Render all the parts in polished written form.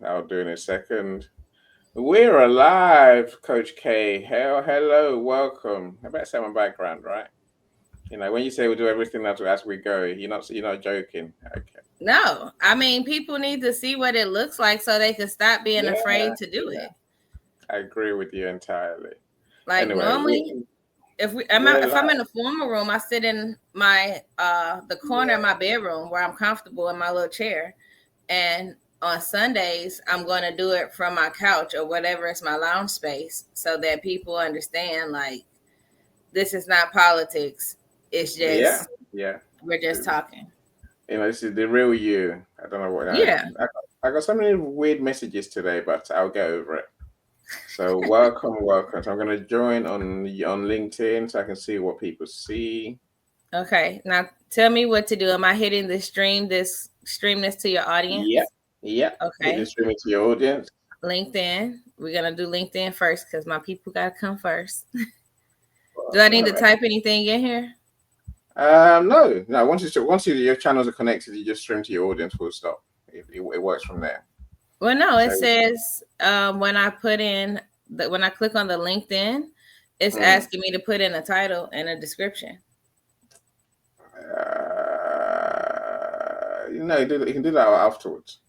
I'll do in a second. We're alive, Coach K. Hello, welcome. I better say my background, right? When you say we do everything as we go, you're not joking. Okay. No, I mean people need to see what it looks like so they can stop being Yeah, afraid to do yeah. it. I agree with you entirely. Like Anyway, normally, we're if I'm in live. a formal room, I sit in my the corner of my bedroom where I'm comfortable in my little chair, and on Sundays I'm going to do it from my couch or whatever is my lounge space so that people understand like this is not politics. It's Yeah, just yeah. we're just talking. This is the real you. I don't know what Yeah. I got so many weird messages today, but I'll get over it. So welcome. So I'm gonna join on LinkedIn so I can see what people see. Okay. Now tell me what to do. Am I hitting the stream this to your Yep, audience? yep. Hit the Okay. streaming to your audience. LinkedIn. We're gonna do LinkedIn first because my people gotta come first. Do I need All to right. type anything in here? No, no. Your channels are connected, you just stream to your audience. Full stop. It works from there. Well, no, it So, says when I put in when I click on the LinkedIn, it's mm, asking me to put in a title and a description. you can do that afterwards.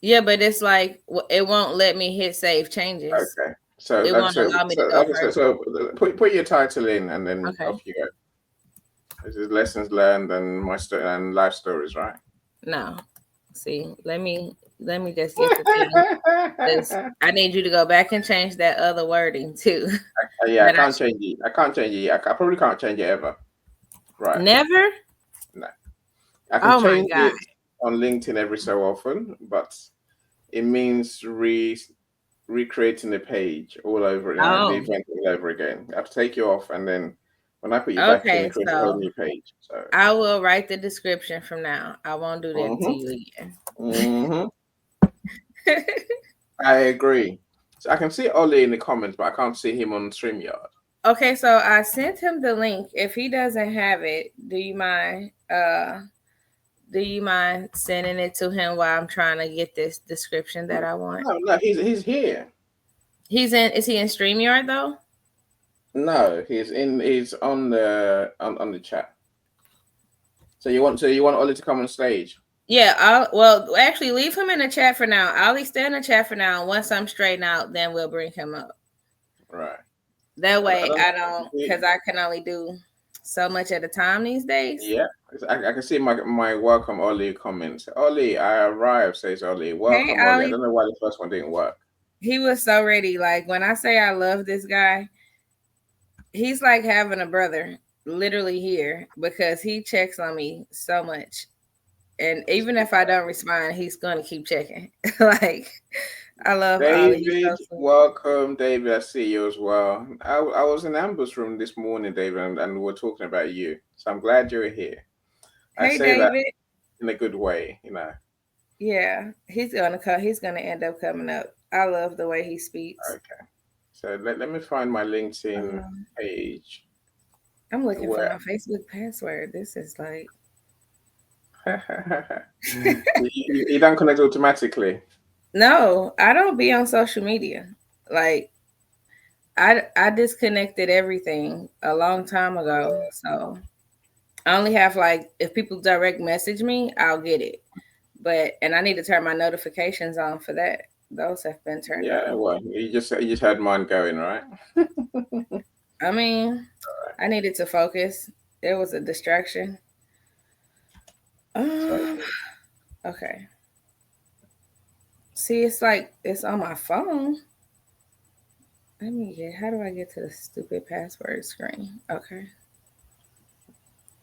Yeah, but it's like it won't let me hit save changes. Okay. So It that's won't so. allow me So to go okay. So, further. so put your title in, and then Okay. off you go. This is lessons learned and my story and life stories, right? No. See, let me just get the thing. This I need you to go back and change that other wording too. Yeah, I that I can't change it. I can't change it. I probably can't change it ever. Right. never. No. I can Oh my change god. it on LinkedIn every so often, but it means recreating the page all over, the Oh. event all over again. I have to take you off, and then when I put you back in, Okay. it creates a whole So new page. So, I will write the description from now. I won't do that to hmm you again. hmm I agree. So I can see Ollie in the comments, but I can't see him on StreamYard. Okay, so I sent him the link. If he doesn't have it, do you mind sending it to him while I'm trying to get this description that I want? No, no, he's here. Is he in StreamYard though? No, he's on the chat. So you want Ollie to come on stage? Yeah, well actually leave him in the chat for now. I'll stay in the chat for now. Once I'm straightened out, then we'll bring him up. Right. That I way don't I don't know. because I can only do so much at a time these days. Yeah, I can see my welcome Ollie comments. Ollie, I arrived, says Ollie. Hey Welcome, Ollie. I Ali, don't know why the first one didn't work. he was so ready. Like when I say I love this guy, he's like having a brother literally here because he checks on me so much. And even if I don't respond, he's going to keep checking. Like, I love Ollie. He's so David, sweet. welcome, David. I see you as well. I was in Amber's room this morning, David, and we're talking about you. So I'm glad you're here. I Hey, say that David. in a good way, Yeah, he's going to come. He's going to end up coming up. I love the way he speaks. Okay. So let me find my LinkedIn Um, page. I'm looking for Where my Facebook password. This is like, you don't connect automatically. no, I don't be on social media. Like, I disconnected everything a long time ago. So I only have like if people direct message me, I'll get it. And I need to turn my notifications on for that. Those have been turned Yeah, on. well, you just had mine going, right? I mean, I needed to focus. It was a distraction. So Um, okay. See, it's like it's on my phone. Let me get. How do I get to the stupid password screen? Okay.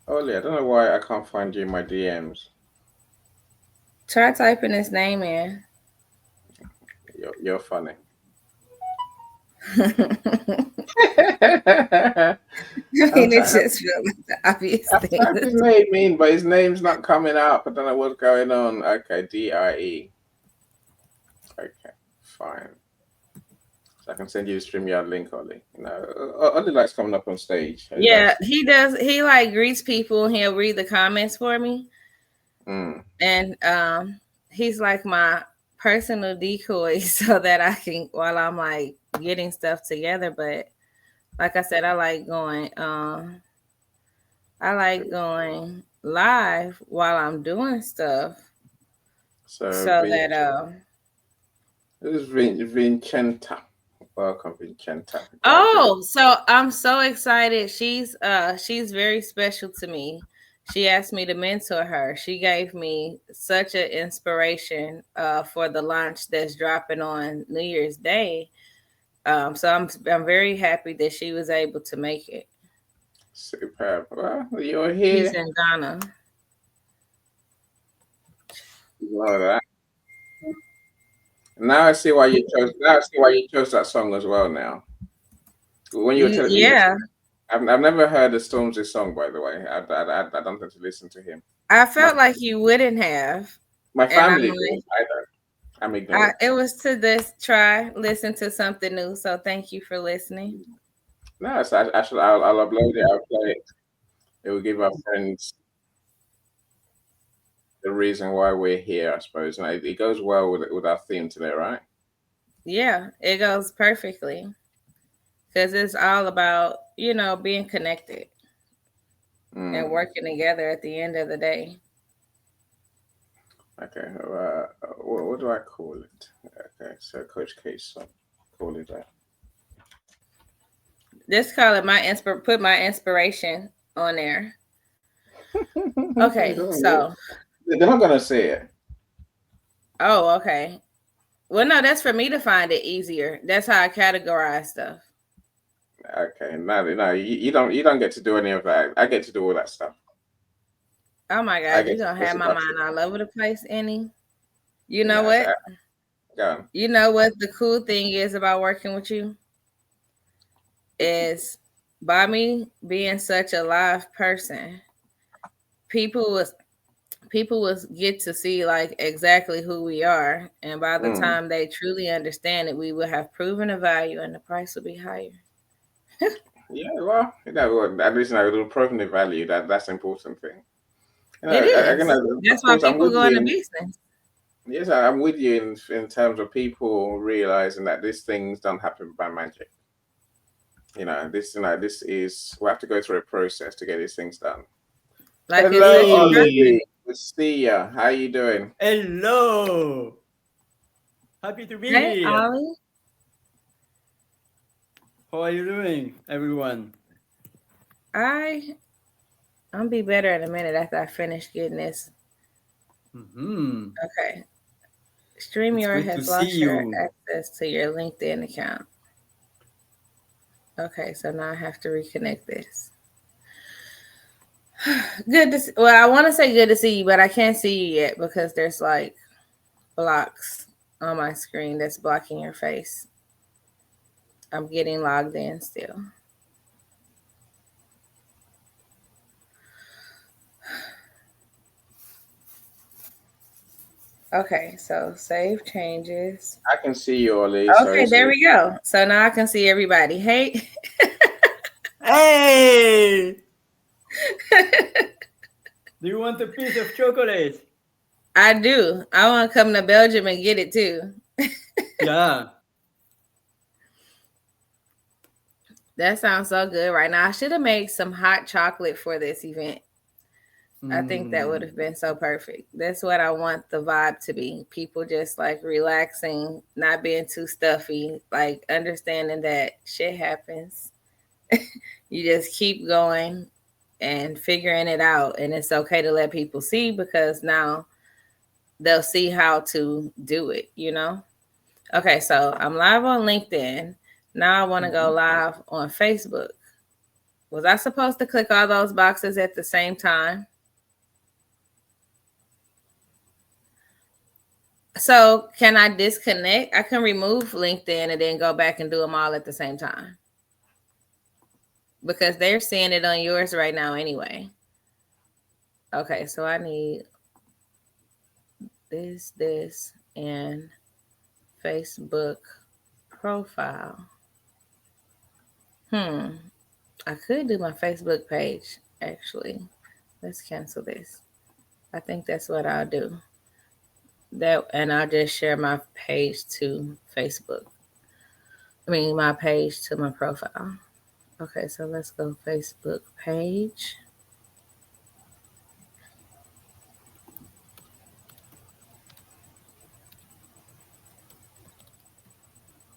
Ollie, I don't know why I can't find you in my DMs. Try typing his name in. You're funny. I I'm mean, it trying. just felt like the obvious I've thing. typed his name in, but his name's not coming up. I don't know what's going on. Okay, DIE. Okay, fine. So I can send you the StreamYard link, Ollie. Ollie likes coming up on stage. He Yeah, likes. he does. He like greets people. He'll read the comments for me, Mm. and he's like my personal decoys so that I can while I'm like getting stuff together. But like I said, I like going live while I'm doing stuff So, so that this is Vincenta. Welcome, Vincenta. Graduate. oh, so I'm so excited. She's very special to me. She asked me to mentor her. She gave me such an inspiration for the launch that's dropping on New Year's Day. So I'm very happy that she was able to make it. Superb. Well, you're She's here. in Ghana. Love that. Now I see why you chose. Now I see why you chose that song as well. Now, when you were telling me Yeah, yesterday, I've never heard the Stormzy song. By the way, I don't have to listen to him. I My felt like you wouldn't have, my and I'm family like, does. I don't. I'm ignorant. it was to this try listen to something new. So thank you for listening. No, so I'll upload it. I'll play it. It will give our friends the reason why we're here. I suppose, and it goes well with our theme today, right? Yeah, it goes perfectly because it's all about being connected and Mm. working together at the end of the day. Okay. What do I call it? Okay. So Coach Case song. Call it that. Just call it put my inspiration on there. Okay, so They're not gonna say it. okay. Well, no, that's for me to find it easier. That's how I categorize stuff. Okay, no, you don't get to do any of that. I get to do all that stuff. Oh my I God, get you're to gonna press have the my button. mind all over the place, Annie. You know Yeah, so what? go on. You know what the cool thing is about working with you is by me being such a live person, people was people was get to see like exactly who we are, and by the Mm. time they truly understand it, we will have proven a value and the price will be higher. Yeah, well, at least it'll prove the value. That's the important thing. It is. Of That's why course, I'm people with go you. into business. Yes, I'm with you in terms of people realizing that these things don't happen by magic. This is we have to go through a process to get these things done. Like it's Hello, such a Hey, Ollie. process. Good to see ya. How you doing? hello. Happy to be Hey, here. Ollie. How are you doing, everyone? I I'm be better in a minute after I finish getting this. Hmm. Okay. It's StreamYard good to has see lost your you. access to your LinkedIn account. Okay, so now I have to reconnect this. Good to see, well, I want to say good to see you, but I can't see you yet because there's like blocks on my screen that's blocking your face. I'm getting logged in still. Okay, so save changes. I can see you, Ollie. So Okay, this there is we go. So now I can see everybody. Hey, Hey! Do you want a piece of chocolate? I do. I want to come to Belgium and get it too. Yeah. That sounds so good right now. I should have made some hot chocolate for this event. I think that would Hmm. have been so perfect. That's what I want the vibe to be. People just like relaxing, not being too stuffy, like understanding that shit happens. You just keep going and figuring it out. And it's okay to let people see because now they'll see how to do it. Okay, so I'm live on LinkedIn. Now I want to go Mhm. live on Facebook. Was I supposed to click all those boxes at the same time? So can I disconnect? I can remove LinkedIn and then go back and do them all at the same time because they're seeing it on yours right now anyway. Okay, so I need this, and Facebook profile. I could do my Facebook page actually. Let's cancel this. I think that's what I'll do. that, and I'll just share my page to Facebook. My page to my profile. Okay, so let's go Facebook page.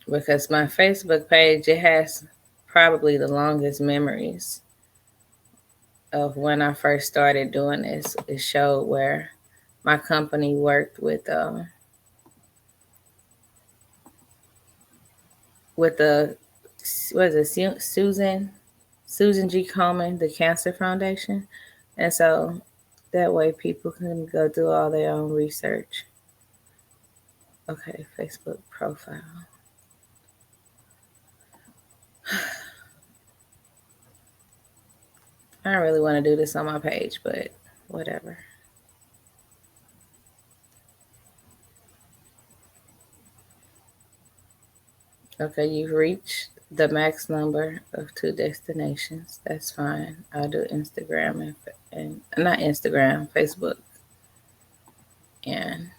Because my Facebook page, it has probably the longest memories of when I first started doing this. It showed where my company worked with the what is it, Susan G. Komen, the Cancer Foundation, and so that way people can go do all their own research. Okay, Facebook profile. I don't really want to do this on my page, but whatever. Okay, you've reached the max number of 2 destinations. That's fine. I'll do Instagram and not Instagram, Facebook, and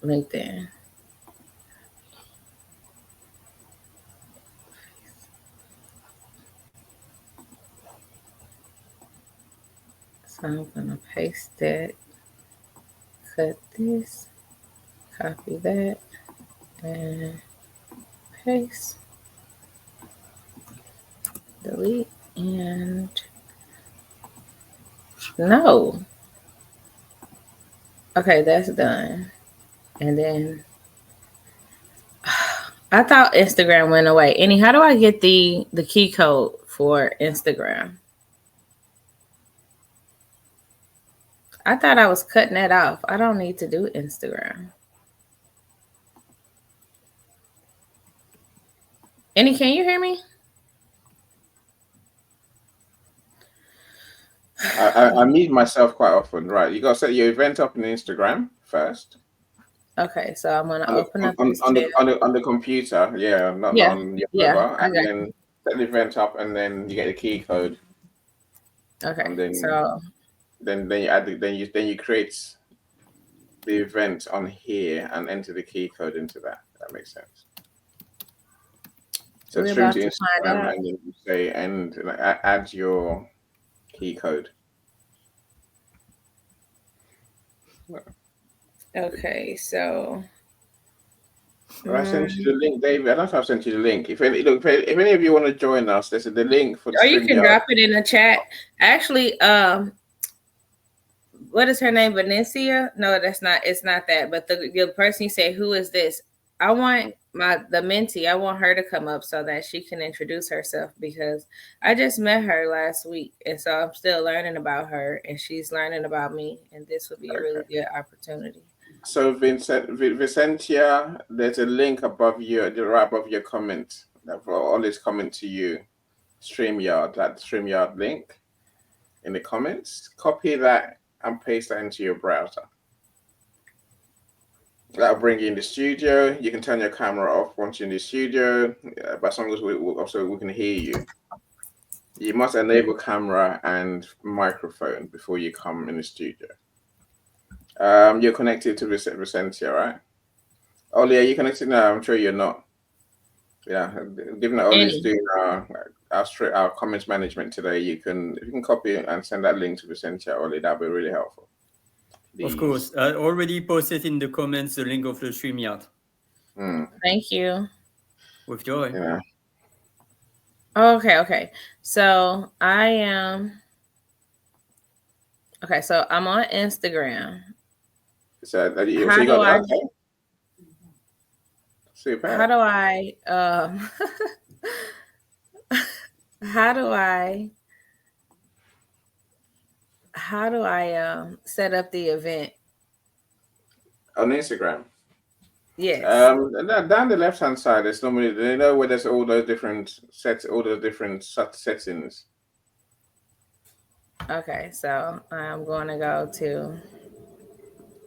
LinkedIn. So I'm gonna paste that, cut this, copy that, and paste, delete, and no. Okay, that's done. And then I thought Instagram went away. Annie, how do I get the key code for Instagram? I thought I was cutting that off. I don't need to do Instagram. Annie, can you hear me? I mute myself quite often. Right, you got to set your event up on Instagram first. Okay, so I'm gonna open up on the computer. Yeah, not Yeah, on your yeah, mobile, I and got then set the event up, and then you get the key code. Okay, And then so then you add then you create the event on here and enter the key code into that. That makes sense. So we're stream about to to find Instagram, out. and then you say and add your key code. Okay, so I sent you the link, David. I don't know if I've sent you the link. If any of you want to join us, there's the link for the or you can StreamYard. drop it in the chat. Actually, what is her name? Venecia? No, that's not. It's not that. But the person you say, who is this? I want the mentee. I want her to come up so that she can introduce herself, because I just met her last week, and so I'm still learning about her, and she's learning about me, and this would be a really good opportunity. So Vicentia, there's a link above right above your comment for all this comment to you. StreamYard, that StreamYard link in the comments. Copy that and paste that into your browser. That'll bring you in the studio. You can turn your camera off once you're in the studio, but as long as we can hear you. You must enable camera and microphone before you come in the studio. You're connected to Vicentia, right? Oli, are you connected now? I'm sure you're not. Yeah, given that Oli's doing our comments management today, if you can copy and send that link to Vicentia, Oli, that'd be really helpful. Please. Of course, I already posted in the comments the link of the StreamYard. Thank you. With joy. Yeah. Okay. So I am. Okay, so I'm on Instagram. So you got that? Okay. Super. How do I set up the event on Instagram? Yes. Down the left hand side, there's normally where there's all those different settings. Okay, so I'm going to go to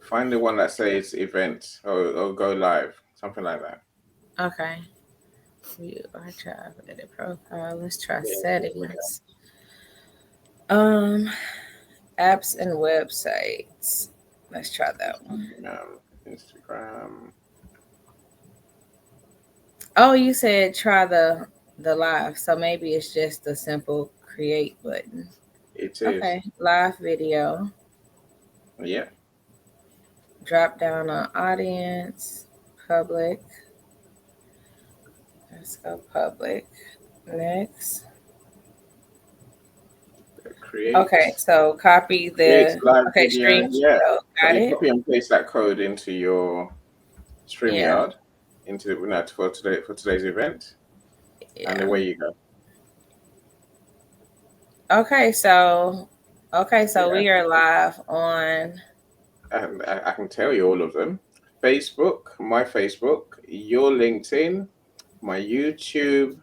find the one that says event or go live, something like that. Okay. View archive, edit profile. Let's try settings. Apps and websites. Let's try that one. Instagram. Oh, you said try the live, so maybe it's just a simple create button. It is. Okay, live video. Yeah. Drop down on audience, public. Let's go public. Next. Create. Okay, so copy the stream. Yeah. Got it. Copy and paste that code into your StreamYard into for today's event, and away you go. Okay, so we are live on. I can tell you all of them. Facebook, my Facebook, your LinkedIn, my YouTube.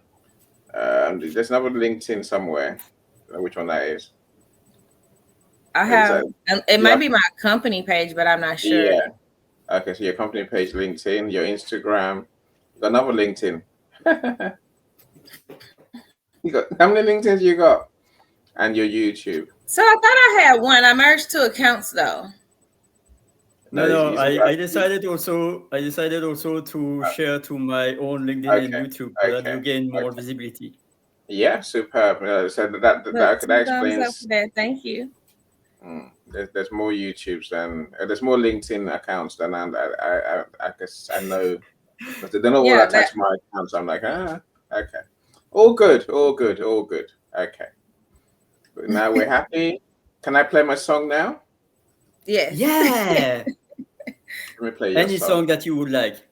There's another LinkedIn somewhere. Which one that is? I have. It might be my company page, but I'm not sure. Yeah. Okay, so your company page, LinkedIn, your Instagram, you got another LinkedIn. You got how many LinkedIns you got? And your YouTube. So I thought I had one. I merged two accounts though. No. I decided also to share to my own LinkedIn and YouTube so that you gain more visibility. Yeah, superb. So that explains. That. Thank you. There's more YouTubes than there's more LinkedIn accounts than I guess I know. But they don't know what attach my accounts. I'm like, okay, all good. Okay, but now we're happy. Can I play my song now? Yes. Yeah. Let me play any song that you would like.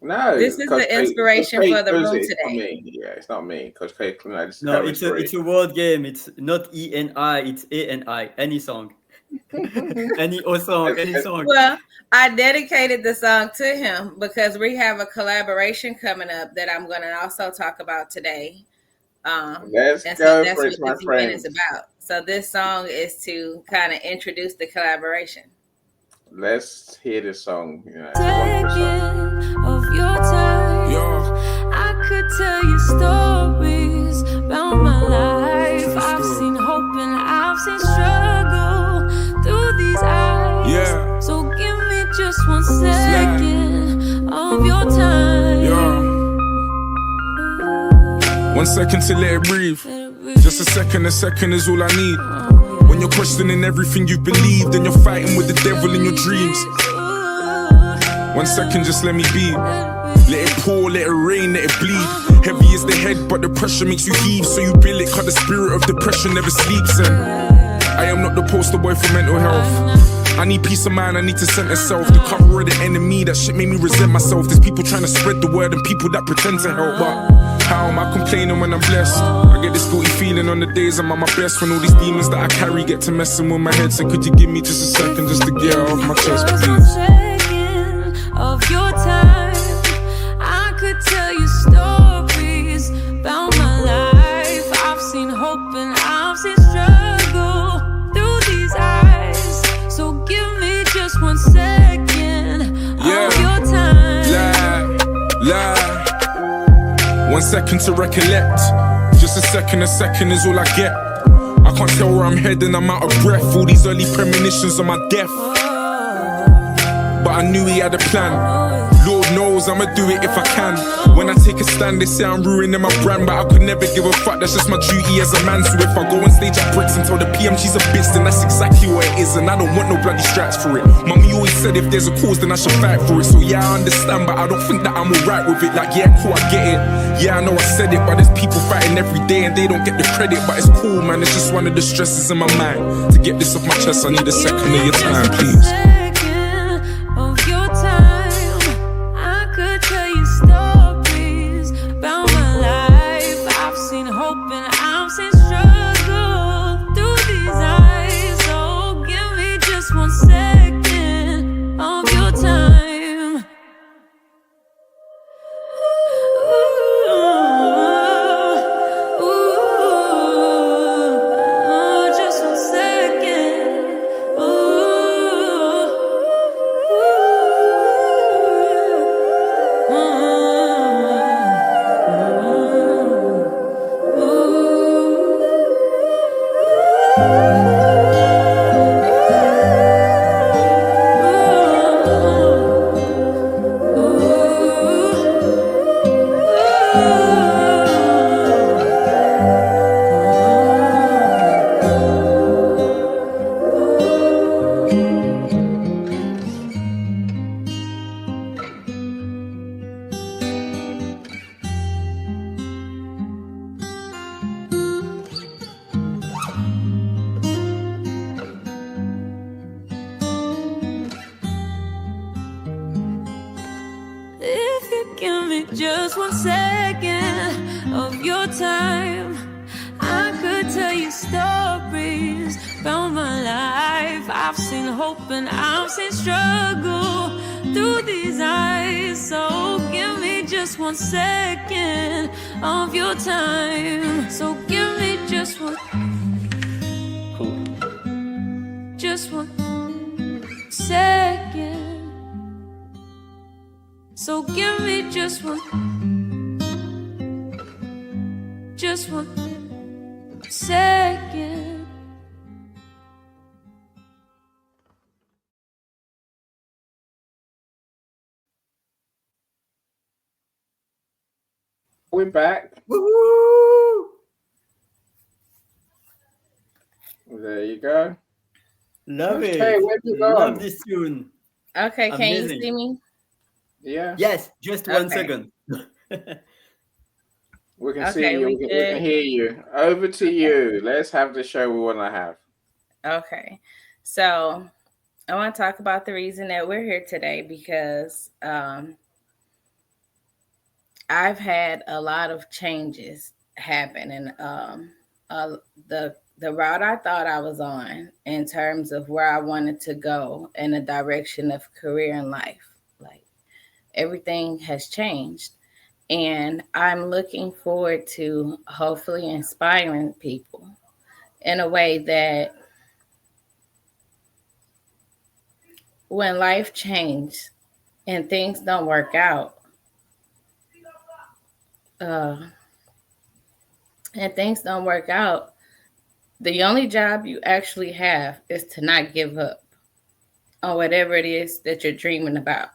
No, this is the inspiration for the room today. Yeah, it's not me. Because no, it's a word game. It's not ENI, it's ANI. Any song. any song. Well, I dedicated the song to him because we have a collaboration coming up that I'm going to also talk about today. Let's go for it, my friend. Is about. So this song is to kind of introduce the collaboration. Let's hear this song. Of your time, I could tell you stories about my life. I've seen hope and I've seen struggle through these eyes. Yeah. So give me just 1 second of your time. 1 second to let it breathe. Just a second is all I need. When you're questioning everything you believed, and you're fighting with the devil in your dreams. 1 second, just let me be. Let it pour, let it rain, let it bleed. Heavy is the head, but the pressure makes you heave. So you bill it, cause the spirit of depression never sleeps. And I am not the poster boy for mental health. I need peace of mind, I need to center self. The cover of the enemy, that shit made me resent myself. There's people trying to spread the word and people that pretend to help. But how am I complaining when I'm blessed? I get this guilty feeling on the days I'm at my best, when all these demons that I carry get to messing with my head. So could you give me just a second just to get off my chest, please? Of your time, I could tell you stories about my life. I've seen hope and I've seen struggle through these eyes. So give me just 1 second of your time. Lie. 1 second to recollect. Just a second is all I get. I can't tell where I'm heading, I'm out of breath. All these early premonitions of my death. But I knew he had a plan. Lord knows I'ma do it if I can. When I take a stand, they say I'm ruining my brand, but I could never give a fuck, that's just my duty as a man. So if I go on stage at Bricks and tell the PM she's a bitch, then that's exactly what it is, and I don't want no bloody stripes for it. Mummy always said if there's a cause, then I should fight for it. So yeah, I understand, but I don't think that I'm alright with it. Like, yeah, cool, I get it. Yeah, I know I said it, but there's people fighting every day and they don't get the credit. But it's cool, man, it's just one of the stresses in my mind. To get this off my chest, I need a second of your time, please. me just 1 second of your time. I could tell you stories about my life. I've seen hope and I've seen struggle through these eyes. So give me just 1 second of your time. So give me just one. Cool. Just 1 second. So give me just one. Just 1 second. We're back. Woo! There you go. Love Okay, it. where'd you go? Love this tune. Okay, can you Amazing. see me? Yeah. Yes, just 1 Okay. second. We can Okay, see you. we We good? can hear you. Over to you. Let's have the show we want to have. Okay. So I want to talk about the reason that we're here today because I've had a lot of changes happen, and the route I thought I was on in terms of where I wanted to go in the direction of career and life, like everything has changed, and I'm looking forward to hopefully inspiring people in a way that when life changes and things don't work out, the only job you actually have is to not give up on whatever it is that you're dreaming about.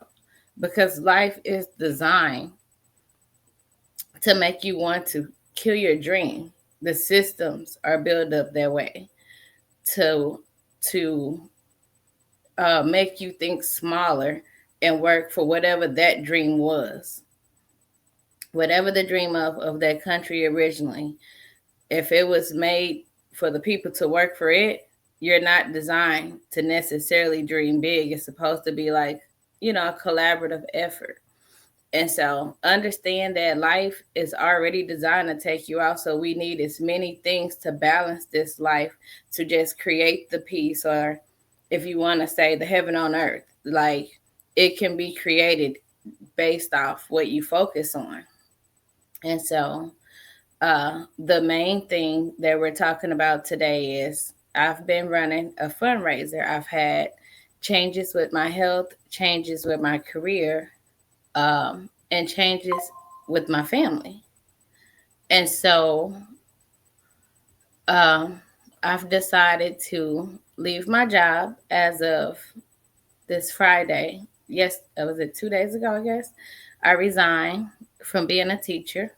Because life is designed to make you want to kill your dream. The systems are built up that way to make you think smaller and work for whatever that dream was. Whatever the dream of that country originally, if it was made for the people to work for it, you're not designed to necessarily dream big. It's supposed to be like, a collaborative effort. And so understand that life is already designed to take you out. So we need as many things to balance this life to just create the peace, or if you want to say the heaven on earth, like it can be created based off what you focus on. And so the main thing that we're talking about today is I've been running a fundraiser. I've had changes with my health, changes with my career, and changes with my family. And so I've decided to leave my job as of this Friday. Yes, was it 2 days ago, I guess? I resigned from being a teacher.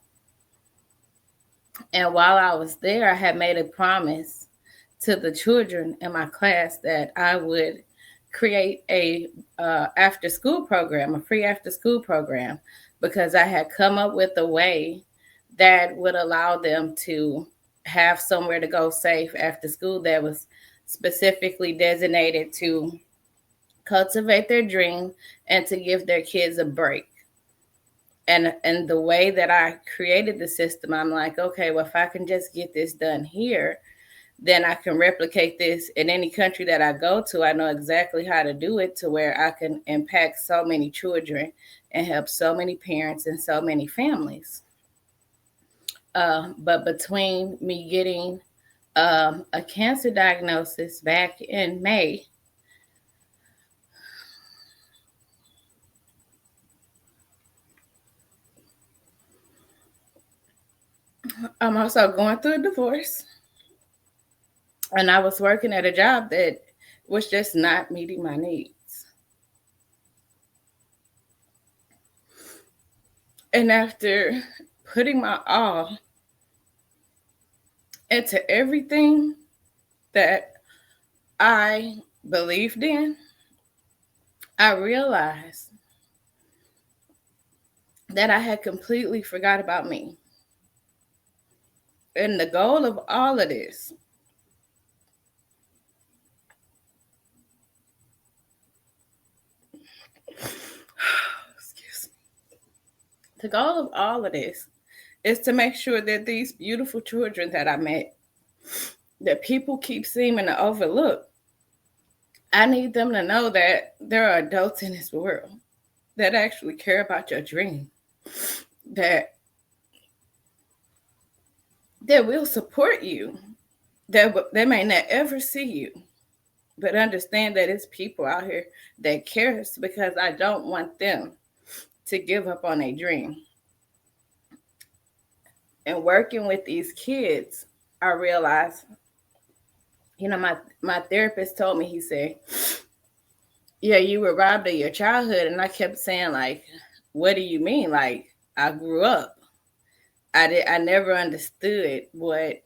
And while I was there, I had made a promise to the children in my class that I would create a after-school program, a free after-school program, because I had come up with a way that would allow them to have somewhere to go safe after school that was specifically designated to cultivate their dream and to give their kids a break. And the way that I created the system, I'm like, okay, well, if I can just get this done here, then I can replicate this in any country that I go to. I know exactly how to do it to where I can impact so many children and help so many parents and so many families. But between me getting a cancer diagnosis back in May, I'm also going through a divorce. And I was working at a job that was just not meeting my needs. And after putting my all into everything that I believed in, I realized that I had completely forgot about me. And the goal of all of this The goal of all of this is to make sure that these beautiful children that I met, that people keep seeming to overlook, I need them to know that there are adults in this world that actually care about your dream, that will support you, that they may not ever see you, but understand that it's people out here that cares, because I don't want them to give up on a dream. And working with these kids, I realized, my therapist told me, he said, yeah, you were robbed of your childhood. And I kept saying, like, what do you mean? Like, I grew up. I never understood what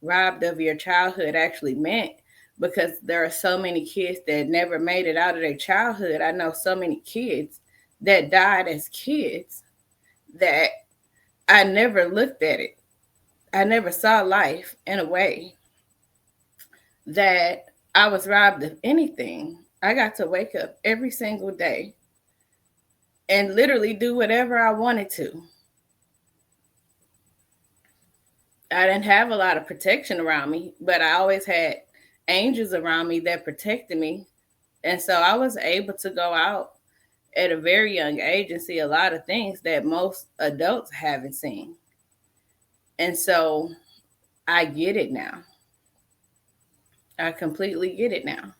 robbed of your childhood actually meant, because there are so many kids that never made it out of their childhood. I know so many kids that died as kids that I never looked at it. I never saw life in a way that I was robbed of anything. I got to wake up every single day and literally do whatever I wanted to. I didn't have a lot of protection around me, but I always had angels around me that protected me. And so I was able to go out at a very young age and see a lot of things that most adults haven't seen. And so I get it now. I completely get it now.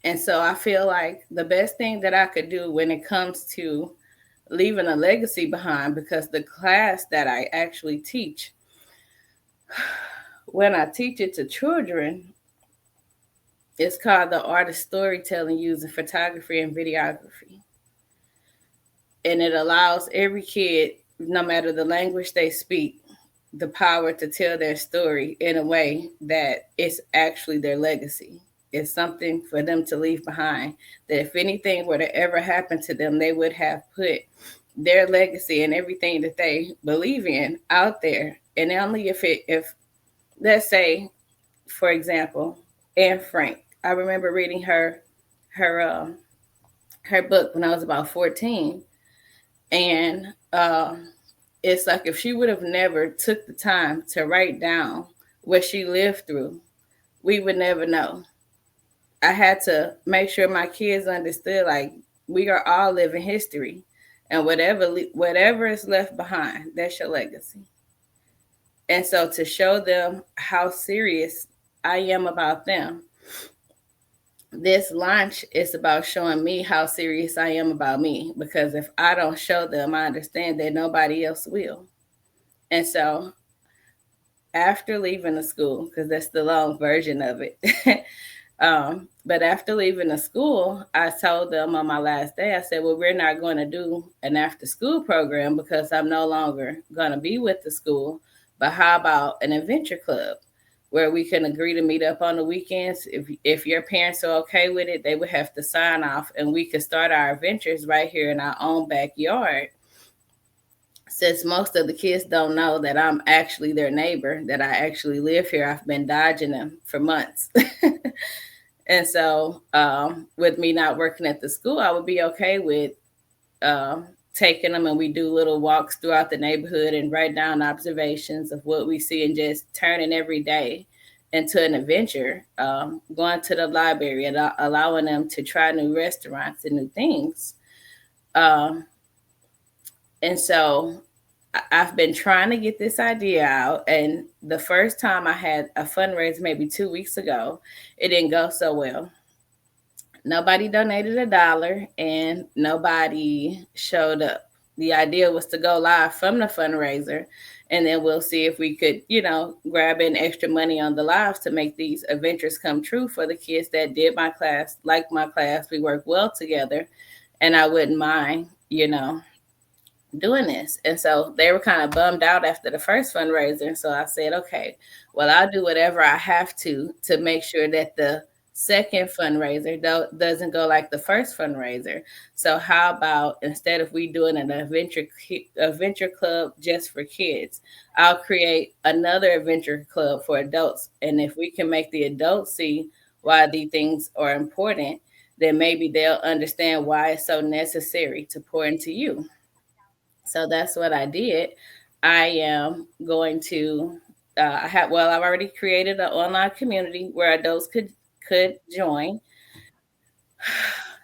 And so I feel like the best thing that I could do when it comes to leaving a legacy behind, because the class that I actually teach, when I teach it to children, it's called the Art of Storytelling Using Photography and Videography. And it allows every kid, no matter the language they speak, the power to tell their story in a way that it's actually their legacy. It's something for them to leave behind, that if anything were to ever happen to them, they would have put their legacy and everything that they believe in out there. And only if let's say, for example, Anne Frank, I remember reading her book when I was about 14. And it's like, if she would have never took the time to write down what she lived through, we would never know. I had to make sure my kids understood, like, we are all living history, and whatever is left behind, that's your legacy. And so to show them how serious I am about them, this launch is about showing me how serious I am about me, because if I don't show them, I understand that nobody else will. And so after leaving the school, because that's the long version of it, but after leaving the school, I told them on my last day, I said, well, we're not going to do an after school program because I'm no longer going to be with the school. But how about an adventure club where we can agree to meet up on the weekends? If your parents are okay with it, they would have to sign off, and we could start our adventures right here in our own backyard. Since most of the kids don't know that I'm actually their neighbor, that I actually live here, I've been dodging them for months. And so with me not working at the school, I would be okay with taking them, and we do little walks throughout the neighborhood and write down observations of what we see, and just turning every day into an adventure, going to the library and allowing them to try new restaurants and new things. And so I've been trying to get this idea out. And the first time I had a fundraiser, maybe 2 weeks ago, it didn't go so well. Nobody donated $1 and nobody showed up. The idea was to go live from the fundraiser, and then we'll see if we could, grab in extra money on the lives to make these adventures come true for the kids that did my class, like my class. We work well together, and I wouldn't mind, doing this. And so they were kind of bummed out after the first fundraiser. And so I said, okay, well, I'll do whatever I have to make sure that the second fundraiser doesn't go like the first fundraiser. So how about, instead of we doing an adventure club just for kids, I'll create another adventure club for adults. And if we can make the adults see why these things are important, then maybe they'll understand why it's so necessary to pour into you. So that's what I did. I am going to I've already created an online community where adults could join.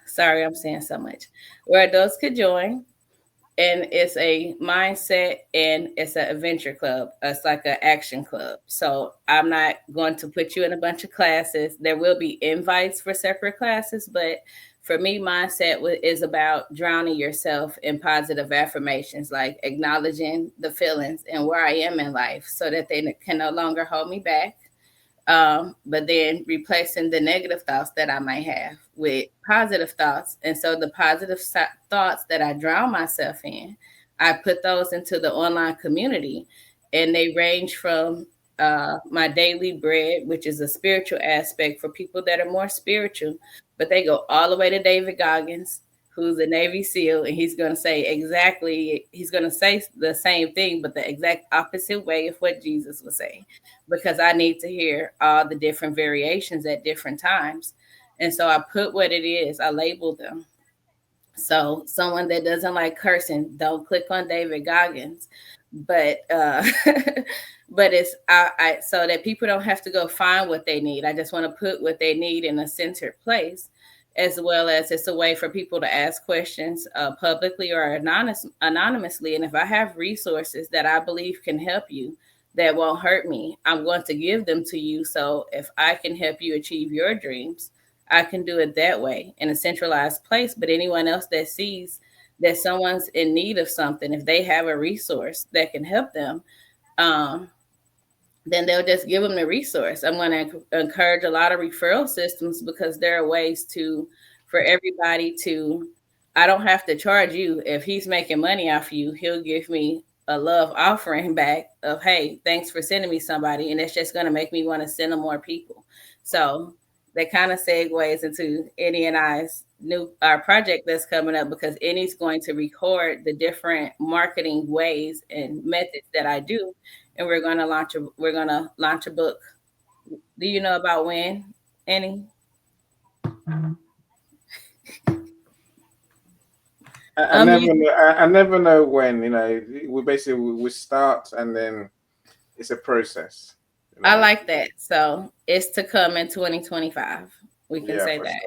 Sorry, I'm saying so much. Where adults could join, and it's a mindset and it's an adventure club. It's like an action club. So I'm not going to put you in a bunch of classes. There will be invites for separate classes, but for me, mindset is about drowning yourself in positive affirmations, like acknowledging the feelings and where I am in life so that they can no longer hold me back. But then replacing the negative thoughts that I might have with positive thoughts. And so the positive thoughts that I drown myself in, I put those into the online community, and they range from my daily bread, which is a spiritual aspect for people that are more spiritual, but they go all the way to David Goggins, who's a Navy SEAL, and he's going to say the same thing, but the exact opposite way of what Jesus was saying, because I need to hear all the different variations at different times. And so I put what it is, I labeled them. So someone that doesn't like cursing, don't click on David Goggins. But but it's I so that people don't have to go find what they need. I just want to put what they need in a centered place, as well as it's a way for people to ask questions publicly or anonymously. And if I have resources that I believe can help you, that won't hurt me, I'm going to give them to you. So if I can help you achieve your dreams, I can do it that way in a centralized place. But anyone else that sees that someone's in need of something, if they have a resource that can help them, then they'll just give them the resource. I'm going to encourage a lot of referral systems, because there are ways for everybody to, I don't have to charge you. If he's making money off you, he'll give me a love offering back of, hey, thanks for sending me somebody. And it's just going to make me want to send them more people. So that kind of segues into Annie and I's our project that's coming up, because Annie's going to record the different marketing ways and methods that I do, and we're going to launch a book. Do you know about when, Annie? I never know when. We start, and then it's a process. I like that. So it's to come in 2025. We can say that.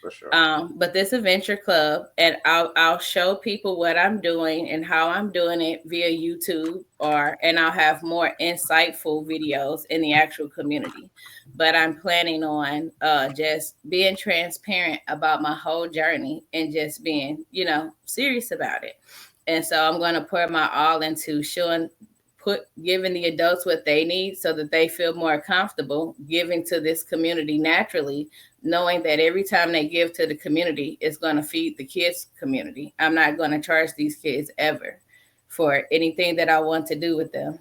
For sure. But this adventure club, and I'll show people what I'm doing and how I'm doing it via YouTube, and I'll have more insightful videos in the actual community. But I'm planning on just being transparent about my whole journey and just being, serious about it. And so I'm going to pour my all into giving the adults what they need so that they feel more comfortable giving to this community naturally, knowing that every time they give to the community, it's going to feed the kids' community. I'm not going to charge these kids ever for anything that I want to do with them.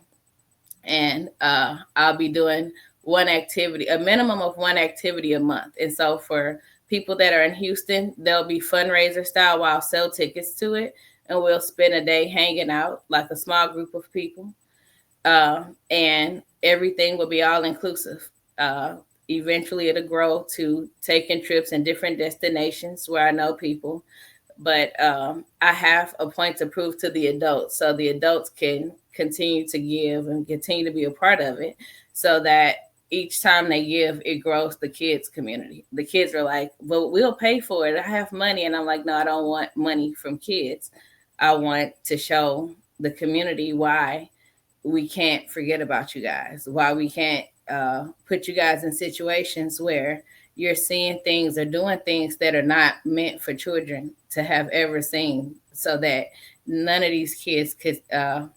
And I'll be doing a minimum of one activity a month. And so for people that are in Houston, there'll be fundraiser style where I'll sell tickets to it, and we'll spend a day hanging out like a small group of people. And everything will be all inclusive. Eventually it'll grow to taking trips in different destinations where I know people, but I have a point to prove to the adults, so the adults can continue to give and continue to be a part of it, so that each time they give, it grows the kids' community. The kids are like, well, we'll pay for it, I have money. And I'm like, no, I don't want money from kids. I want to show the community why we can't forget about you guys, why we can't put you guys in situations where you're seeing things or doing things that are not meant for children to have ever seen, so that none of these kids could, go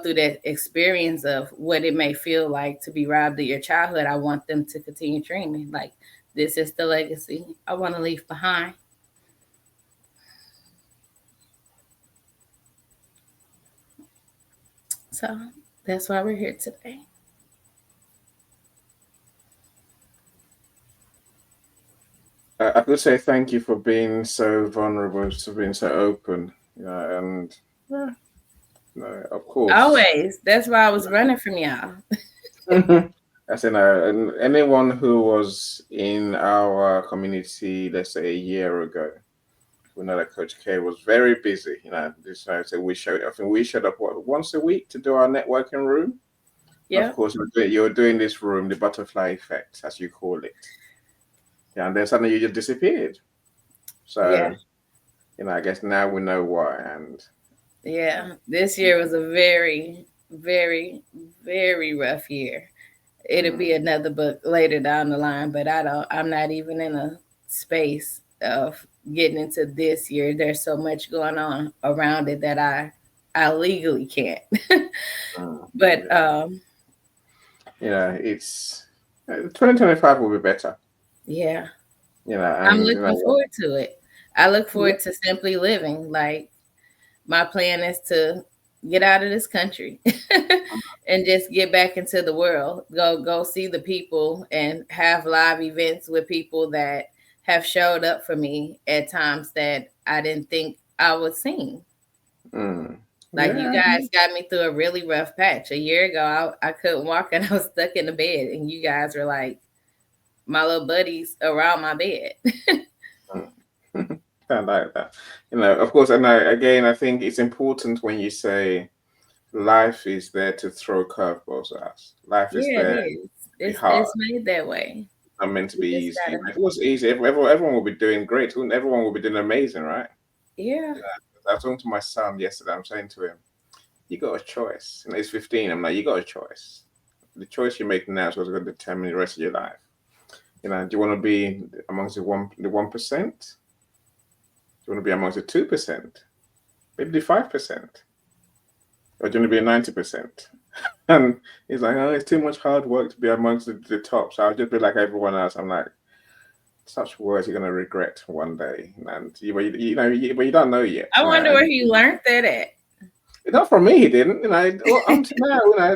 through that experience of what it may feel like to be robbed of your childhood. I want them to continue dreaming. Like, this is the legacy I want to leave behind. So that's why we're here today. I could say thank you for being so vulnerable, for being so open, and of course. Always. That's why I was running from y'all. And anyone who was in our community, let's say a year ago, we know that Coach K was very busy. So I think we showed up once a week to do our networking room. Yeah. Of course, you're doing this room, the butterfly effect, as you call it. Yeah, and then suddenly you just disappeared. So, I guess now we know why. And yeah, this year was a very, very, very rough year. It'll be another book later down the line, but I'm not even in a space of getting into this year. There's so much going on around it that I legally can't. But it's 2025 will be better. Yeah. I'm looking forward to it. I look forward to simply living. Like, my plan is to get out of this country and just get back into the world. Go see the people and have live events with people that have showed up for me at times that I didn't think I was seeing. Like, you guys got me through a really rough patch. A year ago, I couldn't walk and I was stuck in the bed, and you guys were like my little buddies around my bed. I like that. Of course, and I think it's important when you say life is there to throw curveballs at us. Life is there. It's made that way. It's not meant to be easy. If it was easy, everyone would be doing great. Everyone would be doing amazing, right? Yeah. I was talking to my son yesterday. I'm saying to him, you got a choice. He's 15. I'm like, you got a choice. The choice you make now is what's going to determine the rest of your life. Do you want to be amongst the 1%? Do you want to be amongst the 2%? Maybe the 5%? Or do you want to be a 90%? And he's like, oh, it's too much hard work to be amongst the top. So I'll just be like everyone else. I'm like, such words you're going to regret one day. And but you don't know yet. I wonder where he learned that at. Not from me, he didn't. Until now,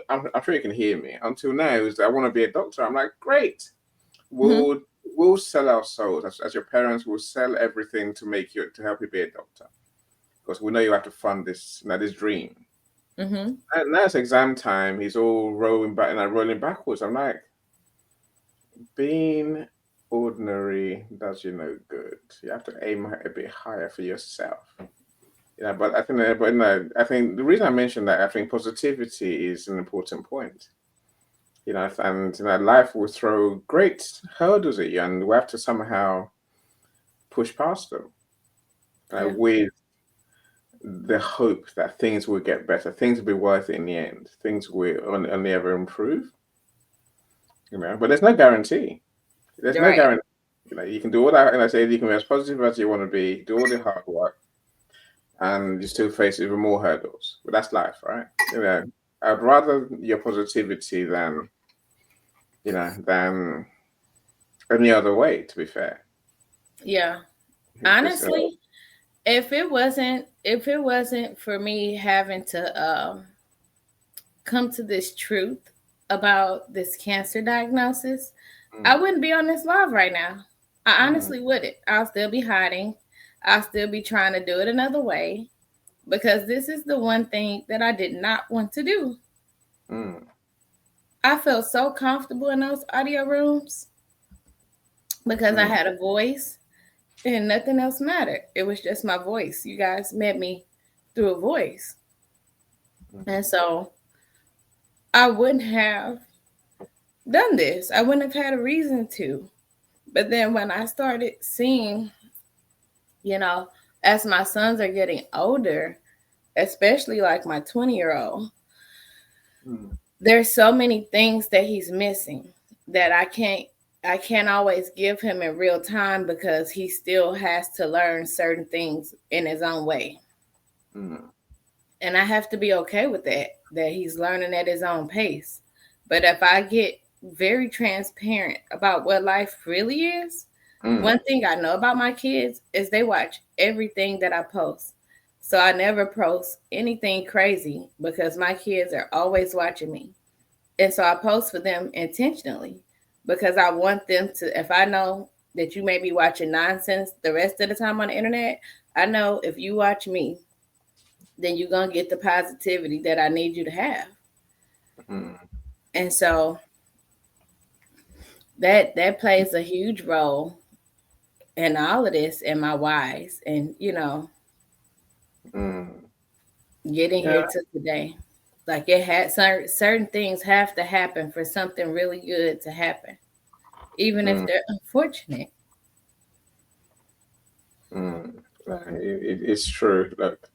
I'm sure you can hear me. Until now, I want to be a doctor. I'm like, great. We'll sell our souls as your parents. Will sell everything to help you be a doctor, because we know you have to fund this dream. And now it's exam time. He's all rolling backwards. I'm like, being ordinary does you no good. You have to aim a bit higher for yourself. But I think the reason I mentioned that, I think positivity is an important point. And life will throw great hurdles at you, and we have to somehow push past them with the hope that things will get better, things will be worth it in the end, things will only ever improve. But there's no guarantee. There's no guarantee. You can do all that, and I say you can be as positive as you want to be, do all the hard work, and you still face even more hurdles. But that's life, right? I'd rather your positivity than any other way, to be fair. Yeah. Honestly, if it wasn't for me having to come to this truth about this cancer diagnosis, I wouldn't be on this live right now. I honestly wouldn't. I'll still be hiding. I'll still be trying to do it another way, because this is the one thing that I did not want to do. I felt so comfortable in those audio rooms because I had a voice and nothing else mattered. It was just my voice. You guys met me through a voice. And so I wouldn't have done this. I wouldn't have had a reason to. But then when I started seeing, as my sons are getting older, especially like my 20-year-old, there's so many things that he's missing that I can't always give him in real time, because he still has to learn certain things in his own way. And I have to be okay with that he's learning at his own pace. But if I get very transparent about what life really is, one thing I know about my kids is they watch everything that I post. So I never post anything crazy, because my kids are always watching me. And so I post for them intentionally, because I want them to, if I know that you may be watching nonsense the rest of the time on the internet, I know if you watch me, then you're going to get the positivity that I need you to have. And so that plays a huge role and all of this and my whys and getting here to today. Like it had certain things have to happen for something really good to happen, even if they're unfortunate. It's true. Look,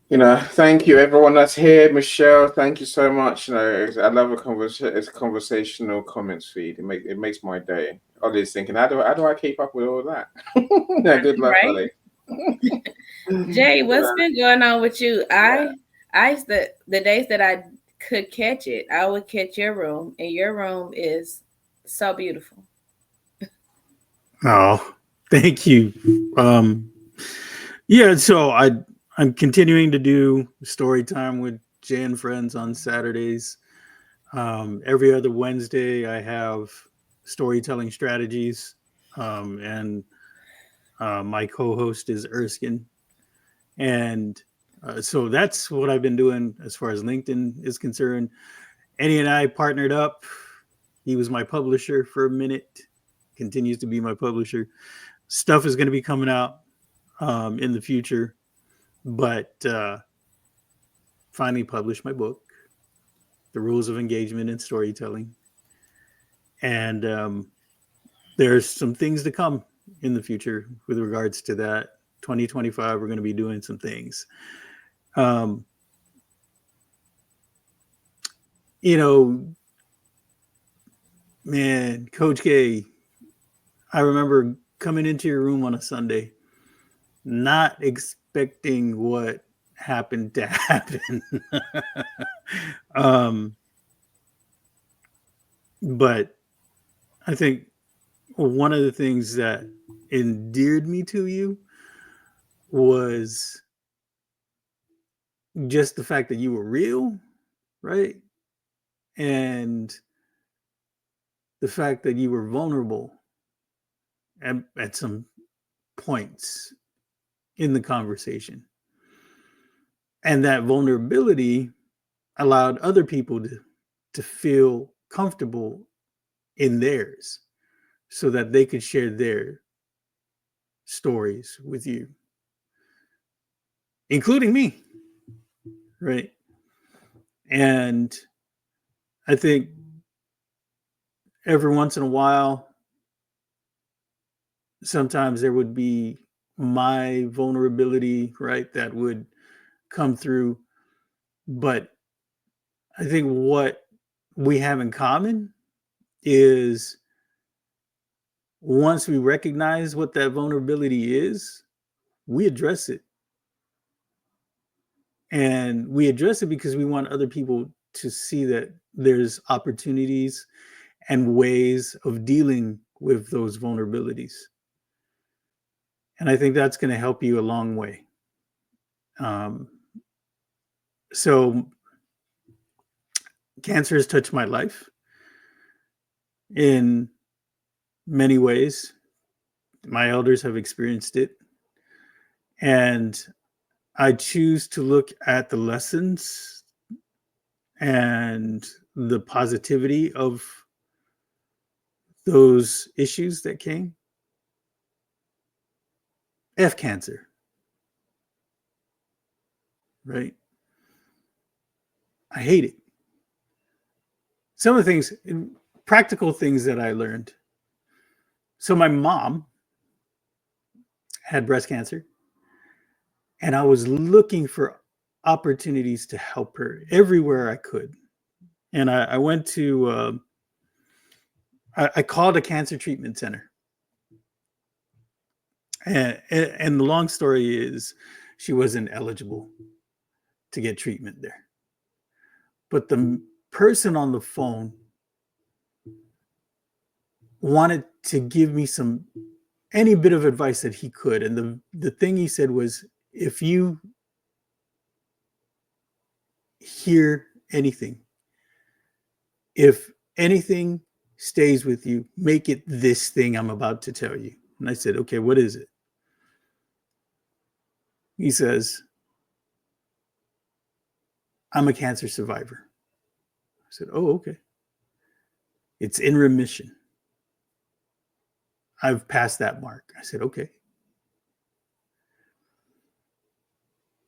thank you everyone that's here. Michelle, thank you so much. I love it's a conversational comments feed. It makes my day. Ollie's thinking, how do I keep up with all that? Yeah, good luck, right? Ollie. Jay, what's been going on with you? I used to, the days that I could catch it, I would catch your room, and your room is so beautiful. Oh, thank you. Yeah, so I'm continuing to do story time with Jay and friends on Saturdays. Every other Wednesday, I have storytelling strategies, and my co-host is Erskine. And so that's what I've been doing as far as LinkedIn is concerned. Eddie and I partnered up. He was my publisher for a minute, continues to be my publisher. Stuff is going to be coming out in the future, but finally published my book, The Rules of Engagement in Storytelling. And there's some things to come in the future with regards to that. 2025, we're going to be doing some things. Man, Coach K, I remember coming into your room on a Sunday, not expecting what happened to happen. But I think one of the things that endeared me to you was just the fact that you were real, right? And the fact that you were vulnerable at some points in the conversation. And that vulnerability allowed other people to feel comfortable in theirs so that they could share their stories with you, including me, right? And I think every once in a while, sometimes there would be my vulnerability, right, that would come through. But I think what we have in common is once we recognize what that vulnerability is, we address it. And we address it because we want other people to see that there's opportunities and ways of dealing with those vulnerabilities. And I think that's going to help you a long way. So cancer has touched my life in many ways. My elders have experienced it. And I choose to look at the lessons and the positivity of those issues that came. F cancer, right? I hate it. Some of the things, practical things that I learned. So my mom had breast cancer, and I was looking for opportunities to help her everywhere I could. And I went to, I called a cancer treatment center. And the long story is she wasn't eligible to get treatment there. But the person on the phone wanted to give me any bit of advice that he could. And the thing he said was, if you hear anything, if anything stays with you, make it this thing I'm about to tell you. And I said, okay, what is it? He says, I'm a cancer survivor. I said, oh, okay. It's in remission. I've passed that mark. I said, okay.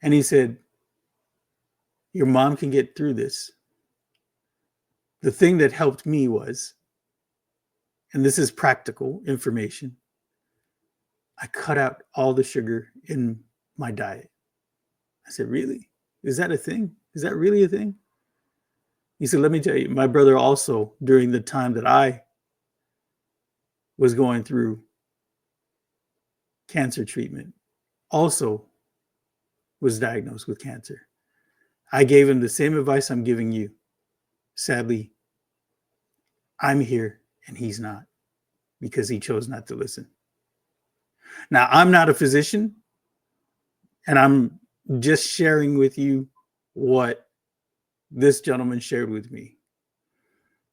And he said, your mom can get through this. The thing that helped me was, and this is practical information, I cut out all the sugar in my diet. I said, really? Is that a thing? Is that really a thing? He said, let me tell you, my brother also, during the time that I was going through cancer treatment, also was diagnosed with cancer. I gave him the same advice I'm giving you. Sadly, I'm here and he's not, because he chose not to listen. Now, I'm not a physician, and I'm just sharing with you what this gentleman shared with me.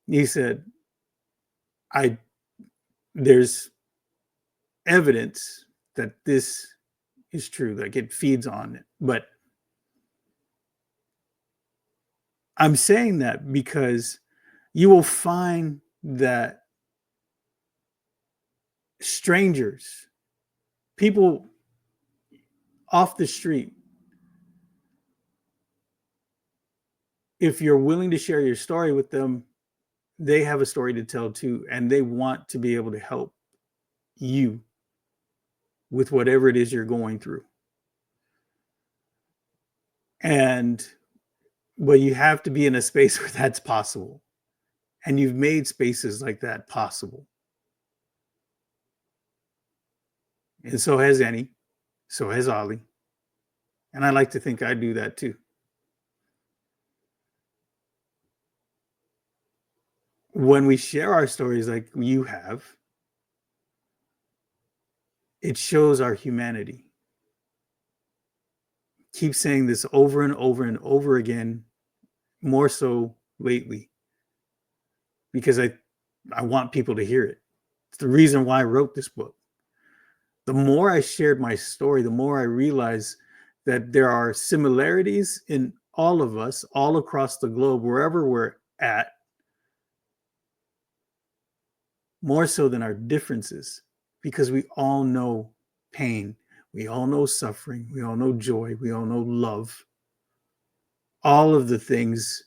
He said, there's evidence that this is true, like it feeds on it. But I'm saying that because you will find that strangers, people off the street, if you're willing to share your story with them, they have a story to tell too, and they want to be able to help you with whatever it is you're going through. But you have to be in a space where that's possible. And you've made spaces like that possible. And so has Annie. So has Ollie. And I like to think I do that too. When we share our stories like you have, it shows our humanity. Keep saying this over and over and over again, more so lately, because I want people to hear it. It's the reason why I wrote this book. The more I shared my story, the more I realized that there are similarities in all of us, all across the globe, wherever we're at, more so than our differences, because we all know pain, we all know suffering, we all know joy, we all know love, all of the things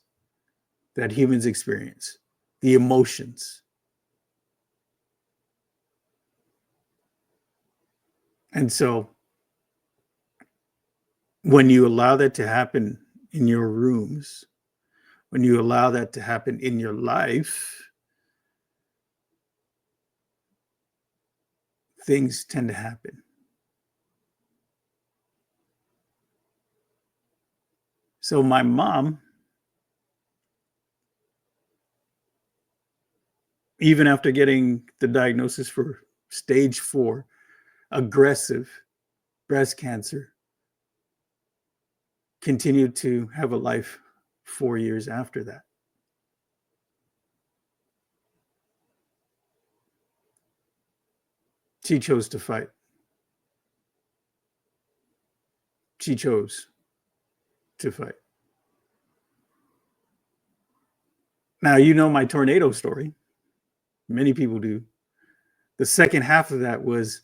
that humans experience, the emotions. And so when you allow that to happen in your rooms, when you allow that to happen in your life, things tend to happen. So my mom, even after getting the diagnosis for stage 4, aggressive breast cancer, continued to have a life 4 years after that. She chose to fight. She chose to fight. Now, you know my tornado story. Many people do. The second half of that was,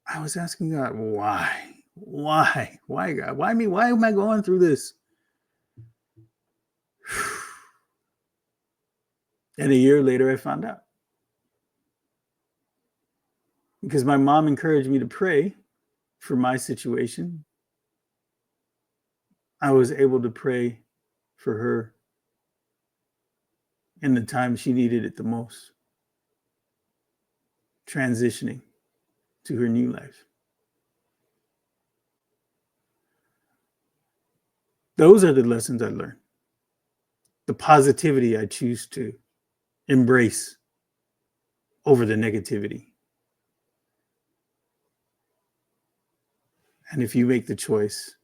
I was asking God, why? Why, God? Why me? Why am I going through this? And a year later, I found out. Because my mom encouraged me to pray for my situation. I was able to pray for her in the time she needed it the most, transitioning to her new life. Those are the lessons I learned. The positivity I choose to embrace over the negativity. And if you make the choice,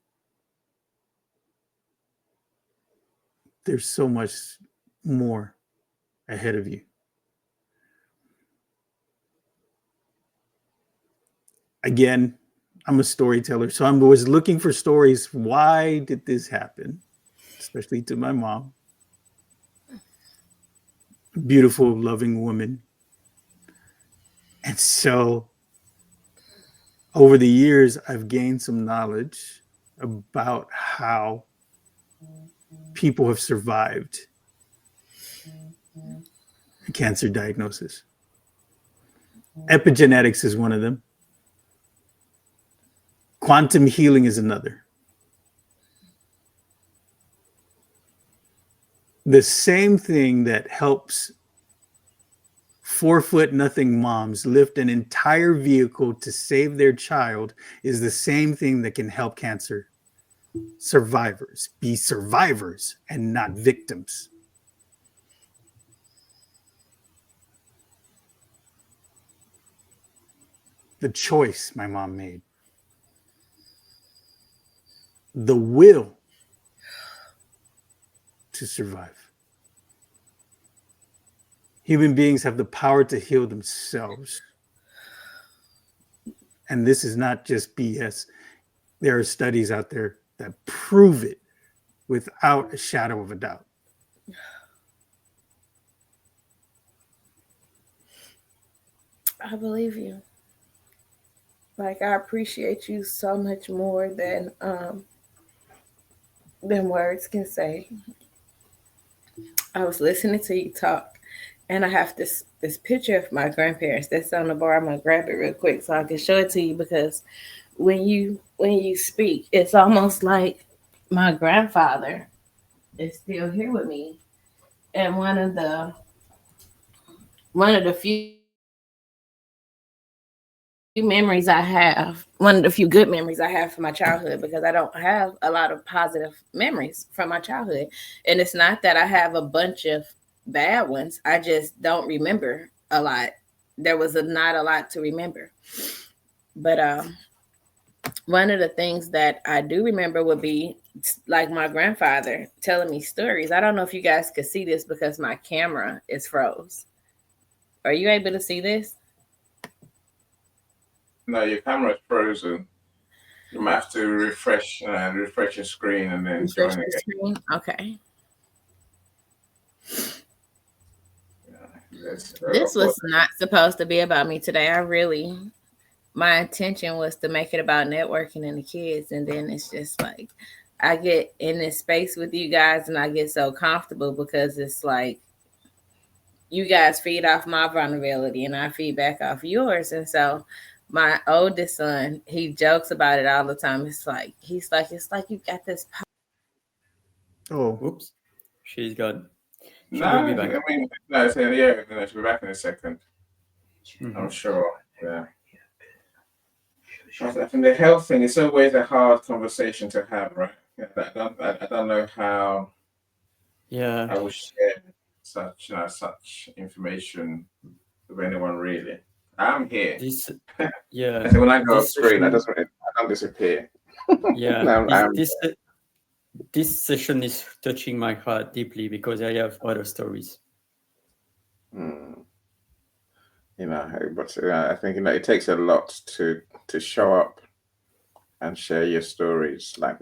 there's so much more ahead of you. Again, I'm a storyteller, so I was looking for stories. Why did this happen? Especially to my mom. Beautiful, loving woman. And so over the years, I've gained some knowledge about how people have survived a cancer diagnosis. Epigenetics is one of them. Quantum healing is another. The same thing that helps 4-foot-nothing moms lift an entire vehicle to save their child is the same thing that can help cancer survivors be survivors and not victims. The choice my mom made. The will to survive. Human beings have the power to heal themselves. And this is not just BS. There are studies out there that prove it without a shadow of a doubt. I believe you. Like, I appreciate you so much more than words can say. I was listening to you talk, and I have this picture of my grandparents that's on the bar. I'm gonna grab it real quick so I can show it to you, because when you speak, it's almost like my grandfather is still here with me. And one of the few memories I have, one of the few good memories I have from my childhood, because I don't have a lot of positive memories from my childhood. And it's not that I have a bunch of bad ones. I just don't remember a lot. There was not a lot to remember. But one of the things that I do remember would be like my grandfather telling me stories. I don't know if you guys could see this because my camera is froze. Are you able to see this? No, your camera's frozen. You might have to refresh your screen and then join again. Screen? Okay. This was not supposed to be about me today. My intention was to make it about networking and the kids. And then it's just like, I get in this space with you guys and I get so comfortable because it's like, you guys feed off my vulnerability and I feed back off yours. And so my oldest son, he jokes about it all the time. It's like you got this. Oh, oops, she's gone. She'll be back. She'll be back in a second. Mm-hmm. I'm sure. Yeah. I think the health thing is always a hard conversation to have, right? I don't know how. Yeah. I would share such information with anyone really. I'm here. Yeah. So when I go off screen, I don't disappear. Yeah. This session is touching my heart deeply because I have other stories. But I think it takes a lot to show up and share your stories. Like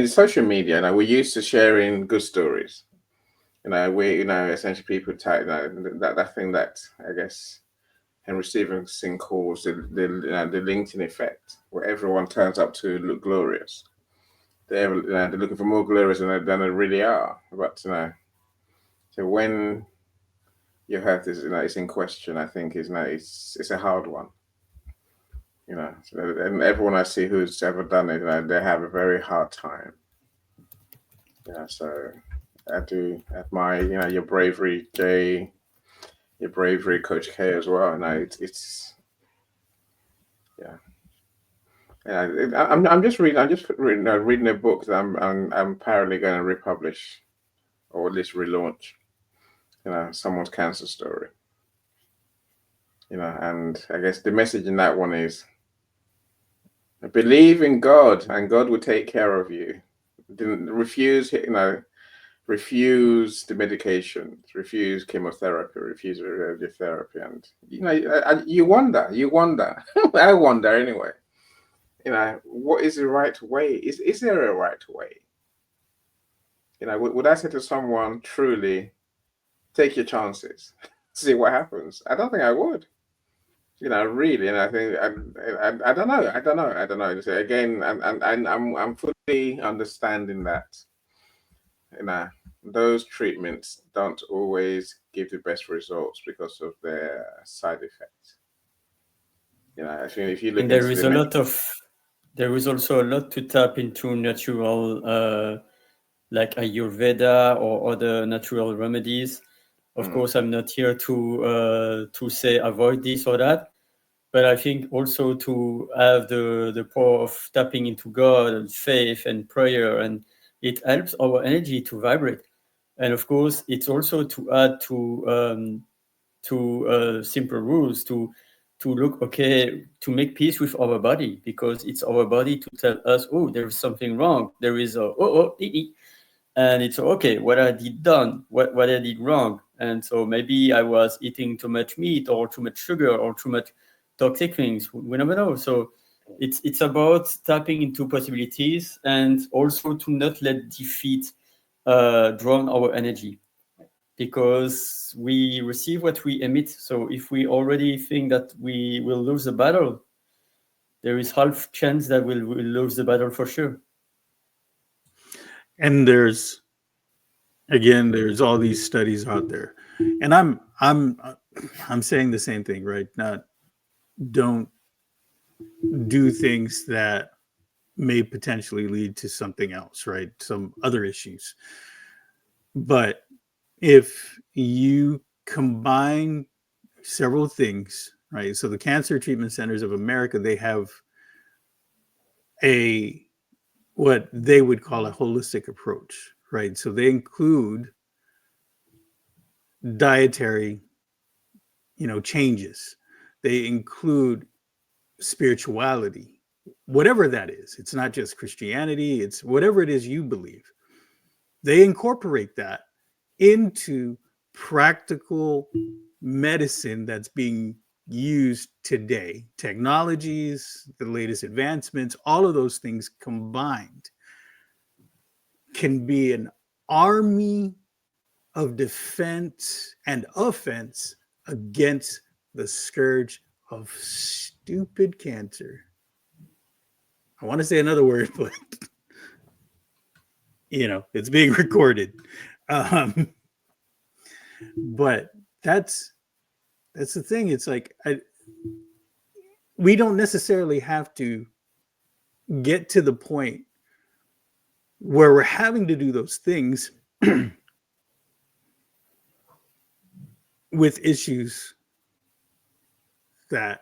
social media. We're used to sharing good stories. Essentially people type that thing that I guess Henry Stevenson calls the LinkedIn effect, where everyone turns up to look glorious. They're looking for more glorious than they really are. But so when you have this, it's in question, I think it's a hard one. And everyone I see who's ever done it, they have a very hard time. So I do admire, your bravery, Jay, your bravery, Coach K, as well. I'm just reading a book that I'm apparently going to republish, or at least relaunch. Someone's cancer story. And I guess the message in that one is, believe in God, and God will take care of you. Refuse the medication, refuse chemotherapy, refuse radiotherapy, and you wonder. I wonder anyway. What is the right way? Is there a right way? Would I say to someone, truly, take your chances? see what happens. I don't think I would. Really, and I think I don't know. So again, I'm fully understanding that. Those treatments don't always give the best results because of their side effects. I think if you look, and there is also a lot to tap into natural, like Ayurveda or other natural remedies. Of course, I'm not here to say avoid this or that, but I think also to have the power of tapping into God and faith and prayer, and it helps our energy to vibrate. And of course, it's also to add to simple rules to look, okay, to make peace with our body, because it's our body to tell us, oh, there is something wrong. There is and it's okay, what I did wrong. And so maybe I was eating too much meat or too much sugar or too much toxic things. We never know. So it's about tapping into possibilities, and also to not let defeat drown our energy, because we receive what we emit. So if we already think that we will lose the battle, there is half chance that we'll lose the battle for sure. And there's all these studies out there, and I'm saying the same thing, right? Don't do things that may potentially lead to something else, right? Some other issues. But if you combine several things, right? So the Cancer Treatment Centers of America, they have what they would call a holistic approach, right? So they include dietary, changes. They include spirituality, whatever that is. It's not just Christianity, it's whatever it is you believe. They incorporate that into practical medicine that's being used today. Technologies, the latest advancements, all of those things combined can be an army of defense and offense against the scourge of stupid cancer. I want to say another word, but it's being recorded. But that's the thing. It's like we don't necessarily have to get to the point where we're having to do those things with issues that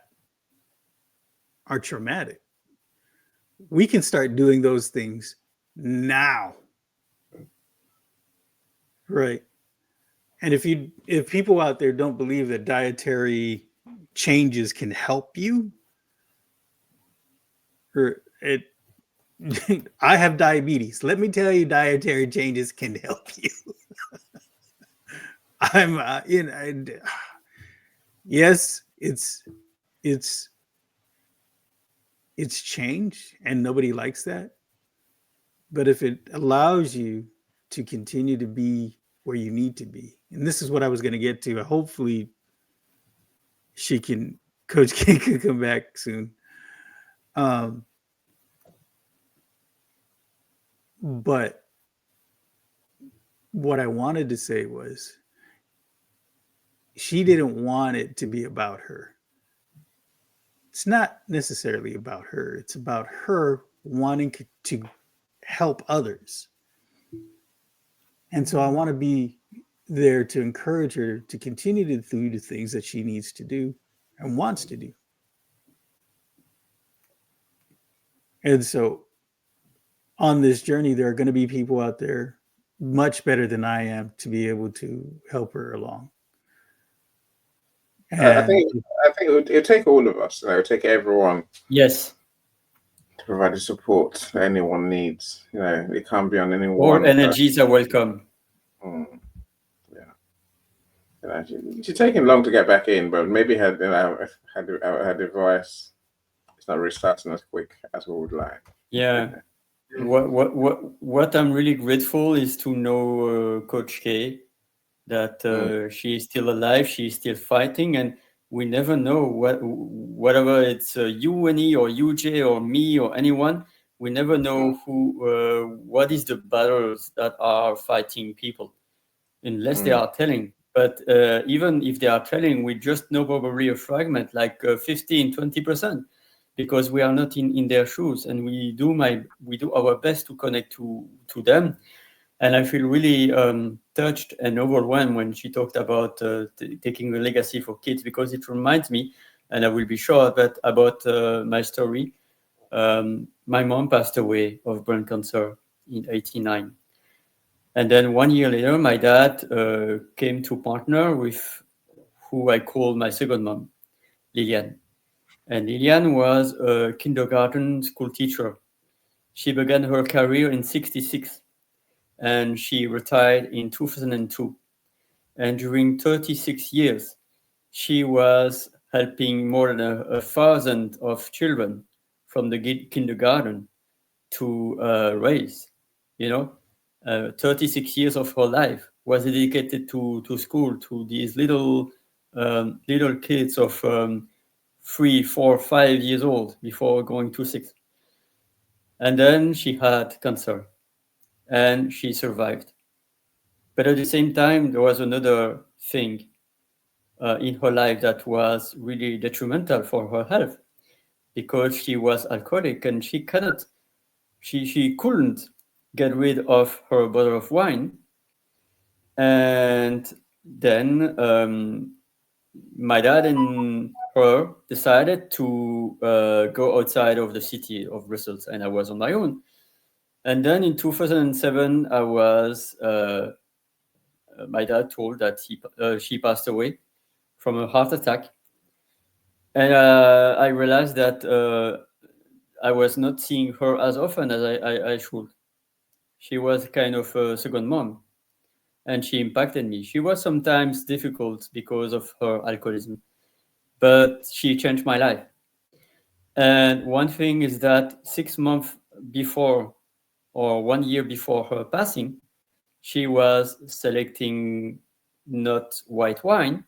are traumatic. We can start doing those things now, right? And if people out there don't believe that dietary changes can help you, I have diabetes. Let me tell you, dietary changes can help you. Yes, it's change, and nobody likes that. But if it allows you to continue to be where you need to be, and this is what I was going to get to. Hopefully, Coach K can come back soon. But what I wanted to say was, she didn't want it to be about her. It's not necessarily about her. It's about her wanting to help others. And so I want to be there to encourage her to continue to do the things that she needs to do and wants to do. And so on this journey, there are going to be people out there much better than I am to be able to help her along. I think it'll take all of us. It'll take everyone. Yes. To provide the support that anyone needs. It can't be on anyone. All energies are welcome. Yeah. She's taking long to get back in, but maybe her device is not restarting as quick as we would like. Yeah. What I'm really grateful is to know Coach K, that she is still alive, she is still fighting, and we never know whatever it's Uni or UJ or me or anyone. We never know what is the battles that are fighting people, unless they are telling. But even if they are telling, we just know probably a fragment, like 15-20%, because we are not in their shoes, and we do our best to connect to them. And I feel really touched and overwhelmed when she talked about taking a legacy for kids, because it reminds me, and I will be short, but about my story. My mom passed away of brain cancer in 1989. And then 1 year later, my dad came to partner with who I call my second mom, Liliane. And Liliane was a kindergarten school teacher. She began her career in 1966, and she retired in 2002. And during 36 years, she was helping more than 1,000 of children from the kindergarten to raise, 36 years of her life was dedicated to school, to these little kids of 3, 4, 5 years old before going to 6. And then she had cancer and she survived. But at the same time, there was another thing in her life that was really detrimental for her health, because she was alcoholic and she couldn't get rid of her bottle of wine. And then my dad and her decided to go outside of the city of Brussels, and I was on my own. And then in 2007, my dad told that she passed away from a heart attack. And I realized that I was not seeing her as often as I should. She was kind of a second mom, and she impacted me. She was sometimes difficult because of her alcoholism, but she changed my life. And one thing is that 6 months before, or 1 year before her passing, she was selecting not white wine,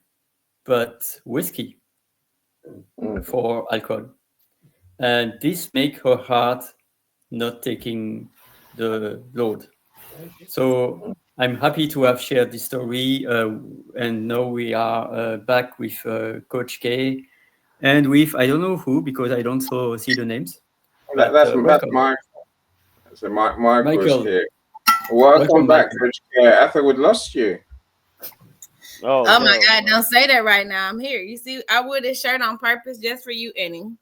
but whiskey for alcohol. And this make her heart not taking the load. So I'm happy to have shared this story. And now we are back with Coach K and with, I don't know who, because I don't see the names. That's Michael. So Michael's here. Welcome back, Coach K. I thought we'd lost you. Oh my God, don't say that right now. I'm here. You see, I wore this shirt on purpose just for you, Annie.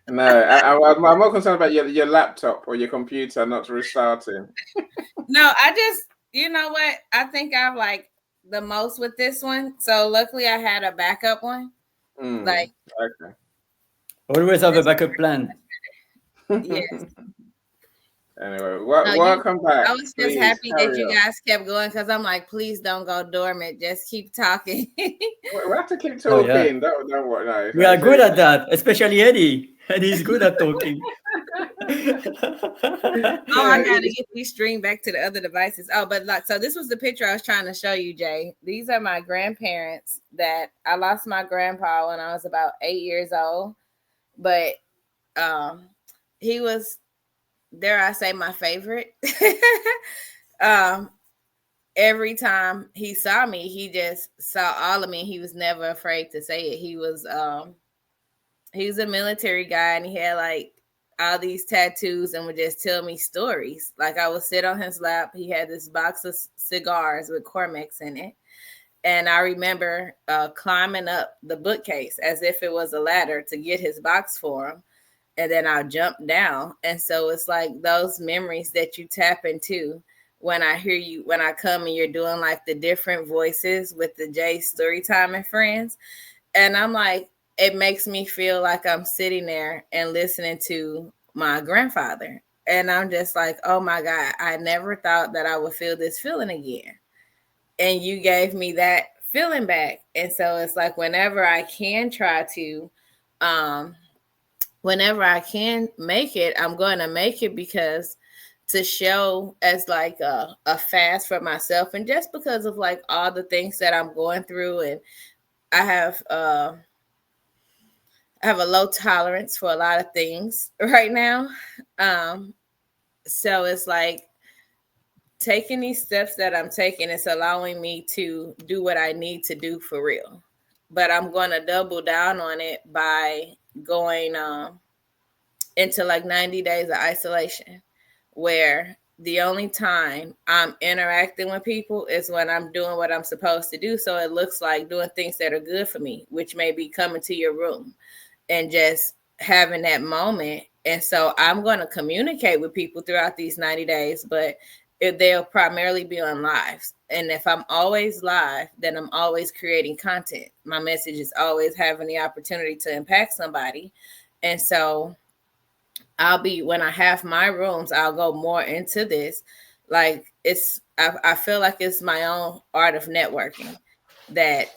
No, I'm more concerned about your laptop or your computer not restarting. No, I just, you know what? I think I've like the most with this one. So luckily I had a backup one. Okay. Always have a backup plan. Yes. Anyway, welcome back. I was just happy that you guys kept going, because I'm like, please don't go dormant. Just keep talking. We have to keep talking. Don't worry. No, we are good at that, especially Eddie. Eddie's good at talking. I gotta get these streamed back to the other devices. Oh, but so this was the picture I was trying to show you, Jay. These are my grandparents. That I lost my grandpa when I was about 8 years old, but he was, dare I say, my favorite. Every time he saw me, he just saw all of me. He was never afraid to say it. He was a military guy, and he had like all these tattoos and would just tell me stories. Like I would sit on his lap. He had this box of cigars with Cormex in it. And I remember climbing up the bookcase as if it was a ladder to get his box for him. And then I'll jump down. And so it's like those memories that you tap into when I hear you, when I come and you're doing like the different voices with the Jay Storytime and Friends. And I'm like, it makes me feel like I'm sitting there and listening to my grandfather. And I'm just like, oh my God, I never thought that I would feel this feeling again. And you gave me that feeling back. And so it's like whenever I can try to, whenever I can make it, I'm going to make it, because to show as like a fast for myself, and just because of like all the things that I'm going through, and I have a low tolerance for a lot of things right now. So it's like taking these steps that I'm taking, it's allowing me to do what I need to do for real. But I'm going to double down on it by going into like 90 days of isolation, where the only time I'm interacting with people is when I'm doing what I'm supposed to do. So it looks like doing things that are good for me, which may be coming to your room and just having that moment. And so I'm going to communicate with people throughout these 90 days, but they'll primarily be on lives. And if I'm always live, then I'm always creating content. My message is always having the opportunity to impact somebody. And so when I have my rooms, I'll go more into this. Like I feel like it's my own art of networking, that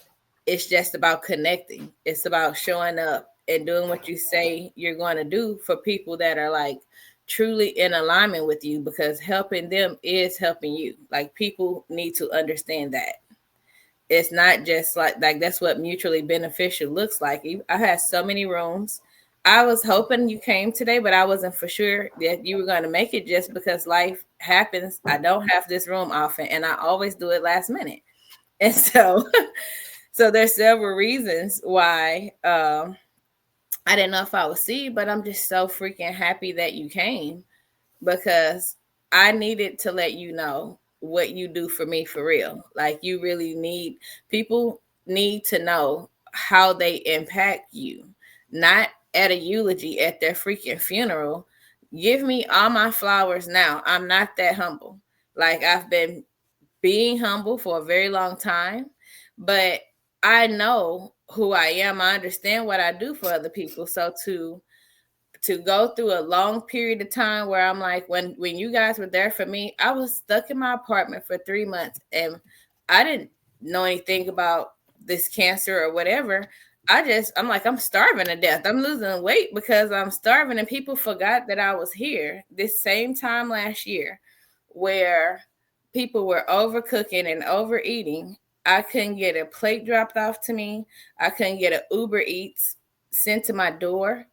it's just about connecting. It's about showing up and doing what you say you're going to do for people that are like truly in alignment with you, because helping them is helping you. Like, people need to understand that. It's not just like that's what mutually beneficial looks like. I had so many rooms. I was hoping you came today, but I wasn't for sure that you were going to make it, just because life happens. I don't have this room often, and I always do it last minute. And so there's several reasons why I didn't know if I would see, but I'm just so freaking happy that you came, because I needed to let you know what you do for me for real. Like, you really people need to know how they impact you, not at a eulogy at their freaking funeral. Give me all my flowers now. I'm not that humble. Like, I've been being humble for a very long time, but I know who I am. I understand what I do for other people. So to go through a long period of time where I'm like, when you guys were there for me, I was stuck in my apartment for 3 months, and I didn't know anything about this cancer or whatever. I'm like, I'm starving to death. I'm losing weight because I'm starving. And people forgot that I was here this same time last year, where people were overcooking and overeating. I couldn't get a plate dropped off to me. I couldn't get an Uber Eats sent to my door.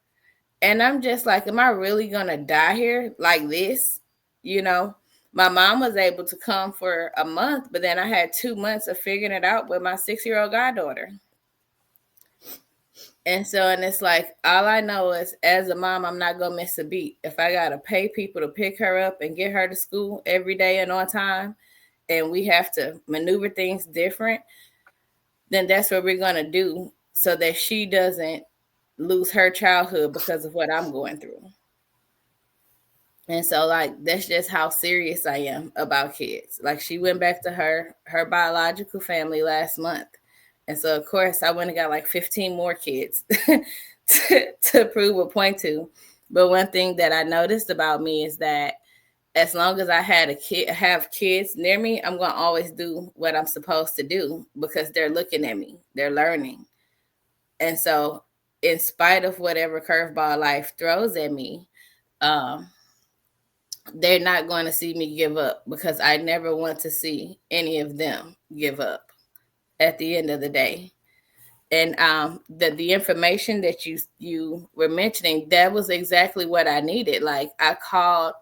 And I'm just like, am I really going to die here like this? You know, my mom was able to come for a month, but then I had 2 months of figuring it out with my 6-year-old goddaughter. And it's like, all I know is, as a mom, I'm not going to miss a beat. If I got to pay people to pick her up and get her to school every day and on time, and we have to maneuver things different, then that's what we're going to do, so that she doesn't lose her childhood because of what I'm going through. And so, like, that's just how serious I am about kids. Like, she went back to her biological family last month. And so, of course, I went and got like 15 more kids to prove a point to. But one thing that I noticed about me is that as long as I have kids near me, I'm going to always do what I'm supposed to do, because they're looking at me, they're learning. And so, in spite of whatever curveball life throws at me, they're not going to see me give up, because I never want to see any of them give up at the end of the day. And the information that you were mentioning, that was exactly what I needed. Like, I called,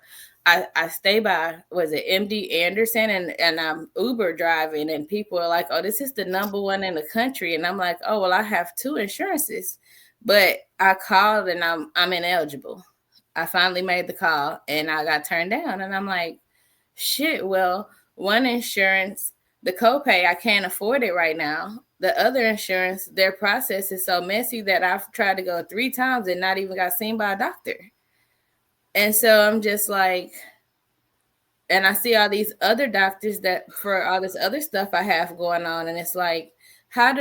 I stay by, was it MD Anderson, and I'm Uber driving, and people are like, oh, this is the number one in the country. And I'm like, oh, well, I have 2 insurances, but I called and I'm ineligible. I finally made the call and I got turned down. And I'm like, shit, well, one insurance, the copay, I can't afford it right now. The other insurance, their process is so messy that I've tried to go 3 times and not even got seen by a doctor. And so I'm just like, and I see all these other doctors that for all this other stuff I have going on. And it's like, how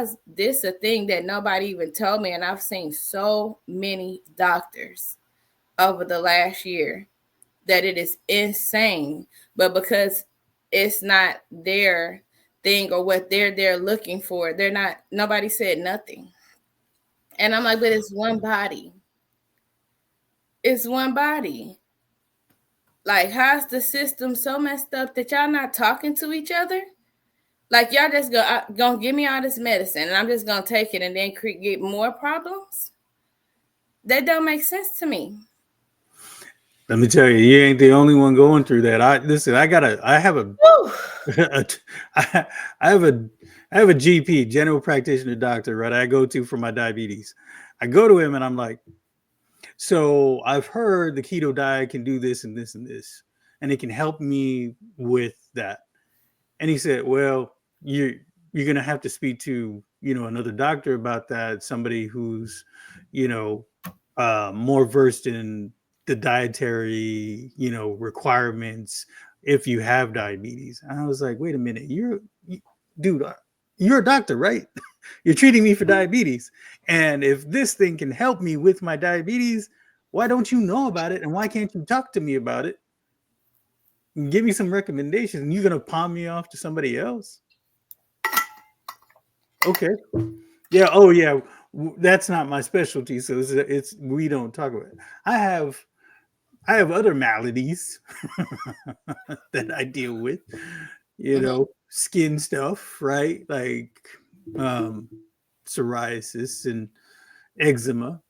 is this a thing that nobody even told me? And I've seen so many doctors over the last year that it is insane. But because it's not their thing or what they're looking for, nobody said nothing. And I'm like, but it's one body. It's one body. Like, how's the system so messed up that y'all not talking to each other? Like, y'all just gonna give me all this medicine and I'm just gonna take it and then get more problems? That don't make sense to me. Let me tell you, you ain't the only one going through that. I have a GP, general practitioner doctor, right? I go to for my diabetes. I go to him and I'm like, so I've heard the keto diet can do this and this and this, and it can help me with that. And he said, well, you're gonna have to speak to, another doctor about that, somebody who's, more versed in the dietary, requirements if you have diabetes. And I was like, wait a minute, dude, you're a doctor, right? You're treating me for diabetes. And if this thing can help me with my diabetes, why don't you know about it? And why can't you talk to me about it? And give me some recommendations. And you're going to palm me off to somebody else? Okay. Yeah. Oh, yeah. That's not my specialty. So it's we don't talk about it. I have other maladies that I deal with, skin stuff, right? Like psoriasis and eczema.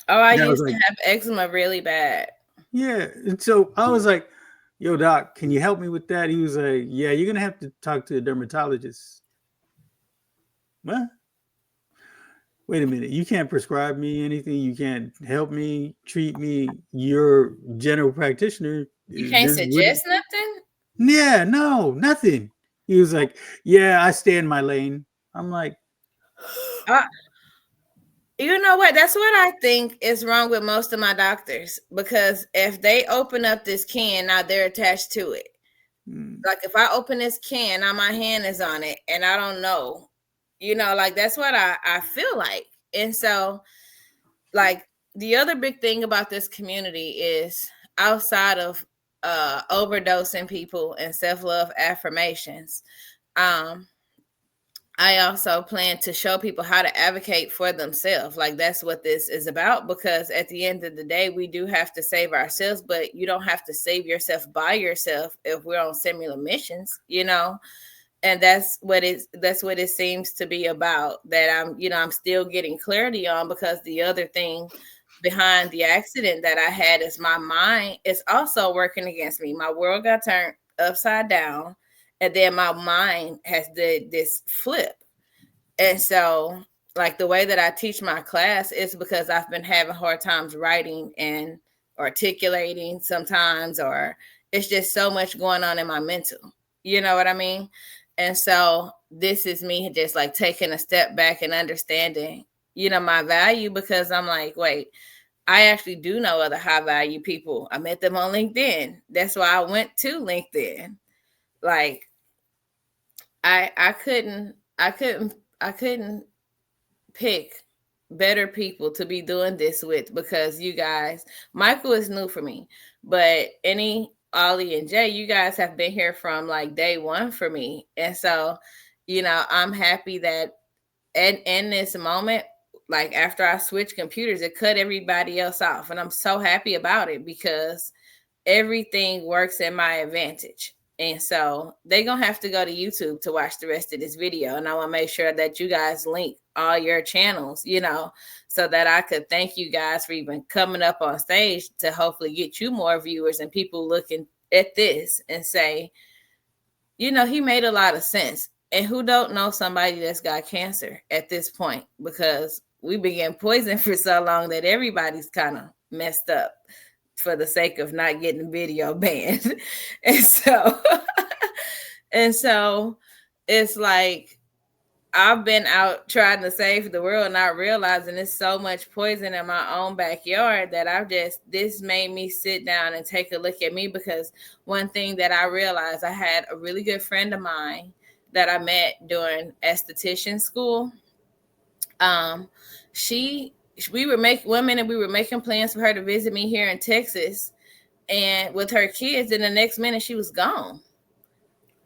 Oh, I used to have eczema really bad. Yeah. And so I was like, yo, doc, can you help me with that? He was like, yeah, you're going to have to talk to a dermatologist. What? Wait a minute. You can't prescribe me anything. You can't help me, treat me. You're general practitioner. You can't suggest nothing? Yeah, no, nothing. He was like, yeah, I stay in my lane. I'm like, you know what? That's what I think is wrong with most of my doctors, because if they open up this can, now they're attached to it. Like if I open this can, now my hand is on it and I don't know. Like that's what I feel like. And so, like, the other big thing about this community is, outside of overdosing people and self-love affirmations, I also plan to show people how to advocate for themselves. Like that's what this is about, because at the end of the day, we do have to save ourselves, but you don't have to save yourself by yourself if we're on similar missions, And that's what it seems to be about, that I'm still getting clarity on, because the other thing behind the accident that I had is my mind is also working against me. My world got turned upside down, and then my mind has did this flip. And so, like, the way that I teach my class is because I've been having hard times writing and articulating sometimes, or it's just so much going on in my mental. You know what I mean? And so this is me just like taking a step back and understanding, my value, because I'm like, wait, I actually do know other high value people. I met them on LinkedIn. That's why I went to LinkedIn. Like I couldn't pick better people to be doing this with, because you guys, Michael is new for me, but Ollie and Jay, you guys have been here from like day one for me. And so, I'm happy that in this moment, like after I switched computers, it cut everybody else off. And I'm so happy about it, because everything works in my advantage. And so they're going to have to go to YouTube to watch the rest of this video. And I want to make sure that you guys link all your channels, so that I could thank you guys for even coming up on stage to hopefully get you more viewers and people looking at this and say, he made a lot of sense. And who don't know somebody that's got cancer at this point, because we've been getting poisoned for so long that everybody's kind of messed up for the sake of not getting the video banned. And so it's like, I've been out trying to save the world, not realizing there's so much poison in my own backyard that this made me sit down and take a look at me. Because one thing that I realized, I had a really good friend of mine that I met during esthetician school. We were making plans for her to visit me here in Texas and with her kids, and the next minute she was gone.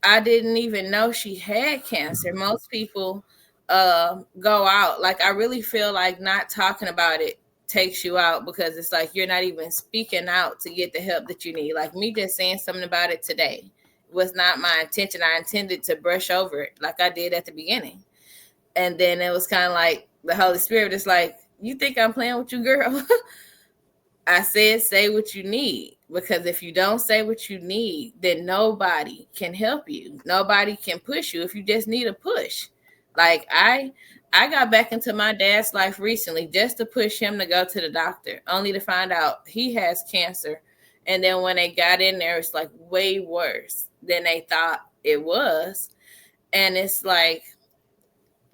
I didn't even know she had cancer. Most people go out. Like, I really feel like not talking about it takes you out because it's like you're not even speaking out to get the help that you need. Like me just saying something about it today was not my intention. I intended to brush over it like I did at the beginning. And then it was kind of like the Holy Spirit is like, you think I'm playing with you, girl? I said, say what you need, because if you don't say what you need, then nobody can help you. Nobody can push you if you just need a push. Like I got back into my dad's life recently just to push him to go to the doctor, only to find out he has cancer. And then when they got in there, it's like way worse than they thought it was. And it's like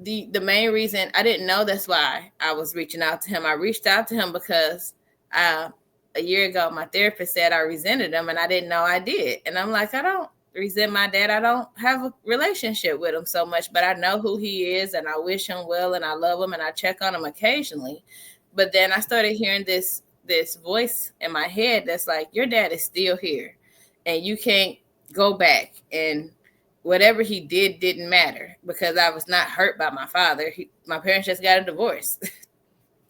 the main reason I didn't know that's why I was reaching out to him. I reached out to him because a year ago, my therapist said I resented him, and I didn't know I did. And I'm like, I don't resent my dad. I don't have a relationship with him so much, but I know who he is, and I wish him well, and I love him, and I check on him occasionally. But then I started hearing this voice in my head that's like, your dad is still here, and you can't go back, and whatever he did didn't matter, because I was not hurt by my father. My parents just got a divorce.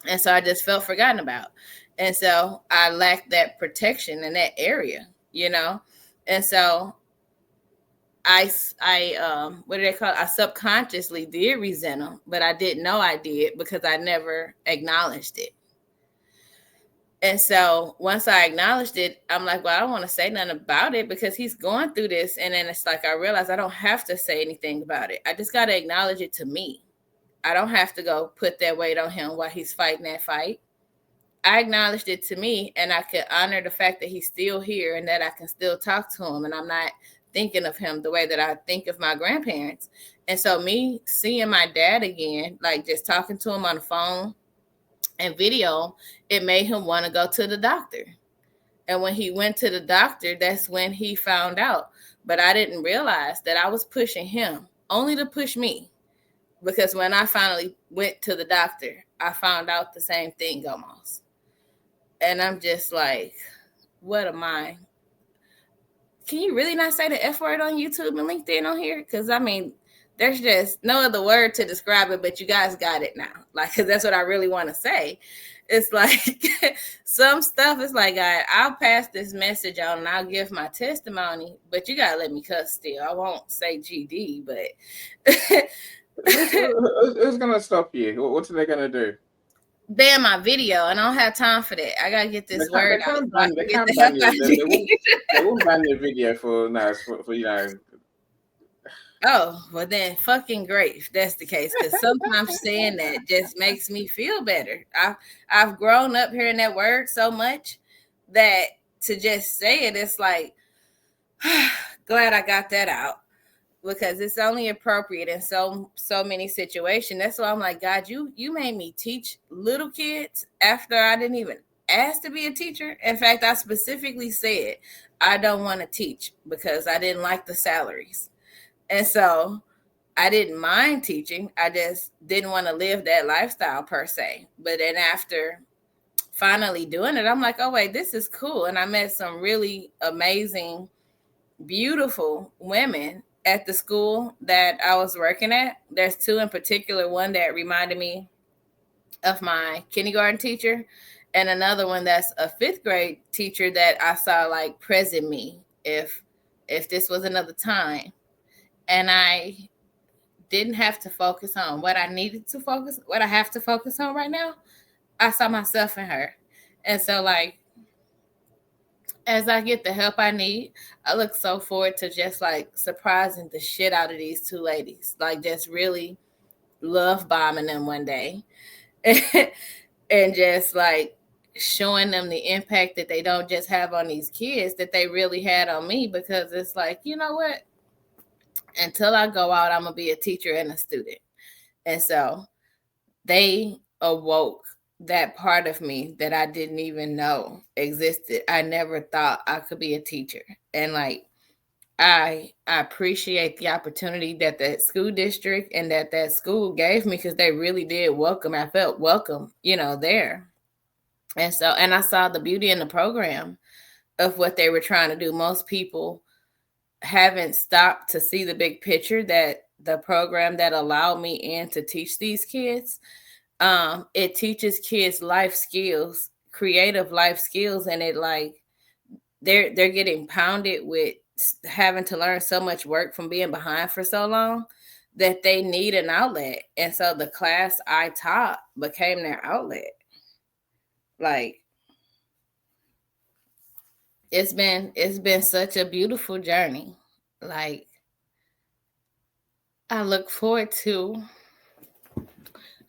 And so I just felt forgotten about. And so I lacked that protection in that area, you know? And so I what do they call it? I subconsciously did resent him, but I didn't know I did because I never acknowledged it. And so once I acknowledged it, I'm like, well, I don't want to say nothing about it because he's going through this. And then it's like, I realized I don't have to say anything about it. I just got to acknowledge it to me. I don't have to go put that weight on him while he's fighting that fight. I acknowledged it to me, and I could honor the fact that he's still here and that I can still talk to him, and I'm not thinking of him the way that I think of my grandparents. And so me seeing my dad again, like just talking to him on the phone and video, it made him want to go to the doctor. And when he went to the doctor, that's when he found out. But I didn't realize that I was pushing him only to push me. Because when I finally went to the doctor, I found out the same thing almost. And I'm just like, what am I? Can you really not say the F word on YouTube and LinkedIn on here? Because, I mean, there's just no other word to describe it, but you guys got it now. Like, because that's what I really want to say. It's like some stuff is like, I'll pass this message on and I'll give my testimony, but you got to let me cuss still. I won't say GD, but... Who's gonna stop you? What are they gonna do? Ban my video, and I don't have time for that. I gotta get this word out. They can't ban you. They won't ban your video for you know. Oh, well then, fucking great if that's the case. Because sometimes saying that just makes me feel better. I've grown up hearing that word so much that to just say it, it's like, glad I got that out. Because it's only appropriate in so many situations. That's why I'm like, God, you made me teach little kids after I didn't even ask to be a teacher. In fact, I specifically said I don't want to teach because I didn't like the salaries. And so I didn't mind teaching. I just didn't want to live that lifestyle per se. But then after finally doing it, I'm like, oh, wait, this is cool. And I met some really amazing, beautiful women at the school that I was working at. There's two in particular, one that reminded me of my kindergarten teacher, and another one that's a 5th grade teacher that I saw like present me if this was another time. And I didn't have to focus on what I have to focus on right now. I saw myself in her. And so like, as I get the help I need, I look so forward to just like surprising the shit out of these two ladies, like just really love bombing them one day and just like showing them the impact that they don't just have on these kids, that they really had on me. Because it's like, you know what? Until I go out, I'm going to be a teacher and a student. And so they awoke that part of me that I didn't even know existed. I never thought I could be a teacher. And like, I appreciate the opportunity that that school district and that school gave me, because they really did welcome. I felt welcome, there. And so, and I saw the beauty in the program of what they were trying to do. Most people haven't stopped to see the big picture that the program that allowed me in to teach these kids it teaches kids life skills, creative life skills, and it like they're getting pounded with having to learn so much work from being behind for so long that they need an outlet. And so the class I taught became their outlet. Like it's been such a beautiful journey. Like I look forward to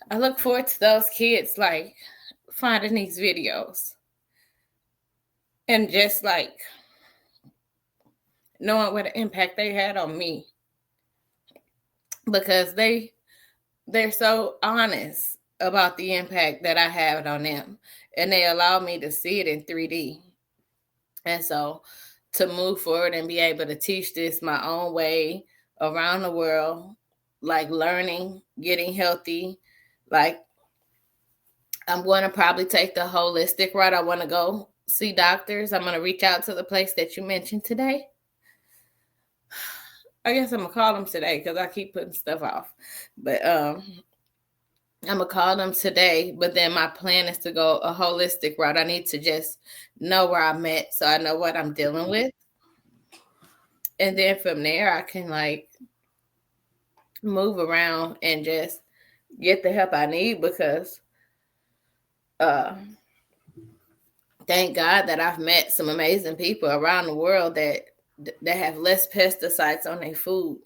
those kids like finding these videos and just like knowing what an impact they had on me, because they're so honest about the impact that I had on them, and they allow me to see it in 3D. And so to move forward and be able to teach this my own way around the world, like learning, getting healthy, like I'm going to probably take the holistic route. I want to go see doctors. I'm going to reach out to the place that you mentioned today. I guess I'm going to call them today because I keep putting stuff off. But I'm going to call them today. But then my plan is to go a holistic route. I need to just know where I'm at so I know what I'm dealing with. And then from there, I can like move around and just get the help I need, because thank God that I've met some amazing people around the world that have less pesticides on their food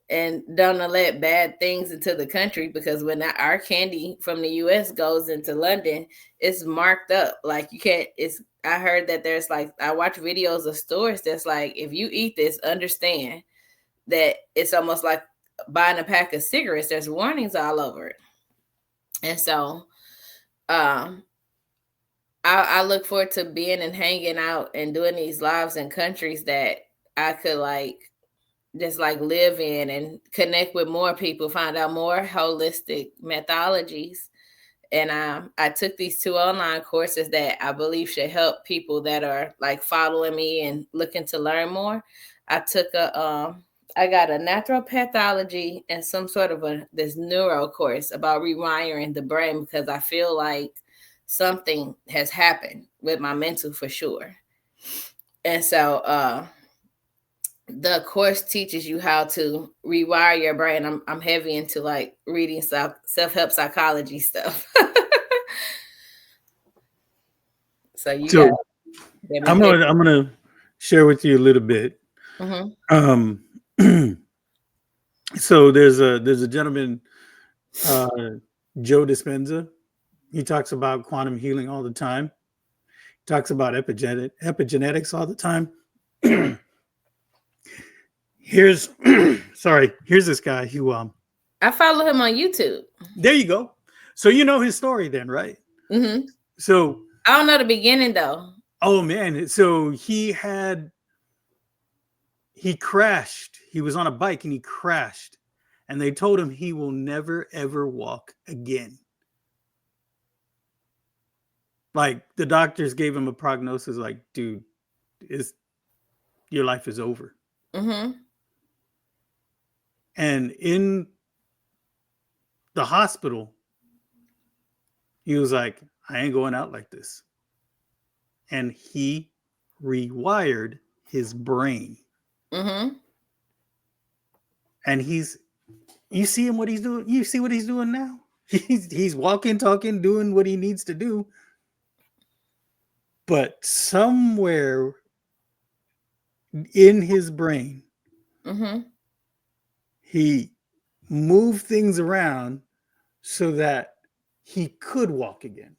and don't let bad things into the country, because when our candy from the US goes into London, it's marked up. Like you can't, I heard that there's like, I watch videos of stores that's like, if you eat this, understand that it's almost like buying a pack of cigarettes. There's warnings all over it. And so I look forward to being and hanging out and doing these lives in countries that I could like just like live in and connect with more people, find out more holistic methodologies. And I took these 2 online courses that I believe should help people that are like following me and looking to learn more. I took I got a naturopathology and some sort of this neuro course about rewiring the brain, because I feel like something has happened with my mental for sure. And so the course teaches you how to rewire your brain. I'm heavy into like reading self-help psychology stuff. So I'm gonna share with you a little bit. Mm-hmm. So there's a gentleman, Joe Dispenza. He talks about quantum healing all the time. He talks about epigenetics all the time. Here's this guy who I follow him on YouTube. There you go. So you know his story then, right? Mm-hmm. So I don't know the beginning though. Oh man, so he crashed. He was on a bike and he crashed, and they told him he will never ever walk again. Like the doctors gave him a prognosis like, dude, your life is over. Mm-hmm. And in the hospital, he was like, I ain't going out like this. And he rewired his brain. Mm-hmm. And you see him, what he's doing. You see what he's doing now. He's walking, talking, doing what he needs to do. But somewhere in his brain, mm-hmm. he moved things around so that he could walk again.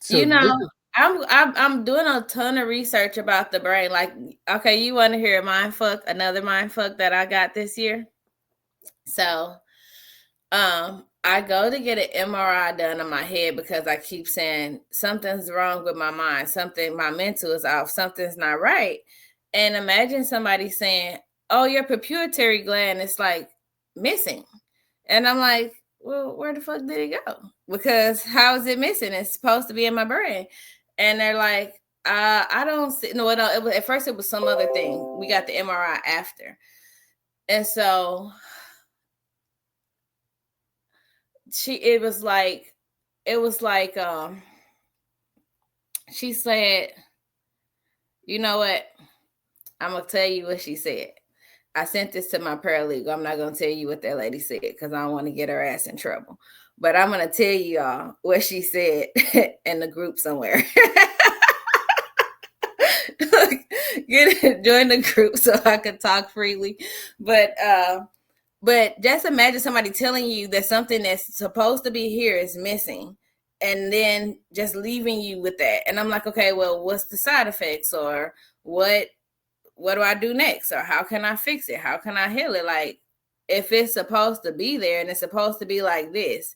So I'm doing a ton of research about the brain. Like, okay, you want to hear another mind fuck that I got this year? So, I go to get an MRI done on my head because I keep saying something's wrong with my mind, my mental is off, something's not right. And imagine somebody saying, oh, your pituitary gland is like missing. And I'm like, well, where the fuck did it go? Because how is it missing? It's supposed to be in my brain. And they're like, I don't see. No, at first it was some other thing. We got the MRI after. And so it was like she said, you know what? I'm gonna tell you what she said. I sent this to my paralegal. I'm not gonna tell you what that lady said because I don't want to get her ass in trouble. But I'm gonna tell y'all what she said in the group somewhere. Join the group so I could talk freely. But just imagine somebody telling you that something that's supposed to be here is missing, and then just leaving you with that. And I'm like, okay, well, what's the side effects, or what do I do next, or how can I fix it? How can I heal it? Like, if it's supposed to be there and it's supposed to be like this,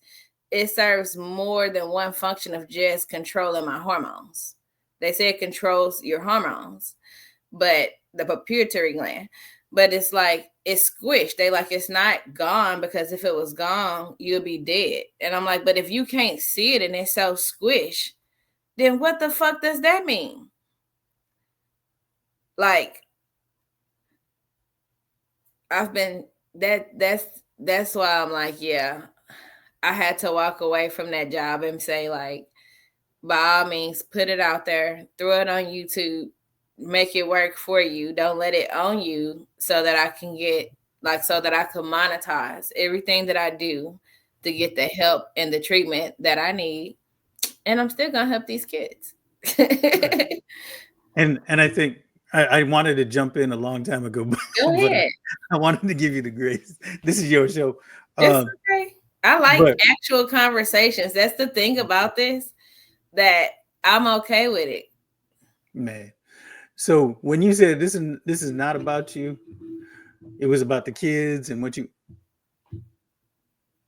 it serves more than one function of just controlling my hormones. They say it controls your hormones, but the pituitary gland. But it's like, it's squished. They like, it's not gone, because if it was gone, you'll be dead. And I'm like, but if you can't see it and it's so squished, then what the fuck does that mean? Like, I've been, that's why I'm like, yeah, I had to walk away from that job and say, like, by all means, put it out there, throw it on YouTube, make it work for you. Don't let it own you, so that I can so that I can monetize everything that I do to get the help and the treatment that I need. And I'm still going to help these kids. And I think I wanted to jump in a long time ago, but I wanted to give you the grace. This is your show. It's okay. I like actual conversations. That's the thing about this, that I'm okay with it. Man. So when you said this is not about you, it was about the kids and what you,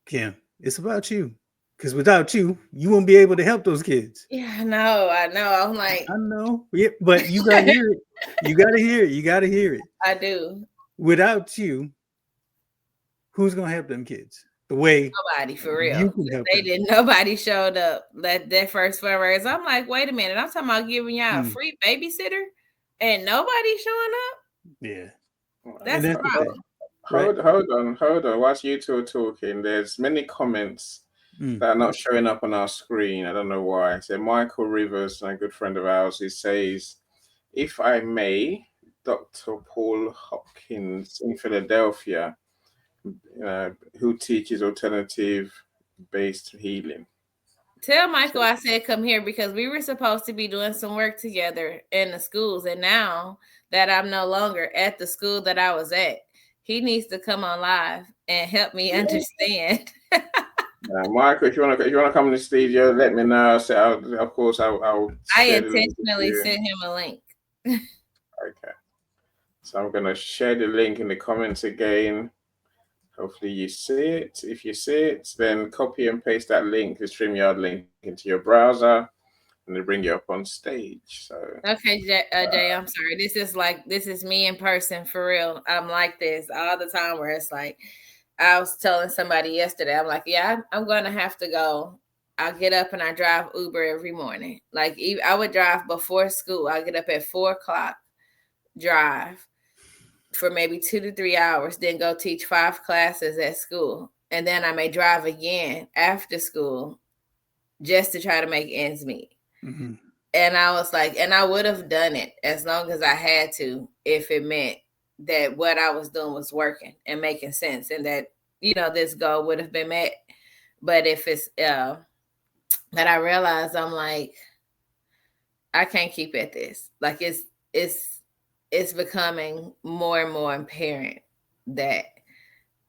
Kim, it's about you. Because without you, you won't be able to help those kids. Yeah, I know. I'm like, I know. Yeah, but you gotta hear it. You gotta hear it. I do. Without you, who's gonna help them kids? The way nobody, for real. Nobody showed up that first fundraiser. I'm like, wait a minute. I'm talking about giving y'all a free babysitter and nobody showing up. Yeah. That's the problem. Hold on. Whilst you two are talking, there's many comments that are not showing up on our screen. I don't know why. So Michael Rivers, a good friend of ours, he says, if I may, Dr. Paul Hopkins in Philadelphia, who teaches alternative-based healing. Tell Michael I said come here, because we were supposed to be doing some work together in the schools. And now that I'm no longer at the school that I was at, he needs to come on live and help me understand. Michael, if you want to come in the studio, let me know. So I'll I intentionally sent him a link. Okay. So I'm going to share the link in the comments again. Hopefully you see it. If you see it, then copy and paste that link, the StreamYard link, into your browser, and they bring you up on stage. So okay, Jay, I'm sorry. This is me in person, for real. I'm like this all the time, where it's like, I was telling somebody yesterday, I'm like, yeah, I'm going to have to go. I get up and I drive Uber every morning. Like, I would drive before school. I get up at 4:00, drive for maybe 2 to 3 hours, then go teach 5 classes at school. And then I may drive again after school just to try to make ends meet. Mm-hmm. And I was like, and I would have done it as long as I had to, if it meant that what I was doing was working and making sense, and that, this goal would have been met. But if it's, that I realized, I'm like, I can't keep at this. Like, it's becoming more and more apparent that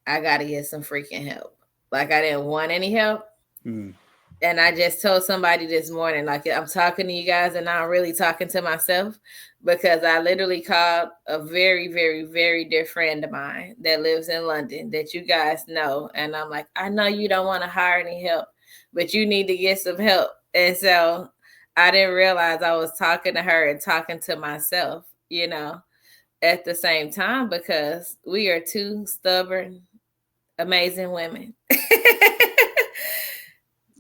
I got to get some freaking help. Like, I didn't want any help. And I just told somebody this morning, like, I'm talking to you guys and I'm really talking to myself, because I literally called a very, very, very dear friend of mine that lives in London that you guys know. And I'm like, I know you don't want to hire any help, but you need to get some help. And so I didn't realize I was talking to her and talking to myself, at the same time, because we are two stubborn, amazing women.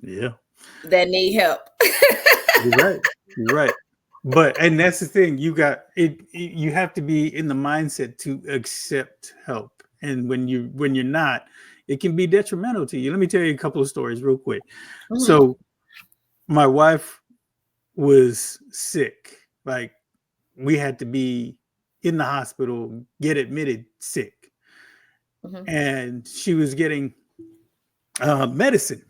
Yeah. That need help. You're right. And that's the thing. You have to be in the mindset to accept help. And when you're not, it can be detrimental to you. Let me tell you a couple of stories real quick. Mhm. So my wife was sick. Like, we had to be in the hospital, get admitted sick. Mhm. And she was getting medicine.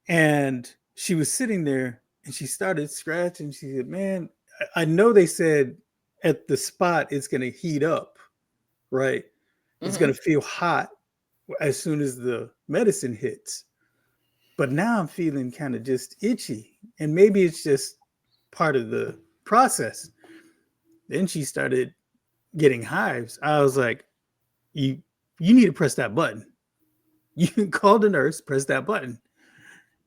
And she was sitting there and she started scratching. She said, man, I know they said at the spot it's going to heat up, right? It's going to feel hot as soon as the medicine hits. But now I'm feeling kind of just itchy. And maybe it's just part of the process. Then she started getting hives. I was like, you need to press that button. You can call the nurse, press that button.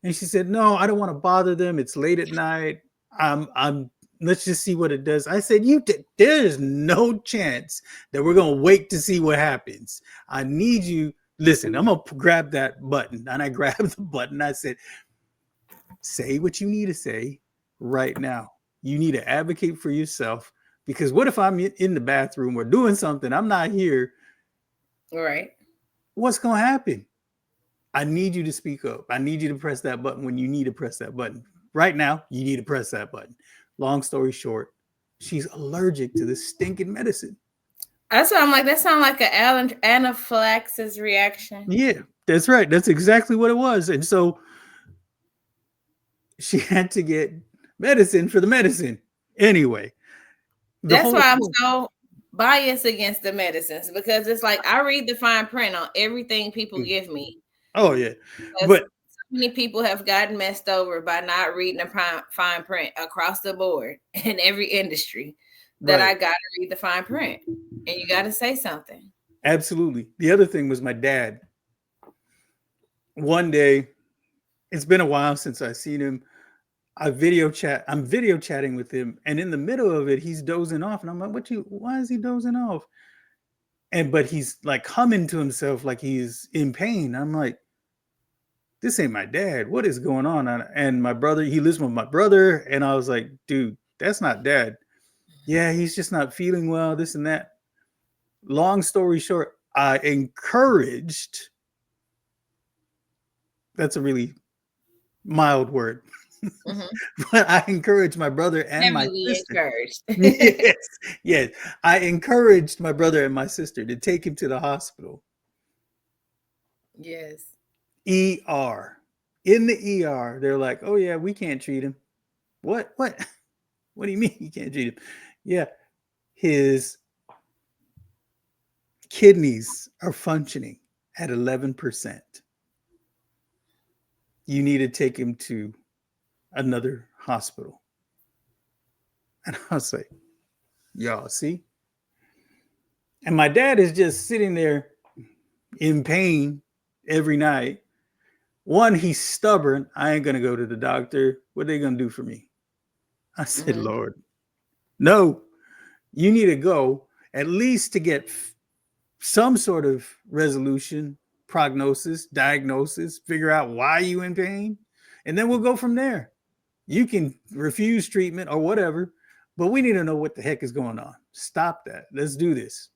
And she said, no, I don't want to bother them. It's late at night. I'm let's just see what it does. I said, there's no chance that we're going to wait to see what happens. I need you. Listen, I'm going to grab that button. And I grabbed the button. I said, say what you need to say right now. You need to advocate for yourself, because what if I'm in the bathroom or doing something? I'm not here. Right. What's going to happen? I need you to speak up. I need you to press that button when you need to press that button. Right now, you need to press that button. Long story short, she's allergic to this stinking medicine. That's why I'm like, that sounds like an anaphylaxis reaction. Yeah, that's right. That's exactly what it was. And so she had to get medicine for the medicine. Anyway. That's why I'm so biased against the medicines, because it's like I read the fine print on everything people give me. Oh, yeah. But so many people have gotten messed over by not reading the fine print across the board in every industry, that I got to read the fine print, and you got to say something. Absolutely. The other thing was my dad. One day, it's been a while since I've seen him. I'm video chatting with him, and in the middle of it, he's dozing off. And I'm like, why is he dozing off? But he's like humming to himself like he's in pain. I'm like, this ain't my dad. What is going on? And my brother, he lives with my brother. And I was like, dude, that's not dad. Yeah, he's just not feeling well, this and that. Long story short, I encouraged. That's a really mild word. But I encouraged my brother and my sister. Yes. I encouraged my brother and my sister to take him to the hospital. Yes. ER. In the ER, they're like, oh yeah, we can't treat him. What do you mean you can't treat him? Yeah, his kidneys are functioning at 11%. You need to take him to another hospital. And I was like, y'all see? And my dad is just sitting there in pain every night. One, he's stubborn. I ain't going to go to the doctor. What are they going to do for me? I said, Lord, no, you need to go at least to get some sort of resolution, prognosis, diagnosis, figure out why you in pain. And then we'll go from there. You can refuse treatment or whatever, but we need to know what the heck is going on. Stop that. Let's do this.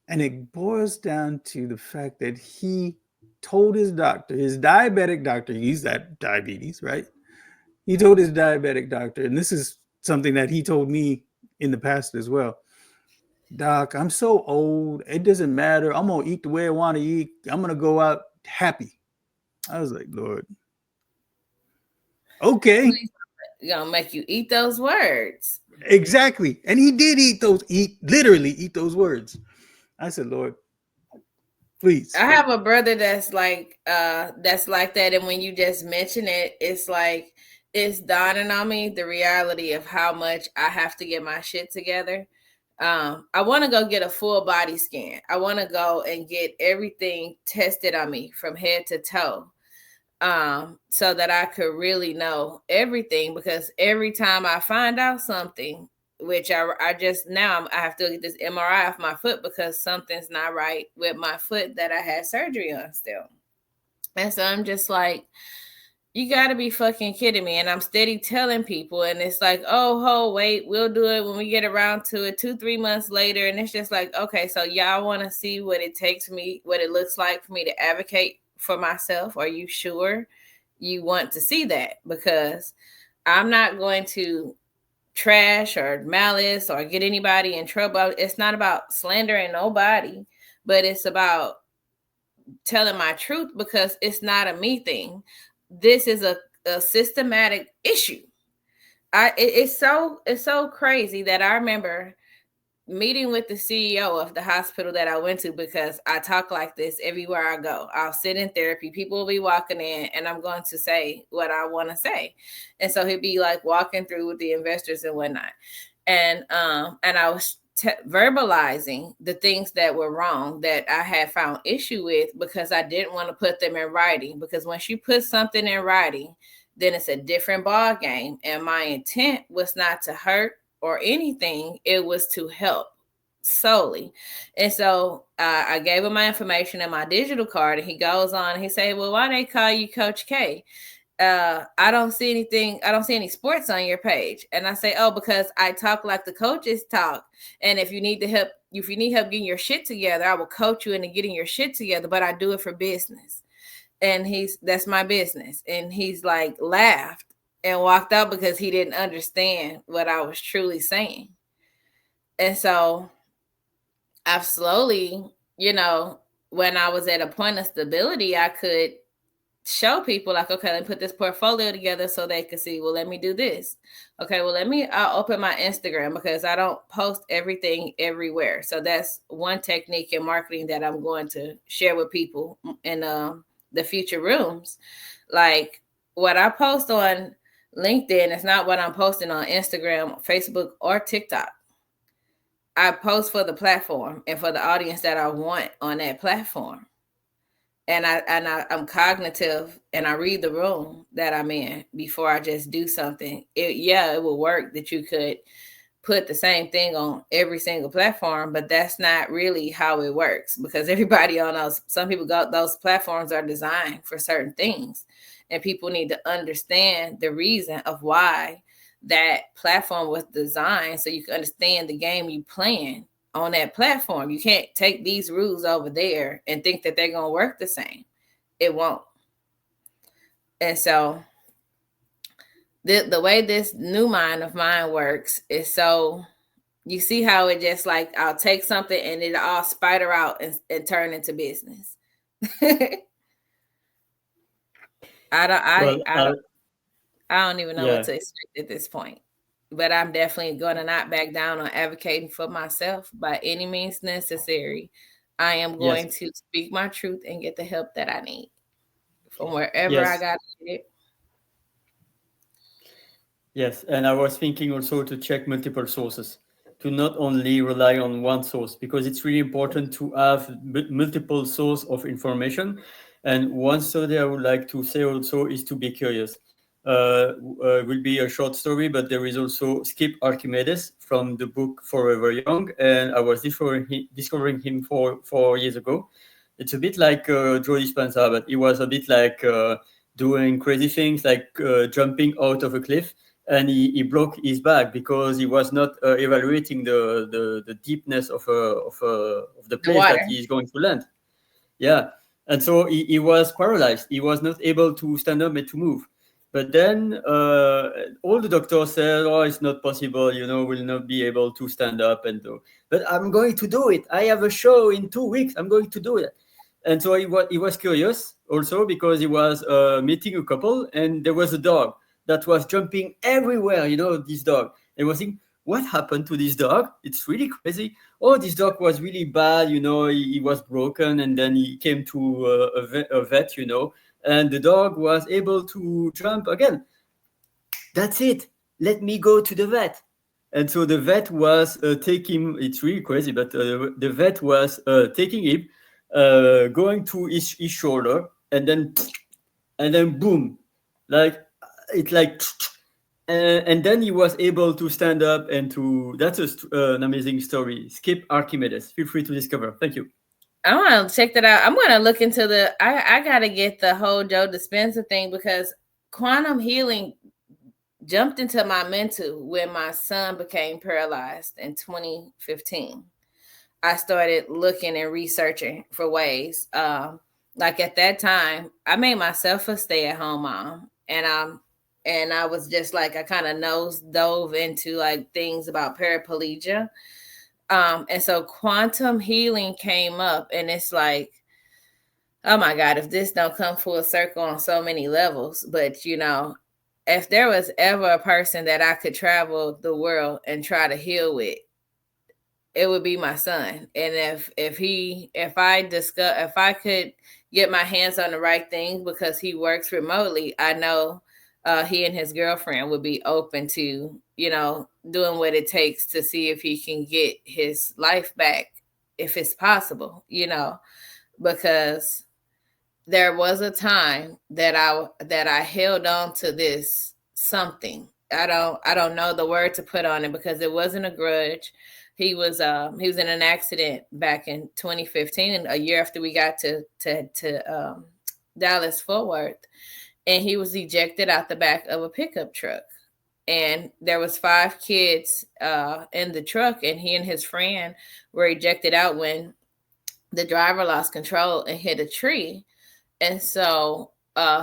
And it boils down to the fact that he told his doctor, his diabetic doctor, he's got diabetes, right? He told his diabetic doctor, and this is something that he told me in the past as well. Doc, I'm so old. It doesn't matter. I'm going to eat the way I want to eat. I'm going to go out happy. I was like, Lord. Okay. He's going to make you eat those words. Exactly. And he did literally eat those words. I said, Lord, please. I have a brother that's like that. And when you just mention it, it's like, it's dawning on me the reality of how much I have to get my shit together. I want to go get a full body scan. I want to go and get everything tested on me from head to toe, so that I could really know everything. Because every time I find out something, which I just now I have to get this MRI off my foot because something's not right with my foot that I had surgery on still. And so I'm just like, You gotta be fucking kidding me. And I'm steady telling people, and it's like, oh, wait, we'll do it when we get around to it 2-3 months later. And it's just like, okay, so y'all want to see what it takes me, what it looks like for me to advocate for myself. Are you sure you want to see that? Because I'm not going to trash or malice or get anybody in trouble. It's not about slandering nobody, but it's about telling my truth, because it's not a me thing. This is a systematic issue. It's so crazy that I remember meeting with the CEO of the hospital that I went to, because I talk like this everywhere I go. I'll sit in therapy. People will be walking in and I'm going to say what I want to say. And so he'd be like walking through with the investors and whatnot. And I was verbalizing the things that were wrong that I had found issue with, because I didn't want to put them in writing, because once you put something in writing, then it's a different ball game. And my intent was not to hurt or anything. It was to help solely. And so I gave him my information and my digital card, and he goes on and he said, well, why they call you Coach K? I don't see anything. I don't see any sports on your page. And I say, oh, because I talk like the coaches talk. And if you need help getting your shit together, I will coach you into getting your shit together, but I do it for business. And that's my business. And he's like laughed and walked out, because he didn't understand what I was truly saying. And so I've slowly, when I was at a point of stability, I could show people like, okay, let me put this portfolio together so they can see, well, let me do this. Okay, well, I'll open my Instagram, because I don't post everything everywhere. So that's one technique in marketing that I'm going to share with people in the future rooms. Like, what I post on LinkedIn is not what I'm posting on Instagram, Facebook, or TikTok. I post for the platform and for the audience that I want on that platform. And I'm cognitive, and I read the room that I'm in before I just do something. It will work that you could put the same thing on every single platform, but that's not really how it works, because everybody on some people those platforms are designed for certain things, and people need to understand the reason of why that platform was designed, so you can understand the game you playing on that platform. You can't take these rules over there and think that they're going to work the same. It won't. And so the way this new mind of mine works is, so you see how it just like, I'll take something and it'll all spider out and turn into business. I don't even know what to expect at this point. But I'm definitely going to not back down on advocating for myself by any means necessary. I am going to speak my truth and get the help that I need from wherever I got to get it. Yes, and I was thinking also to check multiple sources, to not only rely on one source, because it's really important to have multiple sources of information. And one study I would like to say also is to be curious. Will be a short story, but there is also Skip Archimedes from the book Forever Young, and I was discovering him 4 years ago. It's a bit like Joe Dispenza, but he was a bit like doing crazy things, like jumping out of a cliff, and he broke his back because he was not evaluating the deepness of the place that he is going to land. Yeah, and so he was paralyzed. He was not able to stand up and to move. But then all the doctors said, oh, it's not possible, we'll not be able to stand up and do. But I'm going to do it. I have a show in 2 weeks. I'm going to do it. And so he was curious also, because he was meeting a couple, and there was a dog that was jumping everywhere, this dog. And was thinking, what happened to this dog? It's really crazy. Oh, this dog was really bad, he was broken, and then he came to a vet, and the dog was able to jump again. That's it. Let me go to the vet. And so the vet was taking, it's really crazy, but the vet was taking him, going to his shoulder, and then boom, and then he was able to stand up and that's an amazing story. Skip Archimedes. Feel free to discover. Thank you. I want to check that out. I'm going to look into I got to get the whole Joe Dispenza thing, because quantum healing jumped into my mental when my son became paralyzed in 2015. I started looking and researching for ways. Like at that time, I made myself a stay-at-home mom, and I was just like, I kind of nose dove into like things about paraplegia. And so quantum healing came up, and it's like, oh my God, if this don't come full circle on so many levels. But you know, if there was ever a person that I could travel the world and try to heal with, it would be my son. And if I could get my hands on the right things, because he works remotely, I know he and his girlfriend would be open to, you know, doing what it takes to see if he can get his life back, if it's possible, you know, because there was a time that I held on to this something. I don't know the word to put on it, because it wasn't a grudge. He was in an accident back in 2015, and a year after we got to Dallas Fort Worth, and he was ejected out the back of a pickup truck. And there was 5 kids in the truck, and he and his friend were ejected out when the driver lost control and hit a tree. And so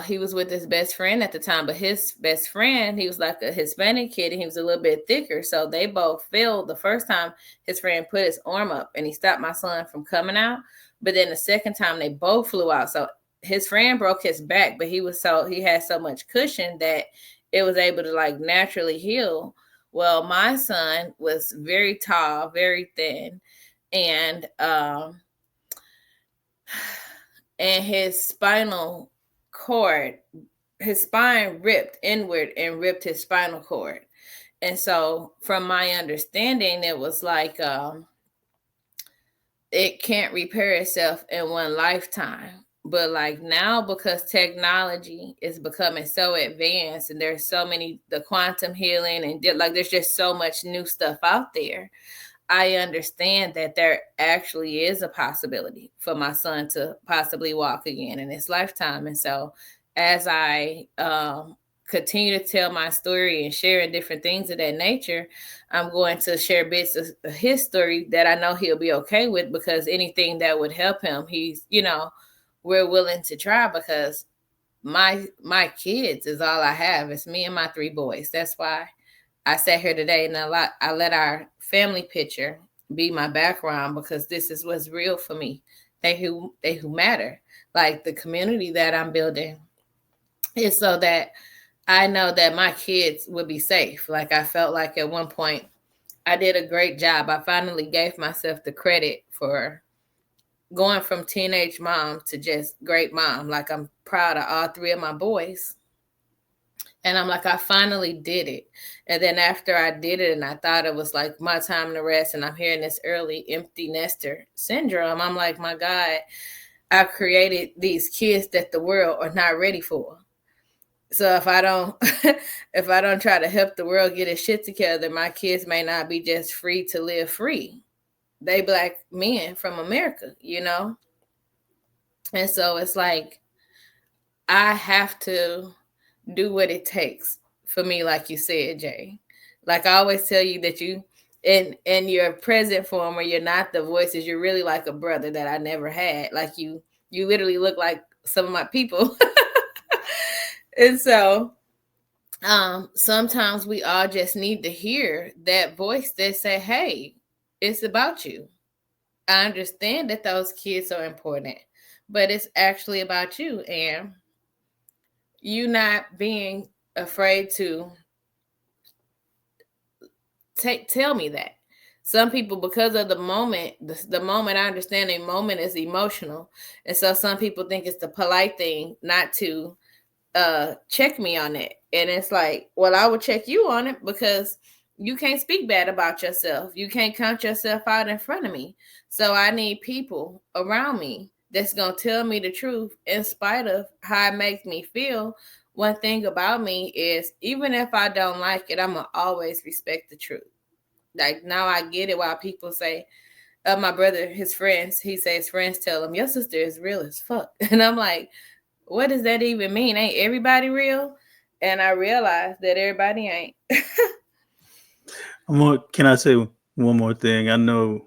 he was with his best friend at the time, but his best friend, he was like a Hispanic kid, and he was a little bit thicker. So they both fell. The first time his friend put his arm up and he stopped my son from coming out. But then the second time they both flew out. So his friend broke his back, but he had so much cushion that it was able to like naturally heal. Well, my son was very tall, very thin, and his spinal cord, his spine ripped inward and ripped his spinal cord. And so from my understanding, it was like it can't repair itself in one lifetime. But like now, because technology is becoming so advanced, and there's so many, the quantum healing, and like there's just so much new stuff out there, I understand that there actually is a possibility for my son to possibly walk again in his lifetime. And so as I continue to tell my story and sharing different things of that nature, I'm going to share bits of his story that I know he'll be okay with, because anything that would help him, he's, you know, we're willing to try, because my kids is all I have. It's me and my 3 boys. That's why I sat here today, and I let our family picture be my background, because this is what's real for me. They who matter. Like the community that I'm building is so that I know that my kids would be safe. Like I felt like at one point I did a great job. I finally gave myself the credit for going from teenage mom to just great mom. Like I'm proud of all 3 of my boys. And I'm like, I finally did it. And then after I did it, and I thought it was like my time to rest, and I'm hearing this early empty nester syndrome, I'm like, my God, I created these kids that the world are not ready for. So if I don't try to help the world get its shit together, my kids may not be just free to live free. They Black men from America, you know? And so it's like, I have to do what it takes for me, like you said, Jay. Like I always tell you that you, in your present form, where you're not the voices, you're really like a brother that I never had. Like you literally look like some of my people. And so sometimes we all just need to hear that voice that say, hey, it's about you. I understand that those kids are important, but it's actually about you. And you not being afraid to tell me that. Some people, because of the moment, the moment, I understand a moment is emotional. And so some people think it's the polite thing not to check me on it. And it's like, well, I will check you on it, because you can't speak bad about yourself. You can't count yourself out in front of me. So I need people around me that's going to tell me the truth in spite of how it makes me feel. One thing about me is, even if I don't like it, I'm going to always respect the truth. Like now I get it why people say, my brother, his friends, he says his friends tell him, your sister is real as fuck. And I'm like, what does that even mean? Ain't everybody real? and I realized that everybody ain't. Can I say one more thing? I know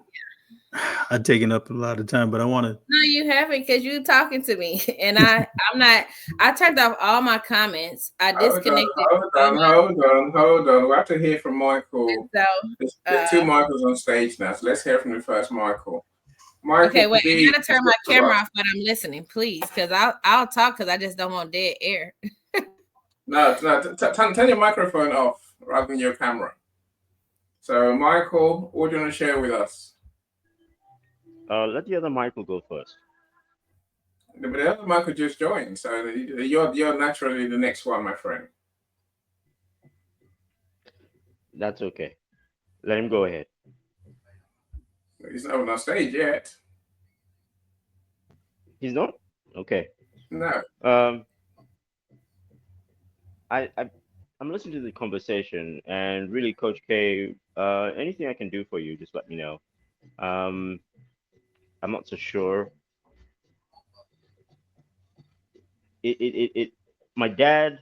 I've taken up a lot of time, but I want to. No, you haven't, because you talking to me, and I'm not. I turned off all my comments. I disconnected. Hold on. We have to hear from Michael. So, There's two Michaels on stage now, so let's hear from the first Michael. Michael, okay, wait. please, I gotta turn my camera off, but I'm listening, please, because I'll talk because I just don't want dead air. No, turn your microphone off rather than your camera. So, Michael, what do you want to share with us? Let the other Michael go first. But the other Michael just joined, so you're naturally the next one, my friend. That's okay. Let him go ahead. He's not on stage yet. He's not? Okay. No. I'm listening to the conversation, and really, Coach K, anything I can do for you, just let me know. I'm not so sure. My dad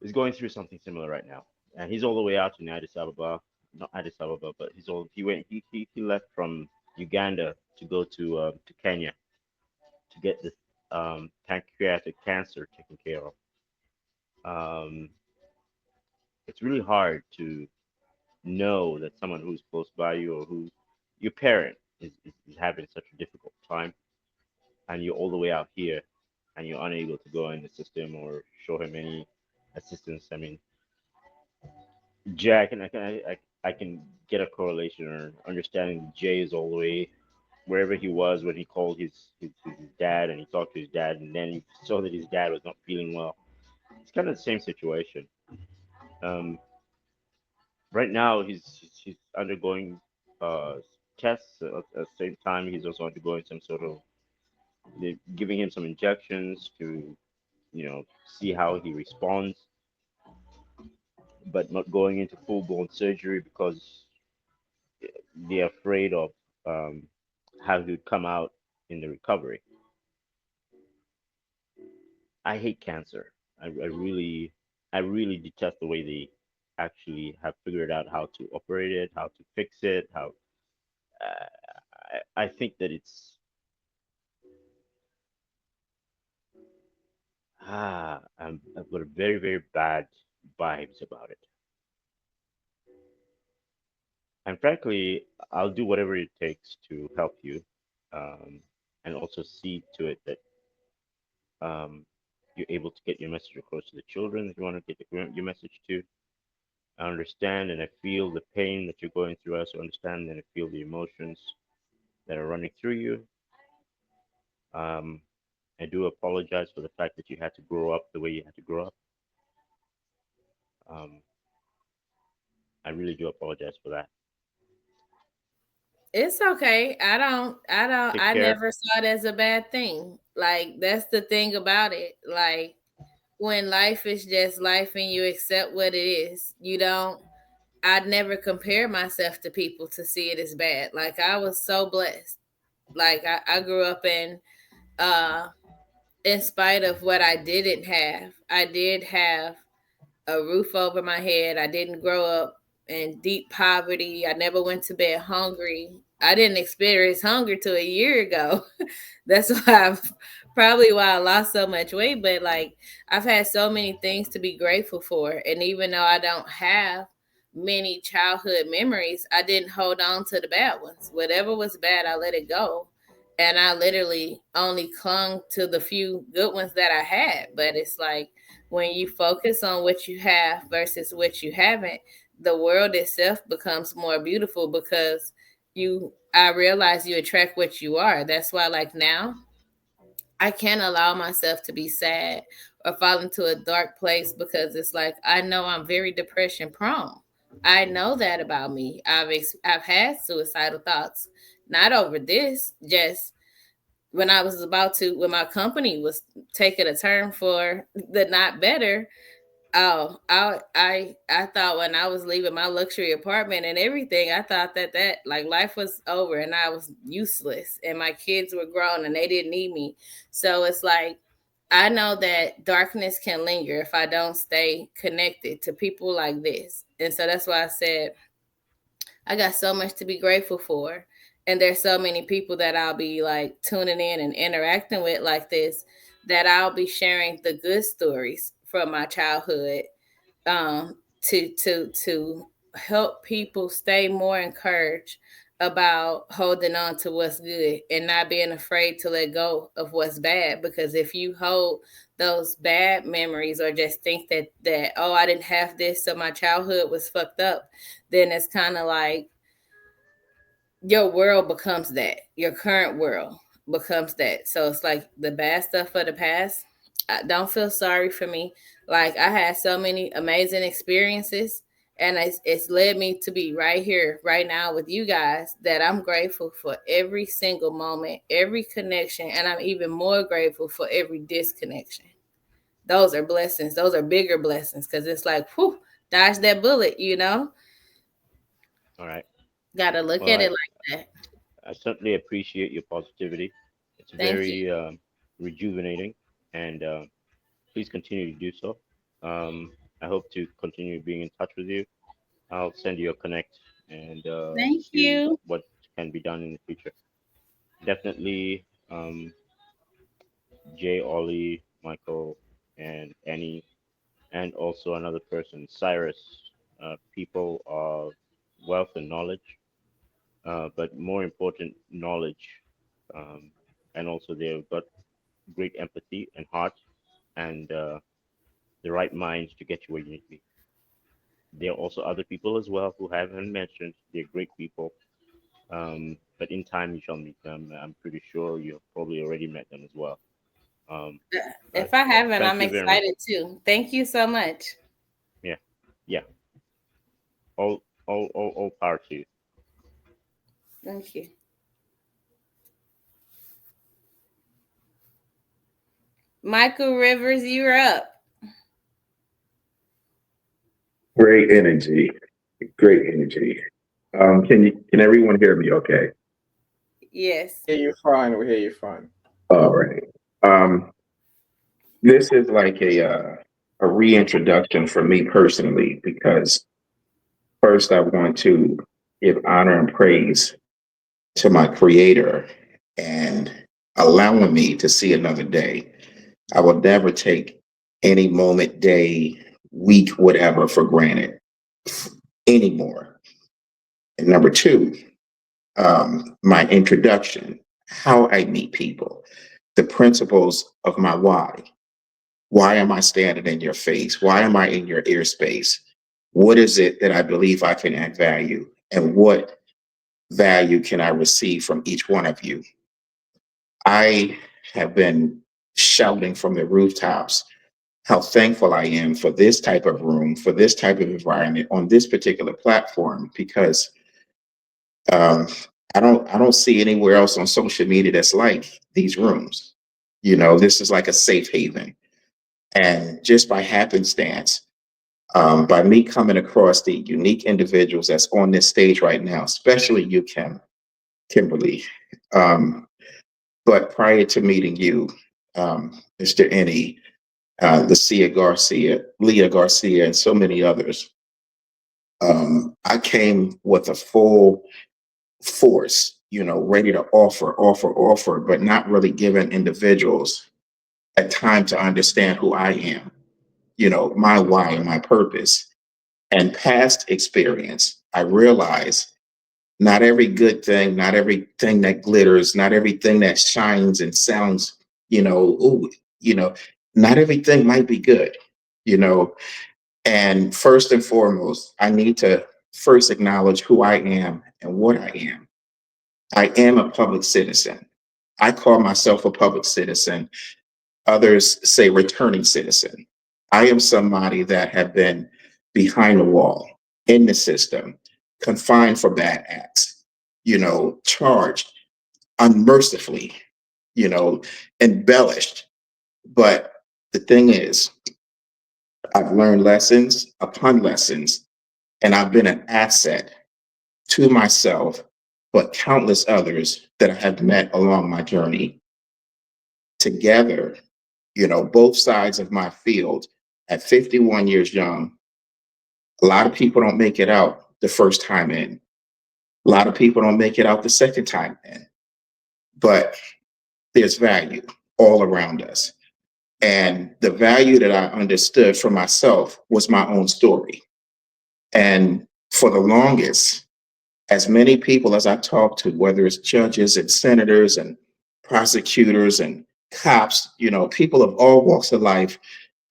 is going through something similar right now, and he's all the way out in Addis Ababa, not Addis Ababa, but he left from Uganda to go to Kenya to get this pancreatic cancer taken care of. It's really hard to know that someone who's close by you or who your parent is having such a difficult time, and you're all the way out here and you're unable to go in the system or show him any assistance. I mean, Jack, and I can get a correlation or understanding. Jay is all the way wherever he was when he called his dad and he talked to his dad, and then he saw that his dad was not feeling well. It's kind of the same situation. Right now, he's undergoing tests. At the same time, he's also undergoing some sort of, they're giving him some injections to, see how he responds, but not going into full-blown surgery because they're afraid of how he would come out in the recovery. I hate cancer. I really detest the way they actually have figured out how to operate it, how to fix it, how I think that it's I've got a very, very bad vibes about it. And frankly, I'll do whatever it takes to help you, and also see to it that you're able to get your message across to the children that you want to get your message to. I understand and I feel the pain that you're going through. I also understand and I feel the emotions that are running through you. I do apologize for the fact that you had to grow up the way you had to grow up. I really do apologize for that. It's okay. I Take care. never saw it as a bad thing. Like, that's the thing about it. Like, when life is just life and you accept what it is, I'd never compare myself to people to see it as bad. Like, I was so blessed. Like, I grew up in spite of what I didn't have, I did have a roof over my head. I didn't grow up in deep poverty. I never went to bed hungry. I didn't experience hunger till a year ago. That's probably why I lost so much weight. But like, I've had so many things to be grateful for. And even though I don't have many childhood memories, I didn't hold on to the bad ones. Whatever was bad, I let it go. And I literally only clung to the few good ones that I had. But it's like, when you focus on what you have versus what you haven't, the world itself becomes more beautiful because I realize you attract what you are. That's why, like, now I can't allow myself to be sad or fall into a dark place because it's like, I know I'm very depression prone. I know that about me. I've had suicidal thoughts, not over this, just when I was when my company was taking a turn for the not better. Oh, I thought when I was leaving my luxury apartment and everything, I thought that like life was over and I was useless and my kids were grown and they didn't need me. So it's like, I know that darkness can linger if I don't stay connected to people like this. And so that's why I said I got so much to be grateful for. And there's so many people that I'll be like tuning in and interacting with like this, that I'll be sharing the good stories from my childhood, to help people stay more encouraged about holding on to what's good and not being afraid to let go of what's bad. Because if you hold those bad memories or just think that oh, I didn't have this, so my childhood was fucked up, then it's kind of like your world becomes that. Your current world becomes that. So it's like the bad stuff of the past. Don't feel sorry for me. Like, I had so many amazing experiences, and it's led me to be right here, right now with you guys, that I'm grateful for every single moment, every connection, and I'm even more grateful for every disconnection. Those are blessings. Those are bigger blessings, because it's like, whew, dodge that bullet, you know? All right. Got to look Well, at it like that. I certainly appreciate your positivity. It's Thank very rejuvenating, and please continue to do so. I hope to continue being in touch with you. I'll send you a connect and Thank see you. what can be done in the future. Definitely, Jay, Ollie, Michael, and Annie, and also another person, Cyrus, people of wealth and knowledge, but more important, knowledge. Um, and also, they've got great empathy and heart, and the right mind to get you where you need to be. There are also other people as well who haven't mentioned. They're great people. But in time, you shall meet them. I'm pretty sure you've probably already met them as well. If But I haven't, thank I'm you very much. excited too. Thank you so much. Yeah, yeah. All power to you. Thank you. Michael Rivers, you're up. Great energy. Great energy. Can everyone hear me okay? Yes. Hear you fine. We hear you fine. All right. Um, this is like a reintroduction for me personally, because first I want to give honor and praise to my creator and allowing me to see another day. I will never take any moment, day, week, whatever for granted anymore. And number two, my introduction, how I meet people, the principles of my why. Why am I standing in your face? Why am I in your ear space? What is it that I believe I can add value? And what value can I receive from each one of you? I have been shouting from the rooftops how thankful I am for this type of room, for this type of environment on this particular platform, because um, I don't see anywhere else on social media that's like these rooms. You know, this is like a safe haven. And just by happenstance, by me coming across the unique individuals that's on this stage right now, especially you, Kimberly. But prior to meeting you, Mr. Ennie, Leah Garcia, and so many others, I came with a full force, you know, ready to offer, but not really giving individuals a time to understand who I am, you know, my why and my purpose. And past experience, I realized not every good thing, not everything that glitters, not everything that shines and sounds, ooh, you know, not everything might be good, you know. And first and foremost, I need to first acknowledge who I am and what I am. I am a public citizen. I call myself a public citizen. Others say returning citizen. I am somebody that have been behind the wall, in the system, confined for bad acts, you know, charged unmercifully, you know, embellished. But the thing is, I've learned lessons upon lessons, and I've been an asset to myself, but countless others that I have met along my journey. Together, both sides of my field at 51 years young. A lot of people don't make it out the first time in. A lot of people don't make it out the second time in. But there's value all around us. And the value that I understood for myself was my own story. And for the longest, as many people as I talked to, whether it's judges and senators and prosecutors and cops, people of all walks of life,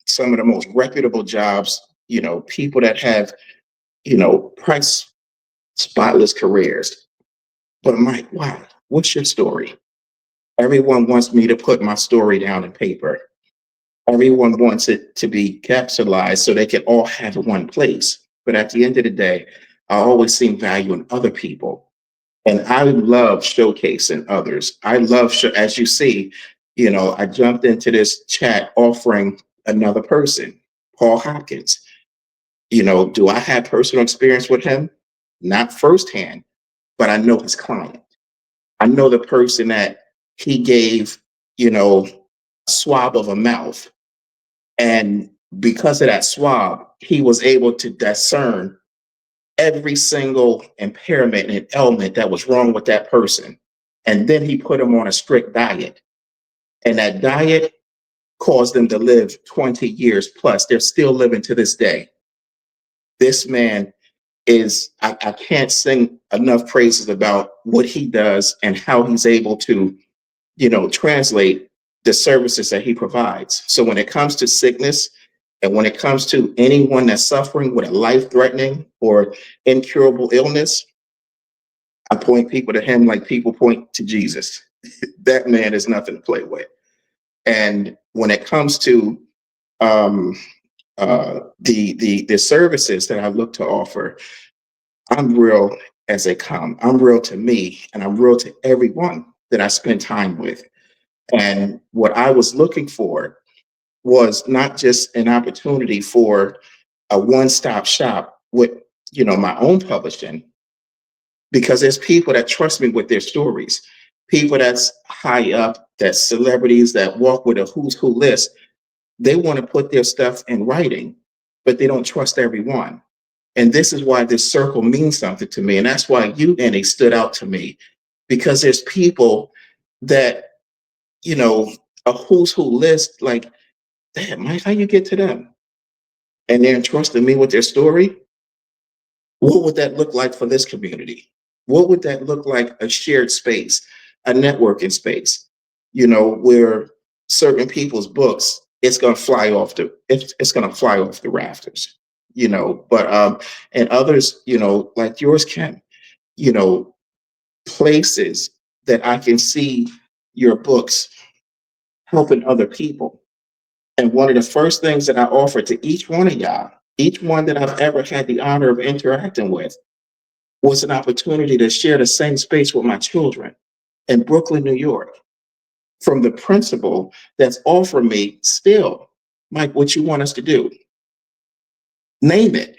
some of the most reputable jobs, people that have, price spotless careers. But I'm like, wow, what's your story? Everyone wants me to put my story down in paper. Everyone wants it to be capsulized so they can all have one place. But at the end of the day, I always see value in other people. And I love showcasing others. I love, as you see, I jumped into this chat offering another person, Paul Hopkins. Do I have personal experience with him? Not firsthand, but I know his client. I know the person that he gave, a swab of a mouth. And because of that swab, he was able to discern every single impairment and ailment that was wrong with that person. And then he put him on a strict diet. And that diet caused them to live 20 years plus. They're still living to this day. This man is, I can't sing enough praises about what he does and how he's able to, translate the services that he provides. So when it comes to sickness, and when it comes to anyone that's suffering with a life-threatening or incurable illness, I point people to him like people point to Jesus. That man is nothing to play with. And when it comes to the services that I look to offer, I'm real as they come. I'm real to me, and I'm real to everyone that I spend time with. And what I was looking for was not just an opportunity for a one-stop shop with, my own publishing, because there's people that trust me with their stories, people that's high up, that's celebrities that walk with a who's who list. They want to put their stuff in writing, but they don't trust everyone. And this is why this circle means something to me. And that's why you, Annie, stood out to me, because there's people that, a who's who list, like, damn, Mike, how you get to them? And they're entrusting me with their story. What would that look like for this community? What would that look like? A shared space, a networking space, where certain people's books, it's gonna fly off the rafters, But and others, like yours, Ken, places that I can see your books helping other people. And one of the first things that I offer to each one of y'all, each one that I've ever had the honor of interacting with, was an opportunity to share the same space with my children in Brooklyn, New York. From the principal that's offering me still, Mike, what you want us to do? Name it.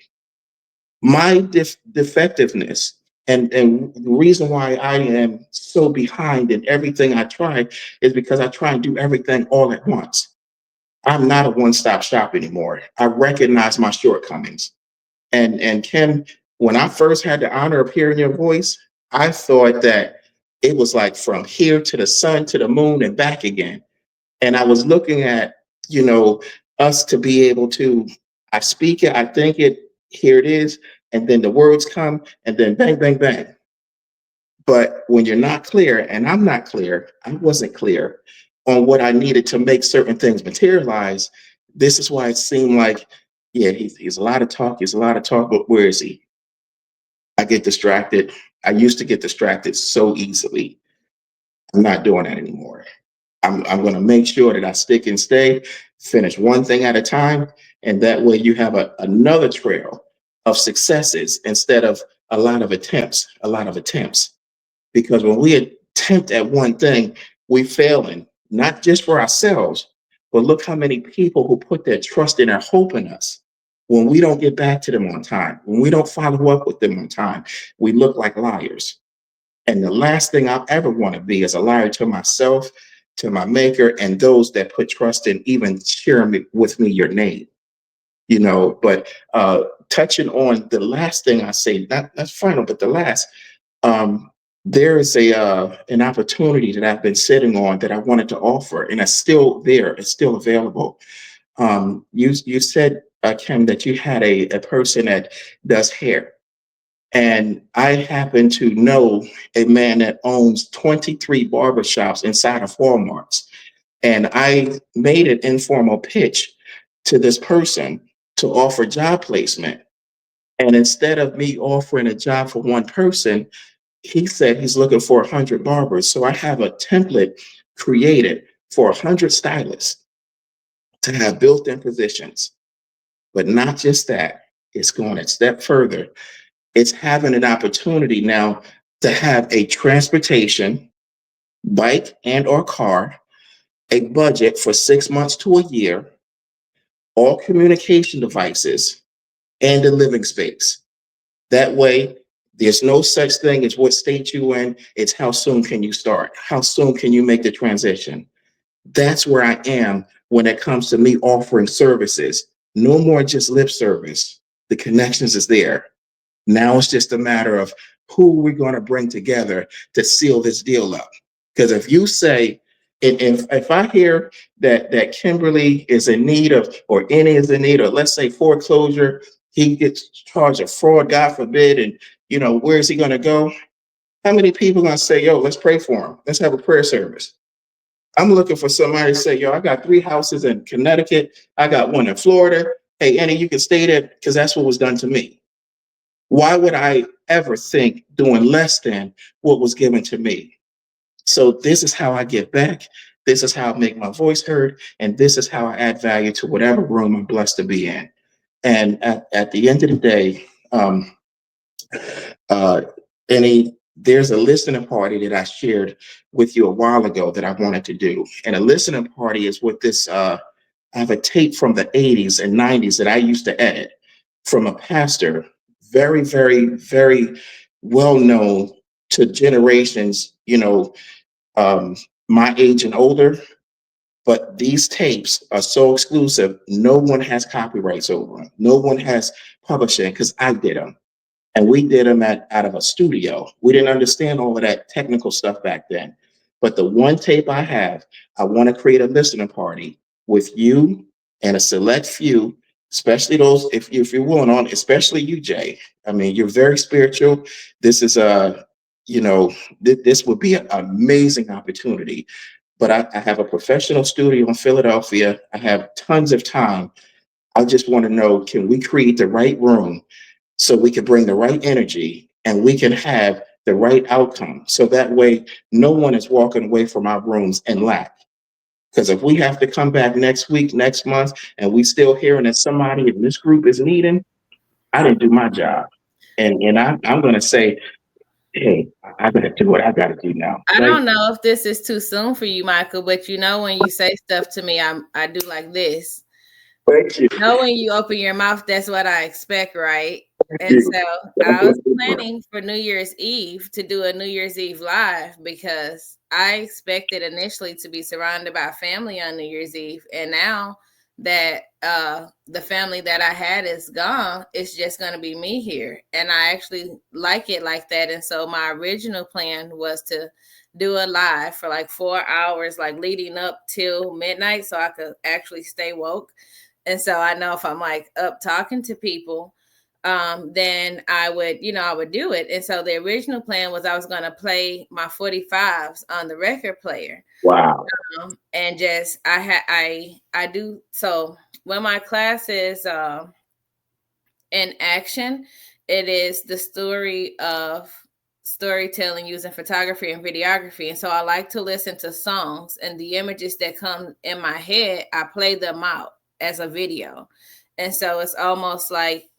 My defectiveness and the reason why I am so behind in everything I try is because I try and do everything all at once. I'm not a one-stop shop anymore. I recognize my shortcomings. And Ken, when I first had the honor of hearing your voice, I thought that it was like from here to the sun, to the moon and back again. And I was looking at, us to be able to, I speak it, I think it, here it is. And then the words come and then bang, bang, bang. But when you're not clear, and I'm not clear, I wasn't clear on what I needed to make certain things materialize. This is why it seemed like, yeah, he's a lot of talk, but where is he? I get distracted. I used to get distracted so easily. I'm not doing that anymore. I'm going to make sure that I stick and stay, finish one thing at a time, and that way you have another trail of successes instead of a lot of attempts. Because when we attempt at one thing, we failing, not just for ourselves, but look how many people who put their trust and their hope in us. When we don't get back to them on time, when we don't follow up with them on time, we look like liars. And the last thing I ever want to be is a liar to myself to my maker, and those that put trust in even sharing with me your name. But touching on the last thing I say, not final, but the last, there is an opportunity that I've been sitting on that I wanted to offer, and it's still there. It's still available. You said, Kim, that you had a person that does hair. And I happen to know a man that owns 23 barbershops inside of Walmart's. And I made an informal pitch to this person to offer job placement. And instead of me offering a job for one person, he said he's looking for 100 barbers. So I have a template created for 100 stylists to have built-in positions. But not just that, it's going a step further. It's having an opportunity now to have a transportation, bike and or car, a budget for 6 months to a year, all communication devices, and a living space. That way, there's no such thing as what state you in. It's how soon can you start? How soon can you make the transition? That's where I am when it comes to me offering services. No more just lip service. The connections is there. Now it's just a matter of who we're going to bring together to seal this deal up. Because if you say, if I hear that Kimberly is in need of, or any is in need of, let's say foreclosure, he gets charged of fraud, God forbid, and where is he going to go? How many people are going to say, yo, let's pray for him. Let's have a prayer service. I'm looking for somebody to say, yo, I got 3 houses in Connecticut. I got one in Florida. Hey, Annie, you can stay there, because that's what was done to me. Why would I ever think doing less than what was given to me? So this is how I give back. This is how I make my voice heard. And this is how I add value to whatever room I'm blessed to be in. And at the end of the day, there's a listening party that I shared with you a while ago that I wanted to do. And a listening party is what this, I have a tape from the 80s and 90s that I used to edit from a pastor, very, very, very well known to generations, my age and older. But these tapes are so exclusive, no one has copyrights over them. No one has publishing, because I did them. And we did them out of a studio. We didn't understand all of that technical stuff back then. But the one tape I have, I want to create a listening party with you and a select few, especially those, if you're willing on, especially you, Jay. I mean, you're very spiritual. This is this would be an amazing opportunity. But I have a professional studio in Philadelphia. I have tons of time. I just want to know, can we create the right room so we can bring the right energy and we can have the right outcome? So that way, no one is walking away from our rooms in lack. Because if we have to come back next week, next month, and we still hearing that somebody in this group is needing, I didn't do my job. And I'm going to say, hey, I got to do what I got to do now. I don't know if this is too soon for you, Michael, but when you say stuff to me, I do like this. Thank you. When you open your mouth, that's what I expect, right? And so I was planning for New Year's Eve to do a New Year's Eve live, because I expected initially to be surrounded by family on New Year's Eve. And now that the family that I had is gone, it's just going to be me here. And I actually like it like that. And so my original plan was to do a live for like 4 hours, like leading up till midnight, so I could actually stay woke. And so I know if I'm like up talking to people, then I would do it. And so the original plan was I was going to play my 45s on the record player. Wow. And just, I do. So when my class is in action, it is the story of storytelling using photography and videography. And so I like to listen to songs, and the images that come in my head, I play them out as a video. And so it's almost like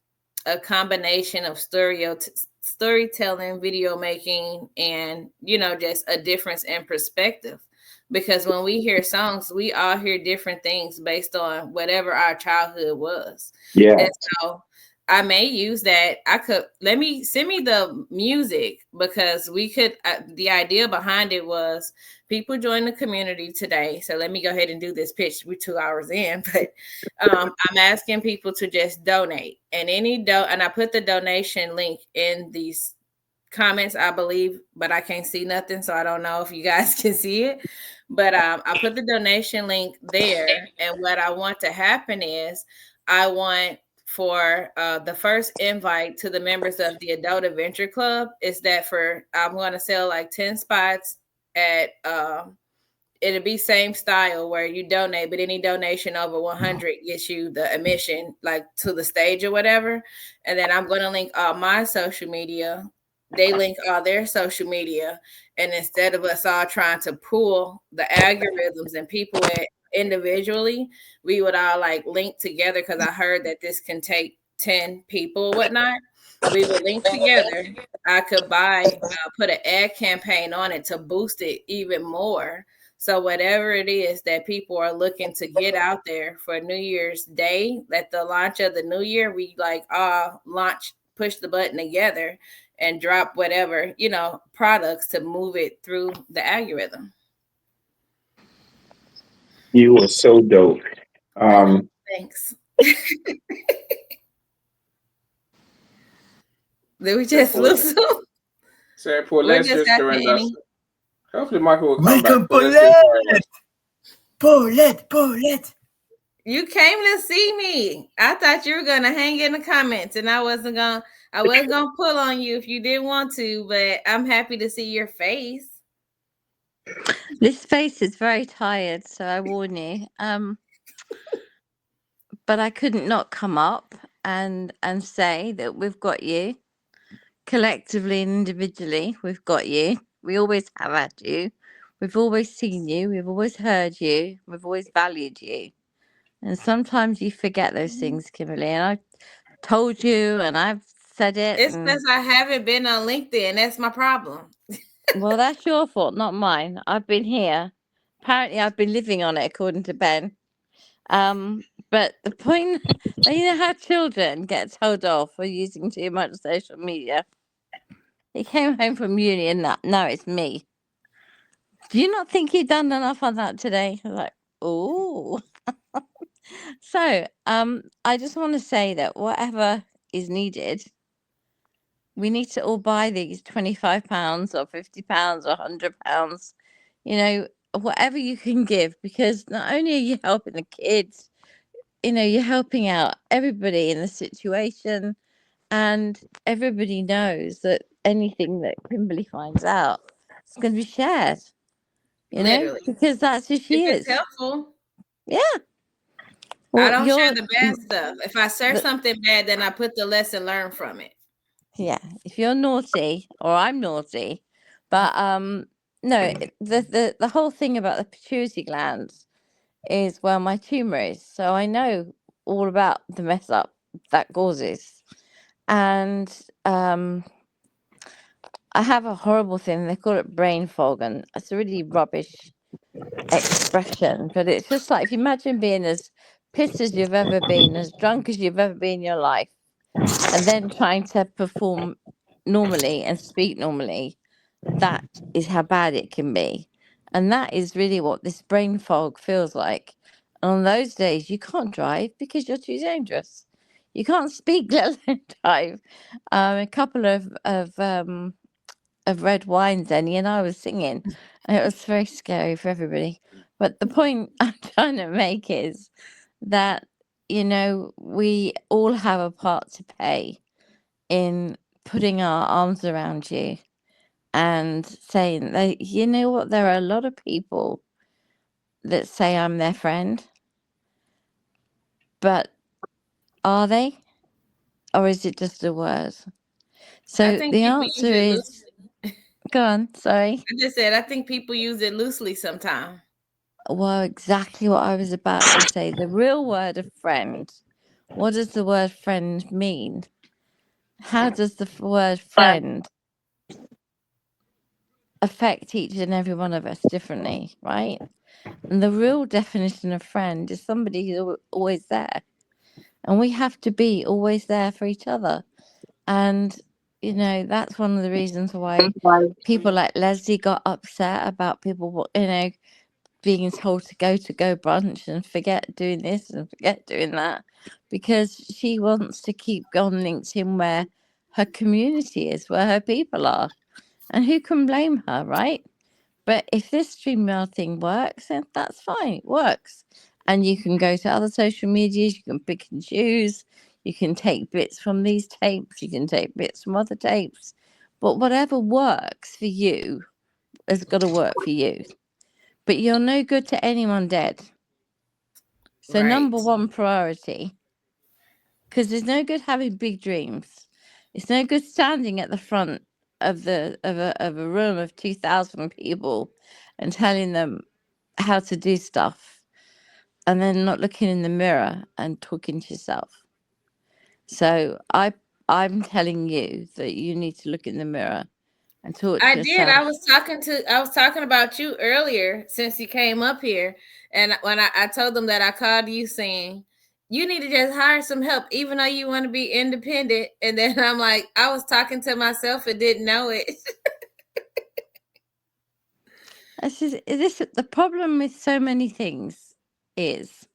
a combination of storytelling, video making, and just a difference in perspective. Because when we hear songs, we all hear different things based on whatever our childhood was. Yeah. And so I may use that. I could send me the music, because we could. The idea behind it was people join the community today. So let me go ahead and do this pitch. We're 2 hours in, but I'm asking people to just donate, and and I put the donation link in these comments, I believe, but I can't see nothing, so I don't know if you guys can see it. But I put the donation link there, and what I want to happen is I want for the first invite to the members of the Adult Adventure Club is that I'm going to sell like 10 spots at it'll be same style where you donate, but any donation over 100 gets you the admission like to the stage or whatever. And then I'm going to link all my social media. They link all their social media, and instead of us all trying to pull the algorithms and people individually, we would all like link together, because I heard that this can take 10 people or whatnot. We would link together. I could put an ad campaign on it to boost it even more. So whatever it is that people are looking to get out there for New Year's Day, at the launch of the new year, we like push the button together and drop whatever, products to move it through the algorithm. You are so dope. Thanks. Did we just lose him? So Paul, let's just join us. Hopefully Michael will come Welcome, back. Paulette. You came to see me. I thought you were gonna hang in the comments, and I wasn't gonna pull on you if you didn't want to, but I'm happy to see your face. This face is very tired, so I warn you. But I couldn't not come up and say that we've got you. Collectively and individually, we've got you. We always have had you. We've always seen you. We've always heard you. We've always valued you. And sometimes you forget those things, Kimberly. And I've told you, and I've said it. It's because I haven't been on LinkedIn. That's my problem. Well, that's your fault, not mine. I've been here. Apparently, I've been living on it, according to Ben. But the point, you know how children get told off for using too much social media? He came home from uni and now it's me. Do you not think you've done enough on that today? I was like, oh. So, I just want to say that whatever is needed, we need to all buy these £25 or £50 or £100, whatever you can give, because not only are you helping the kids, you're helping out everybody in the situation, and everybody knows that anything that Kimberly finds out is going to be shared, Literally. because that's who she is. It's helpful. Yeah. Well, I don't share the bad stuff. If I share something bad, then I put the lesson learned from it. Yeah. If you're naughty, or I'm naughty, but no, the whole thing about the pituitary glands is where my tumor is. So I know all about the mess up that causes. And I have a horrible thing. They call it brain fog, and it's a really rubbish expression. But it's just like, if you imagine being as pissed as you've ever been, as drunk as you've ever been in your life, and then trying to perform normally and speak normally, that is how bad it can be. And that is really what this brain fog feels like. And on those days, you can't drive because you're too dangerous. You can't speak, let alone drive. A couple of red wines, and I was singing, and it was very scary for everybody. But the point I'm trying to make is that, we all have a part to play in putting our arms around you and saying that, you know what, there are a lot of people that say I'm their friend, but are they? Or is it just a word? So the answer is, go on, sorry. I just said, I think people use it loosely sometimes. Well, exactly what I was about to say. The real word of friend, what does the word friend mean? How does the word friend affect each and every one of us differently, right? And the real definition of friend is somebody who's always there. and we have to be always there for each other. And that's one of the reasons why people like Leslie got upset about people, being told to go brunch and forget doing this and forget doing that, because she wants to keep on LinkedIn where her community is, where her people are. And who can blame her, right? But if this StreamYard thing works, then that's fine. It works. And you can go to other social medias, you can pick and choose, you can take bits from these tapes, you can take bits from other tapes. But whatever works for you has got to work for you. But you're no good to anyone dead. So number one priority, because there's no good having big dreams. It's no good standing at the front of a room of 2,000 people and telling them how to do stuff, and then not looking in the mirror and talking to yourself. So I'm telling you that you need to look in the mirror and talk to yourself. I was talking about you earlier since you came up here, and when I told them that I called you saying you need to just hire some help, even though you want to be independent. And then I'm like, I was talking to myself and didn't know it. The problem with so many things is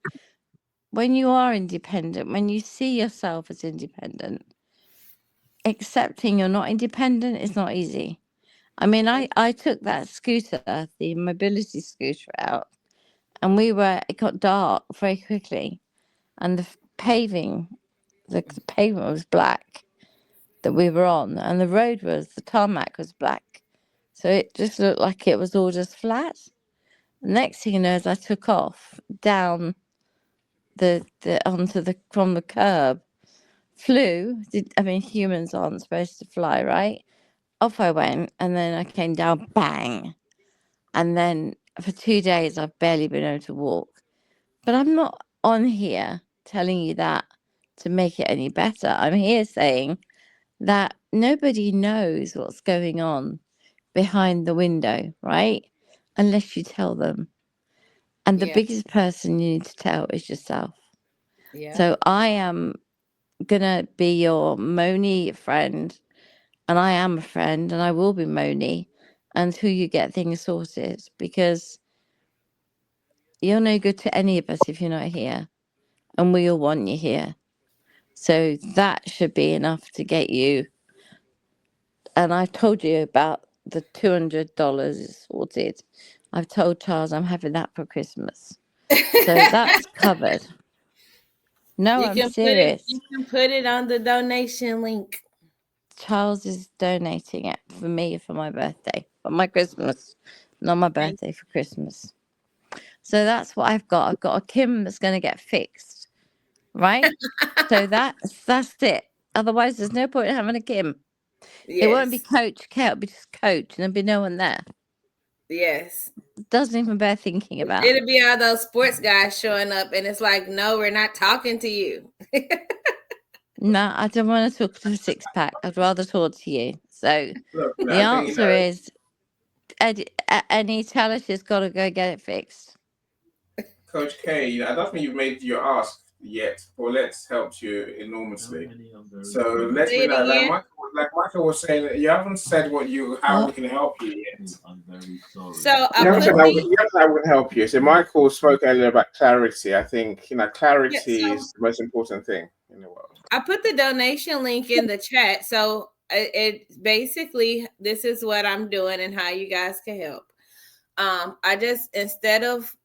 when you are independent, when you see yourself as independent, accepting you're not independent is not easy. I mean, I took that scooter, the mobility scooter, out, and it got dark very quickly, and the pavement was black that we were on, and the tarmac was black. So it just looked like it was all just flat. The next thing you know, as I took off down from the curb, humans aren't supposed to fly, right? Off I went, and then I came down, bang. And then for 2 days, I've barely been able to walk. But I'm not on here telling you that to make it any better. I'm here saying that nobody knows what's going on behind the window, right? Unless you tell them. And the biggest person you need to tell is yourself. Yeah. So I am going to be your Moni friend, and I am a friend, and I will be Moni until you get things sorted, because you're no good to any of us if you're not here, and we all want you here. So that should be enough to get you. And I've told you about the $200 is sorted. I've told Charles I'm having that for Christmas. So that's covered. No, I'm serious. You can put it on the donation link. Charles is donating it for me for my birthday, for my Christmas, not my birthday, for Christmas. So that's what I've got. I've got a Kim that's going to get fixed, right? So that's it. Otherwise, there's no point in having a Kim. Yes. It won't be Coach K, it'll be just Coach, and there'll be no one there. Yes. Doesn't even bear thinking about. It'll be all those sports guys showing up, and it's like, no, we're not talking to you. No, I don't want to talk to a six-pack. I'd rather talk to you. So the answer is, Eddie, tell us she's got to go get it fixed. Coach K, I don't think you've made your ask yet. Paulette's helped you enormously. So let me know. Like Michael was saying, you haven't said how we can help you yet. I'm very sorry. So I would help you. So Michael spoke earlier about clarity. I think clarity is the most important thing in the world. I put the donation link in the chat. So it basically, this is what I'm doing and how you guys can help. I just, instead of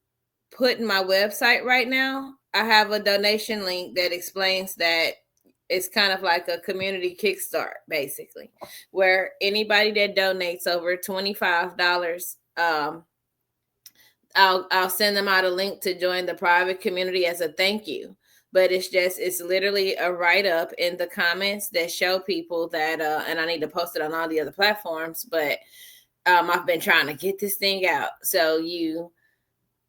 putting my website right now, I have a donation link that explains that it's kind of like a community kickstart, basically, where anybody that donates over $25, I'll send them out a link to join the private community as a thank you. But it's literally a write-up in the comments that show people that, and I need to post it on all the other platforms, but I've been trying to get this thing out. So you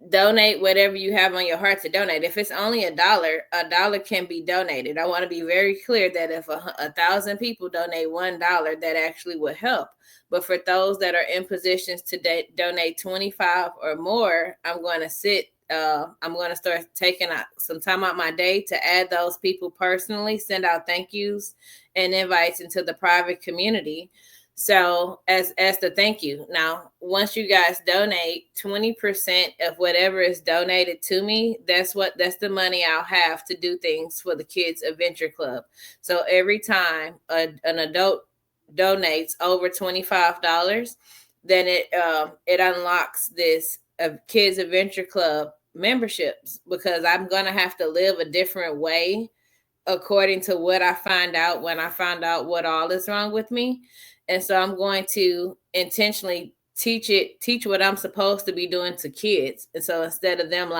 donate whatever you have on your heart to donate. If it's only $1 can be donated. I want to be very clear that if 1,000 people donate $1, that actually would help. But for those that are in positions to donate 25 or more, I'm going to sit I'm going to start taking some time out my day to add those people personally, send out thank yous and invites into the private community. So as the thank you. Now, once you guys donate 20% of whatever is donated to me, that's the money I'll have to do things for the Kids Adventure Club. So every time an adult donates over $25, then it unlocks this Kids Adventure Club memberships, because I'm gonna have to live a different way according to what I find out when I find out what all is wrong with me. And so I'm going to intentionally teach what I'm supposed to be doing to kids. And so instead of them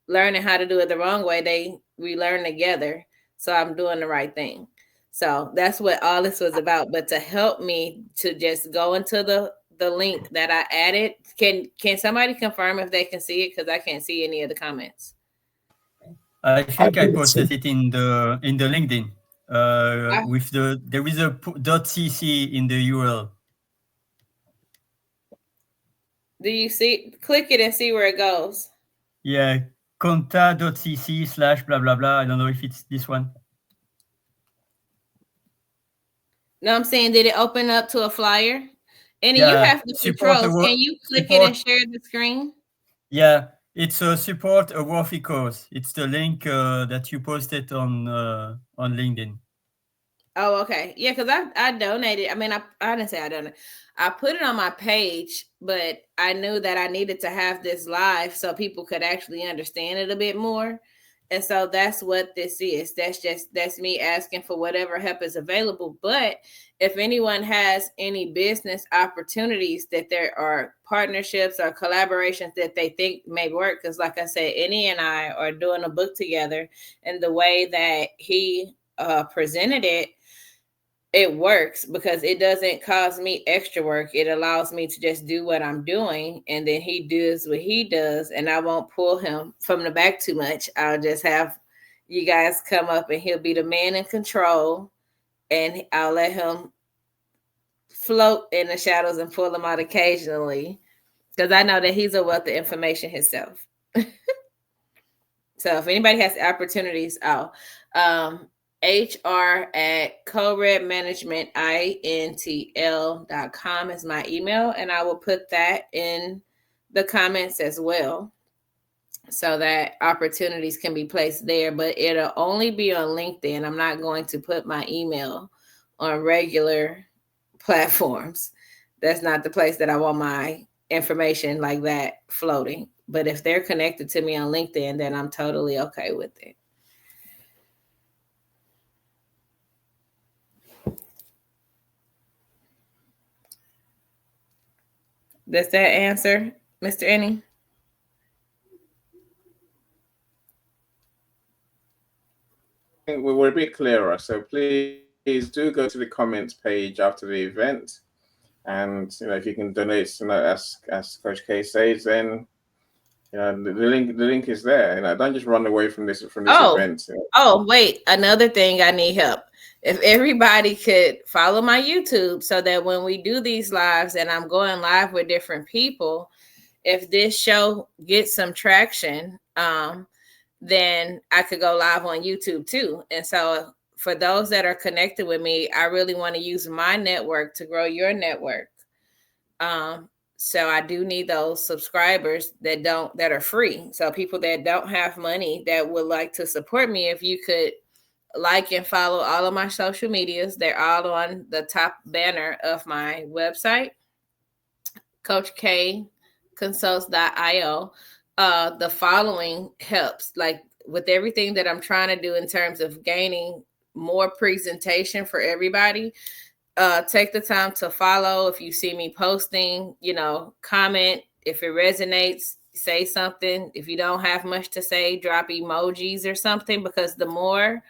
learning how to do it the wrong way, we learn together. So I'm doing the right thing. So that's what all this was about. But to help me to just go into the link that I added, can somebody confirm if they can see it? Because I can't see any of the comments. I think I posted it in the LinkedIn. With there is a .cc in the URL. Do you see? Click it and see where it goes. Yeah, conta.cc / blah blah blah. I don't know if it's this one. No, I'm saying, did it open up to a flyer? And you have the support controls. Can you click it and share the screen? Yeah, it's a support a worthy cause. It's the link that you posted on LinkedIn. Oh, okay. Yeah, because I donated. I mean, I didn't say I donated. I put it on my page, but I knew that I needed to have this live so people could actually understand it a bit more. And so that's what this is. That's me asking for whatever help is available. But if anyone has any business opportunities, that there are partnerships or collaborations that they think may work, because like I said, Annie and I are doing a book together, and the way that he presented it works because it doesn't cause me extra work. It allows me to just do what I'm doing, and then he does what he does, and I won't pull him from the back too much. I'll just have you guys come up, and he'll be the man in control, and I'll let him float in the shadows and pull him out occasionally, because I know that he's a wealth of information himself. So if anybody has opportunities, hr@coredmanagementintl.com is my email, and I will put that in the comments as well, so that opportunities can be placed there. But it'll only be on LinkedIn. I'm not going to put my email on regular platforms. That's not the place that I want my information like that floating. But if they're connected to me on LinkedIn, then I'm totally okay with it. Does that answer, Mr. Annie? I think we were a bit clearer. So please do go to the comments page after the event. And if you can donate, as Coach K says, then the link is there. Don't just run away from this event. Oh, wait, another thing, I need help. If everybody could follow my YouTube, so that when we do these lives and I'm going live with different people, if this show gets some traction, then I could go live on YouTube too. And so for those that are connected with me, I really want to use my network to grow your network. So I do need those subscribers that are free. So people that don't have money that would like to support me, if you could like and follow all of my social medias. They're all on the top banner of my website, CoachKConsults.io. The following helps, like with everything that I'm trying to do in terms of gaining more presentation for everybody. Take the time to follow. If you see me posting, comment. If it resonates, say something. If you don't have much to say, drop emojis or something, because the more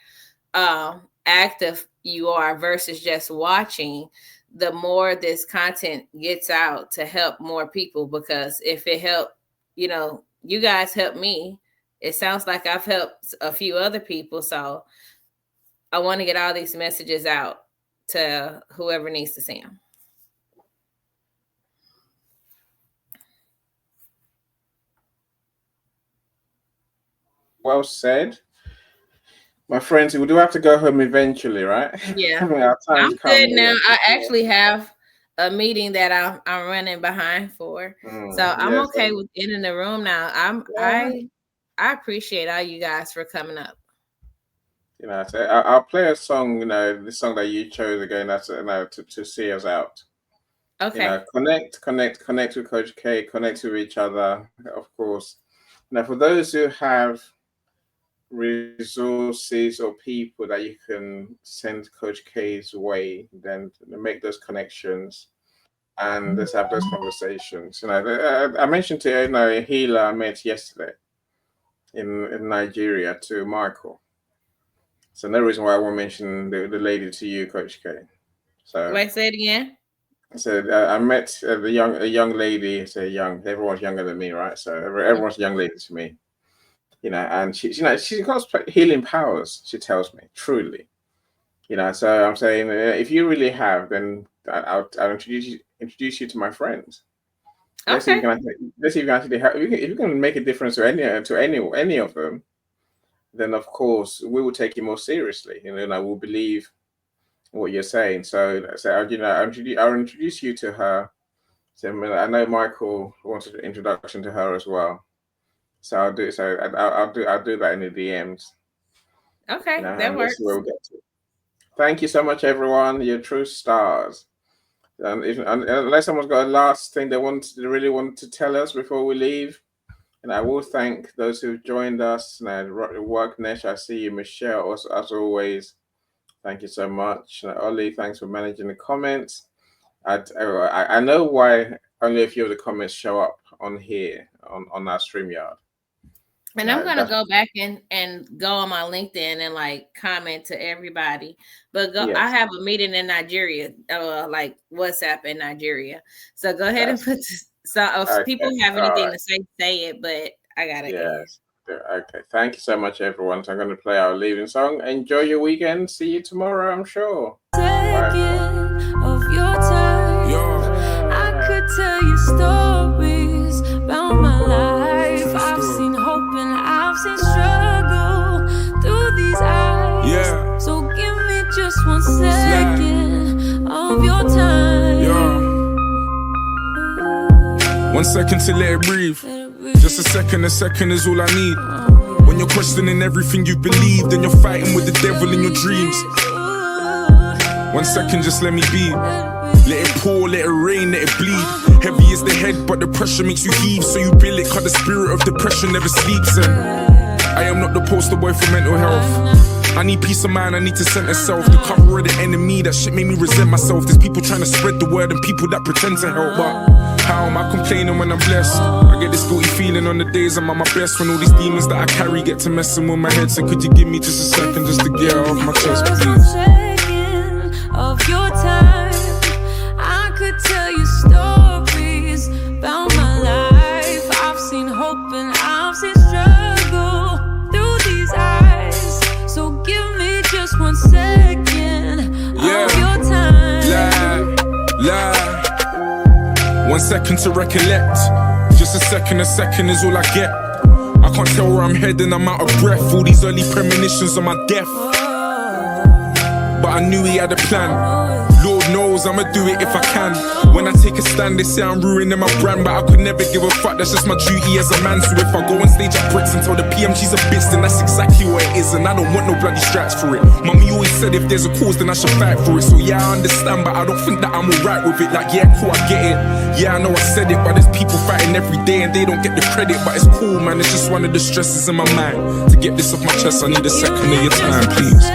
active you are versus just watching, the more this content gets out to help more people. Because if it helped, you guys help me, it sounds like I've helped a few other people. So I want to get all these messages out to whoever needs to see them. Well said. My friends, we do have to go home eventually, right? Yeah. Our time's I'm good come. now. I actually have a meeting that I'm running behind for. So I'm yes, okay with ending the room now. I appreciate all you guys for coming up. You know, so I'll play a song, you know, the song that you chose again, that's to see us out. Okay. You know, connect with Coach K, connect with each other, of course. Now, for those who have resources or people that you can send Coach K's way, then make those connections and let's have those conversations. You know, I mentioned to you know, a healer I met yesterday in Nigeria to Michael. So no reason why I won't mention the lady to you, Coach K. So wait, say it again. So I met a young lady. Say young, everyone's younger than me, right? So everyone's a young lady to me, you know. And she's got healing powers. She tells me truly, you know. So I'm saying, if you really have, then I'll introduce you to my friends. Let's see if you can actually help. If you can make a difference to any of them, then of course we will take you more seriously. You know, and I will believe what you're saying. So you know, I'll introduce you to her. So I know Michael wanted an introduction to her as well. So I'll do that in the DMs. Okay, you know, that works. We'll get to. Thank you so much, everyone. You're true stars. Unless someone's got a last thing they really want to tell us before we leave, and I will thank those who've joined us. Worknesh, I see you, Michelle, also, as always. Thank you so much. Ollie, thanks for managing the comments. I know why only a few of the comments show up on here, on our StreamYard. And I'm gonna go back and go on my LinkedIn and like comment to everybody. But I have a meeting in Nigeria, like WhatsApp in Nigeria. So go ahead and put this. So if people have anything to say it, but I gotta go. Okay, thank you so much, everyone. So I'm going to play our leaving song. Enjoy your weekend. See you tomorrow, I'm sure. Of your time, I could tell you stories about my life. I've seen hope and I've seen struggle through these eyes. Yeah. So give me just 1 second of your time. 1 second to let it breathe. Just a second is all I need. When you're questioning everything you've believed, and you're fighting with the devil in your dreams. 1 second, just let me be. Let it pour, let it rain, let it bleed. Heavy is the head, but the pressure makes you heave. So you bill it, cause the spirit of depression never sleeps. And I am not the poster boy for mental health. I need peace of mind, I need to center self. The cover of the enemy, that shit made me resent myself. There's people trying to spread the word and people that pretend to help, but how am I complaining when I'm blessed? I get this guilty feeling on the days I'm at my best, when all these demons that I carry get to messing with my head. So could you give me just a second just to get off my chest, please? Of your time, I could tell you stories about my life. I've seen hope and I've seen struggle through these eyes. So give me just 1 second of your time. 1 second to recollect. Just a second is all I get. I can't tell where I'm heading, I'm out of breath. All these early premonitions on my death. But I knew he had a plan. Lord knows I'ma do it if I can. When I take a stand, they say I'm ruining my brand, but I could never give a fuck, that's just my duty as a man. So if I go on stage at Brits and tell the PMG's a bitch, then that's exactly what it is, and I don't want no bloody stripes for it. Mummy always said if there's a cause, then I should fight for it. So yeah, I understand, but I don't think that I'm alright with it. Like, yeah, cool, I get it. Yeah, I know I said it, but there's people fighting every day and they don't get the credit. But it's cool, man, it's just one of the stresses in my mind. To get this off my chest, I need a second of your time, please.